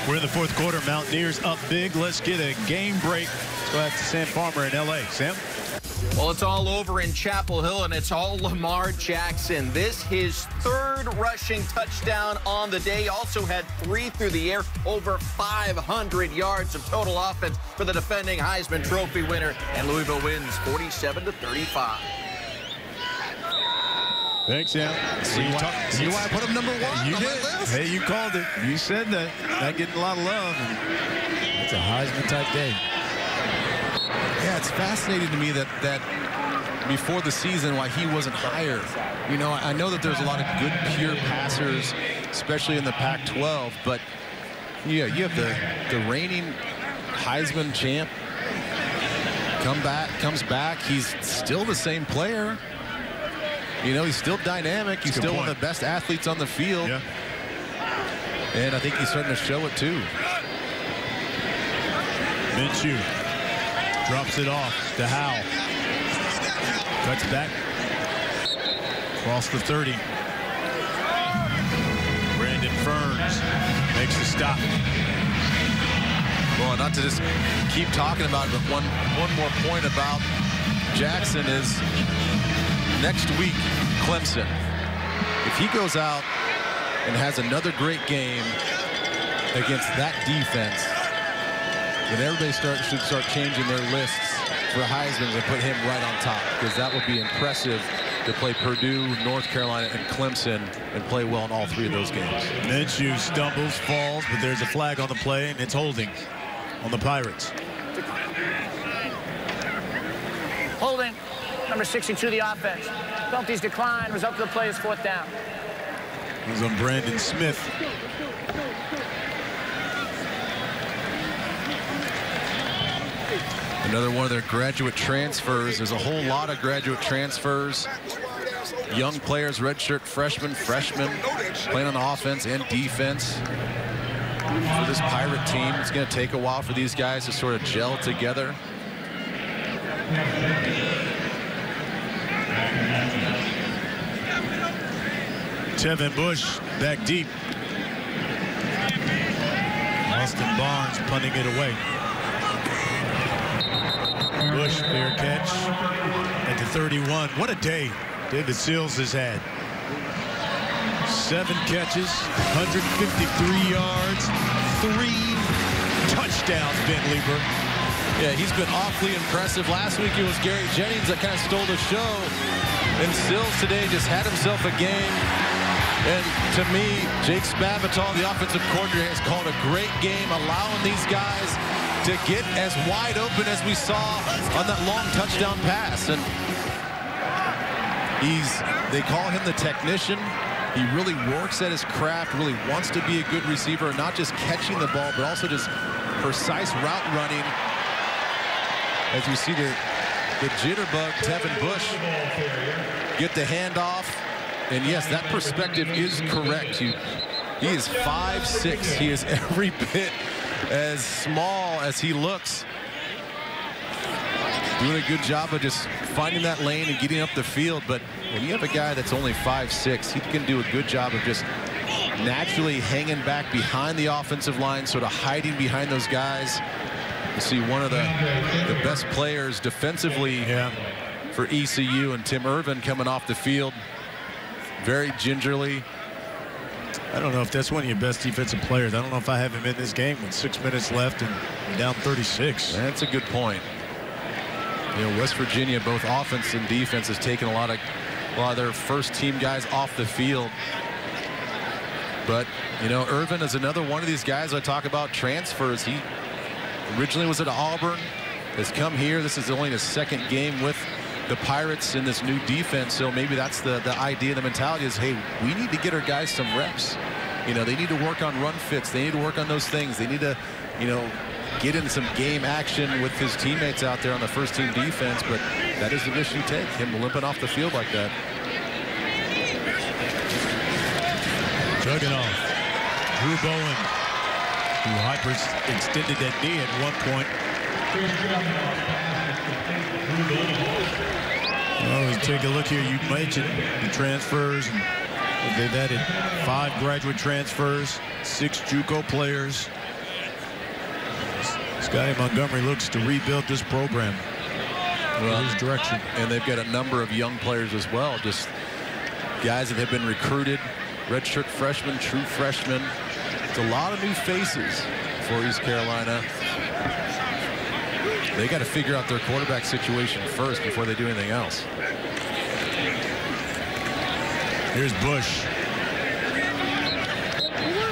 We're in the fourth quarter. Mountaineers up big. Let's get a game break. Let's go out to Sam Farmer in L.A. Sam? Well, it's all over in Chapel Hill, and it's all Lamar Jackson. This his third rushing touchdown on the day. Also had 3 through the air, over 500 yards of total offense for the defending Heisman Trophy winner. And Louisville wins 47-35. Thanks, Sam. See why I put him number 1 you on my did. list? Hey, you called it. You said that. Not getting a lot of love. It's a Heisman-type day. Yeah, it's fascinating to me that before the season why he wasn't higher. You know, I know that there's a lot of good pure passers, especially in the Pac-12, but yeah, you have the reigning Heisman champ comes back. He's still the same player. You know, he's still dynamic. He's still one of the best athletes on the field. Yeah. And I think he's starting to show it too. Minshew drops it off to Howell. Cuts back. Across the 30. Brandon Ferns makes the stop. Well, not to just keep talking about it, but one more point about Jackson is next week, Clemson. If he goes out and has another great game against that defense, then everybody should start changing their lists for Heisman and put him right on top, because that would be impressive to play Purdue, North Carolina, and Clemson and play well in all 3 of those games. Minshew stumbles, falls, but there's a flag on the play, and it's holding on the Pirates. Holding, number 62, the offense. Penalties decline. Result of the play is 4th down. It was on Brandon Smith. Another one of their graduate transfers. There's a whole lot of graduate transfers. Young players, redshirt freshmen, playing on the offense and defense. For this Pirate team, it's going to take a while for these guys to sort of gel together. Tevin Bush back deep. Austin Barnes punting it away. Bush, fair catch at the 31. What a day David Sills has had. 7 catches, 153 yards, 3 touchdowns, Ben Lieber. Yeah, he's been awfully impressive. Last week it was Gary Jennings that kind of stole the show. And Sills today just had himself a game. And to me, Jake Spavital, the offensive coordinator, has called a great game, allowing these guys to get as wide open as we saw on that long touchdown pass. And they call him the technician. He really works at his craft, really wants to be a good receiver, not just catching the ball, but also just precise route running. As we see the jitterbug, Tevin Bush, get the handoff. And yes, that perspective is correct. He is 5'6". He is every bit as small as he looks. Doing a good job of just finding that lane and getting up the field. But when you have a guy that's only 5'6", he can do a good job of just naturally hanging back behind the offensive line, sort of hiding behind those guys. You see one of the best players defensively for ECU, and Tim Irvin coming off the field very gingerly. I don't know if that's one of your best defensive players. I don't know if I have him in this game with 6 minutes left and down 36. That's a good point. You know, West Virginia, both offense and defense, has taken a lot of their first team guys off the field. But, you know, Irvin is another one of these guys I talk about transfers. He originally was at Auburn, has come here. This is only his 2nd game with the Pirates in this new defense. So maybe that's the idea, the mentality is, hey, we need to get our guys some reps. You know, they need to work on run fits. They need to work on those things. They need to, you know, get in some game action with his teammates out there on the first team defense. But that is the risk you take, him limping off the field like that. Jugging off. Drew Bowen, who hyper-extended that knee at one point. Well, let's take a look here. You mentioned the transfers. They've added 5 graduate transfers, 6 JUCO players. Scotty Montgomery looks to rebuild this program in his direction. And they've got a number of young players as well, just guys that have been recruited, redshirt freshmen, true freshmen. It's a lot of new faces for East Carolina. They got to figure out their quarterback situation first before they do anything else. Here's Bush.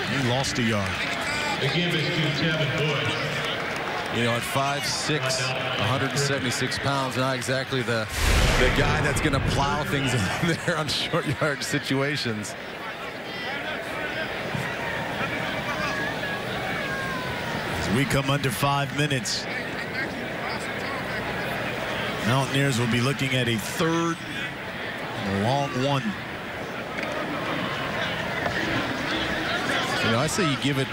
He lost a yard. The give is to Tevin Bush. You know, at 5'6", 176 pounds, not exactly the guy that's going to plow things in there on short yard situations. As we come under 5 minutes, Mountaineers will be looking at a 3rd and a long one. You know, I say you give it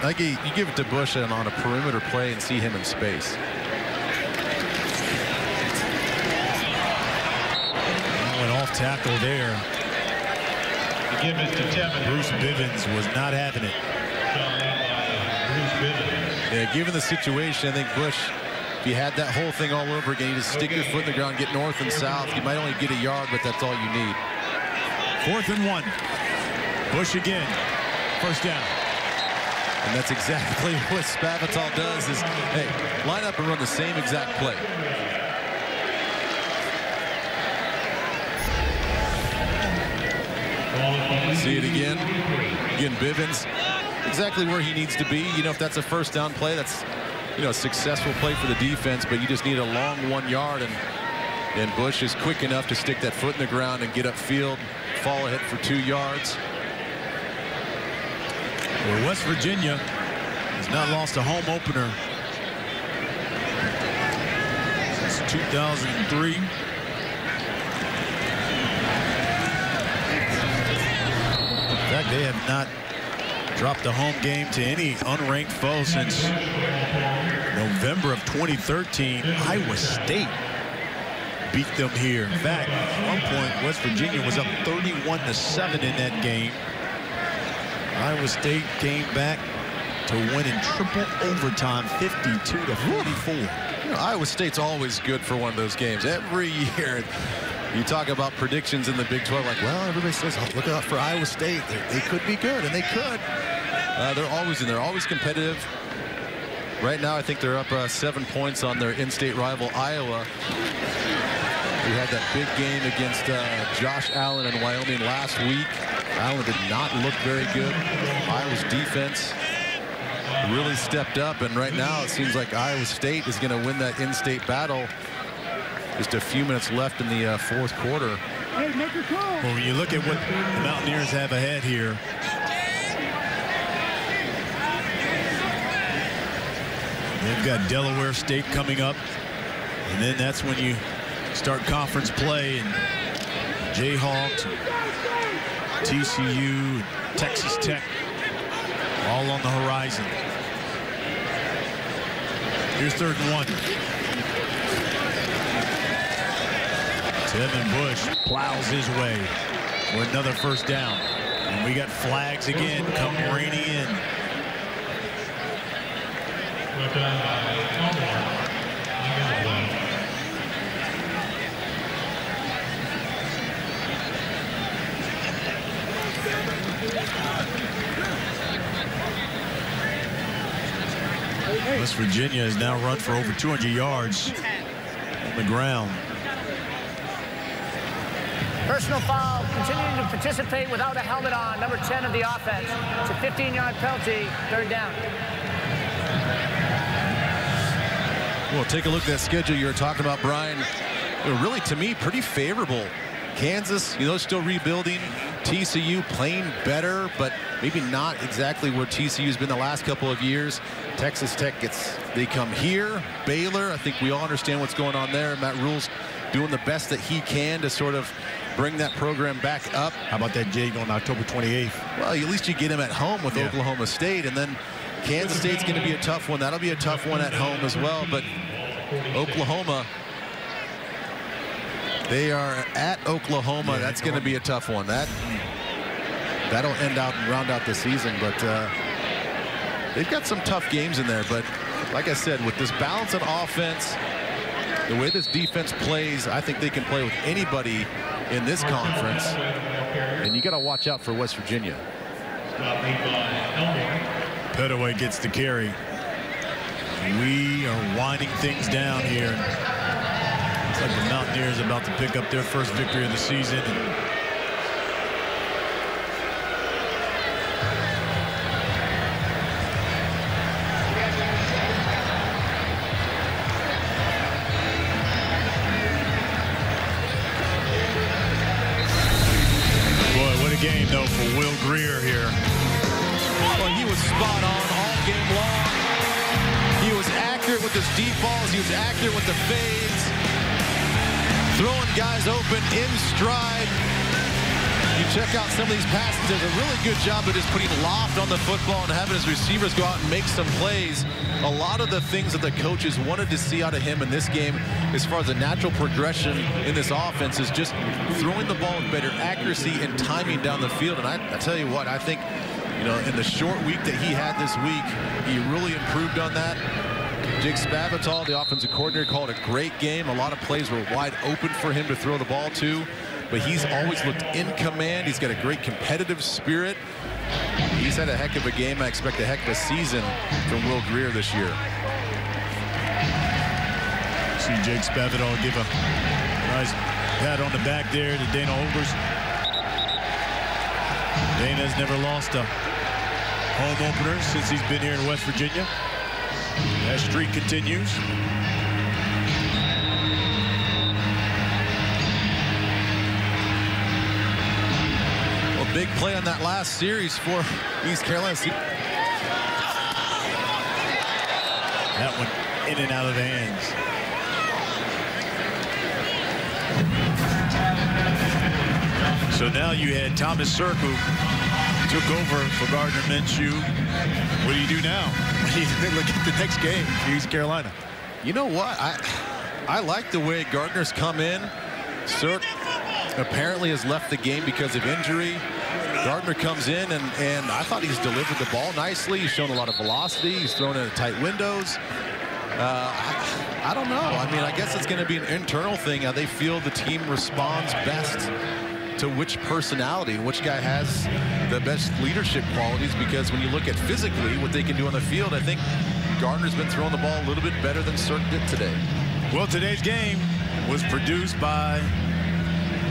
to Bush and on a perimeter play and see him in space. Went off tackle there. The give is to Tevin. Bruce Bivens was not having it. Bruce Bivens. Yeah, given the situation, I think Bush, if you had that whole thing all over again, you just stick your foot in the ground, get north and south. You might only get a yard, but that's all you need. 4th and 1. Bush again. First down. And that's exactly what Spavital does is, hey, line up and run the same exact play. See it again. Again, Bivens, exactly where he needs to be. You know, if that's a first down play, that's, you know, a successful play for the defense, but you just need a long 1 yard, and Bush is quick enough to stick that foot in the ground and get upfield, fall ahead for 2 yards. Well, West Virginia has not lost a home opener since 2003. In fact, they have not dropped a home game to any unranked foe since November of 2013. Iowa State beat them here. In fact, at one point, West Virginia was up 31-7 in that game. Iowa State came back to win in triple overtime, 52-44. You know, Iowa State's always good for one of those games. Every year, you talk about predictions in the Big 12, like, well, everybody says, oh, look out for Iowa State. They could be good, and they could. They're always in there, always competitive. Right now, I think they're up 7 points on their in-state rival, Iowa. We had that big game against Josh Allen in Wyoming last week. Allen did not look very good. Iowa's defense really stepped up, and right now it seems like Iowa State is going to win that in-state battle. Just a few minutes left in the 4th quarter. Well, when you look at what the Mountaineers have ahead here, they've got Delaware State coming up, and then that's when you start conference play, and Jayhawks, TCU, Texas Tech, all on the horizon. Here's 3rd and 1. Tevin Bush plows his way for another first down. And we got flags again come raining in. West Virginia has now run for over 200 yards on the ground. Personal foul, continuing to participate without a helmet on, number 10 of the offense. It's a 15-yard penalty, 3rd down. Well, take a look at that schedule you were talking about, Brian. Really, to me, pretty favorable. Kansas, you know, still rebuilding. TCU playing better, but maybe not exactly where TCU's been the last couple of years. Texas Tech they come here. Baylor, I think we all understand what's going on there. Matt Rule's doing the best that he can to sort of bring that program back up. How about that Jake on October 28th? Well, at least you get him at home with Oklahoma State, and then Kansas State's going to be a tough one. That'll be a tough one at home as well, but Oklahoma. They are at Oklahoma. That's going to be a tough one. That'll round out the season, but they've got some tough games in there. But like I said, with this balance on offense, the way this defense plays, I think they can play with anybody in this conference. And you got to watch out for West Virginia. Petaway gets the carry. We are winding things down here. Looks like the Mountaineers about to pick up their first victory of the season. Game though for Will Greer here. Well, he was spot on all game long. He was accurate with his deep balls. He was accurate with the fades. Throwing guys open in stride. You check out some of these passes. Does a really good job of just putting loft on the football and having his receivers go out and make some plays. A lot of the things that the coaches wanted to see out of him in this game, as far as the natural progression in this offense, is just throwing the ball with better accuracy and timing down the field. And I tell you what, I think, you know, in the short week that he had this week, he really improved on that. Jake Spavital, the offensive coordinator, called a great game. A lot of plays were wide open for him to throw the ball to. But he's always looked in command. He's got a great competitive spirit. He's had a heck of a game. I expect a heck of a season from Will Greer this year. See Jake Spavital give a nice pat on the back there to Dana Holgorsen. Dana's never lost a home opener since he's been here in West Virginia. That streak continues. Big play on that last series for East Carolina. That one in and out of the hands. So now you had Thomas Sirk, who took over for Gardner Minshew. What do you do now? Look at the next game for East Carolina. You know what? I like the way Gardner's come in. Sirk apparently has left the game because of injury. Gardner comes in, and I thought he's delivered the ball nicely. He's shown a lot of velocity. He's thrown in tight windows. I don't know. I mean, I guess it's going to be an internal thing, how they feel the team responds best to which personality, which guy has the best leadership qualities, because when you look at physically what they can do on the field, I think Gardner's been throwing the ball a little bit better than Sirk did today. Well, today's game was produced by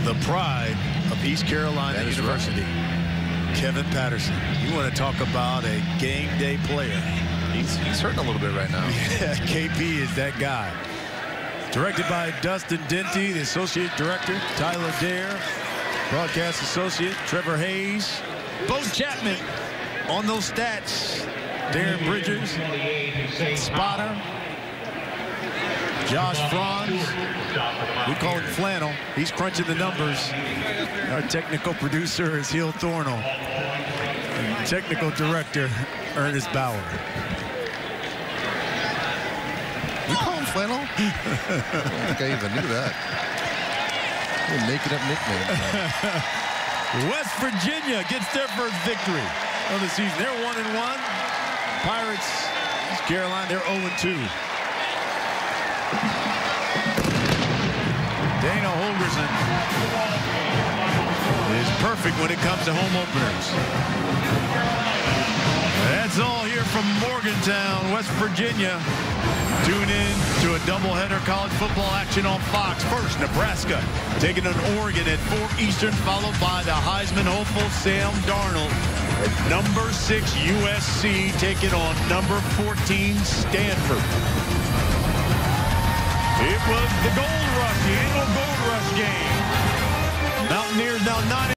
the pride of East Carolina University. Right. Kevin Patterson. You want to talk about a game day player. He's hurting a little bit right now. Yeah, KP is that guy. Directed by Dustin Denty, the associate director, Tyler Dare, broadcast associate, Trevor Hayes. Bo Chapman on those stats. Darren Bridgers, spotter. Josh Franz, we call him Flannel. He's crunching the numbers. Our technical producer is Hill Thornell. And technical director, Ernest Bauer. You call him Flannel? I don't think I even knew that. You're making up nicknames. West Virginia gets their first victory of the season. They're 1-1. Pirates, East Carolina, they're 0-2. Dana Holgorsen is perfect when it comes to home openers. That's all here from Morgantown, West Virginia. Tune in to a doubleheader college football action on Fox. First, Nebraska taking on Oregon at 4 Eastern, followed by the Heisman hopeful Sam Darnold. Number 6 USC taking on number 14 Stanford. It was the Gold Rush, the annual Gold Rush game. Mountaineers now 9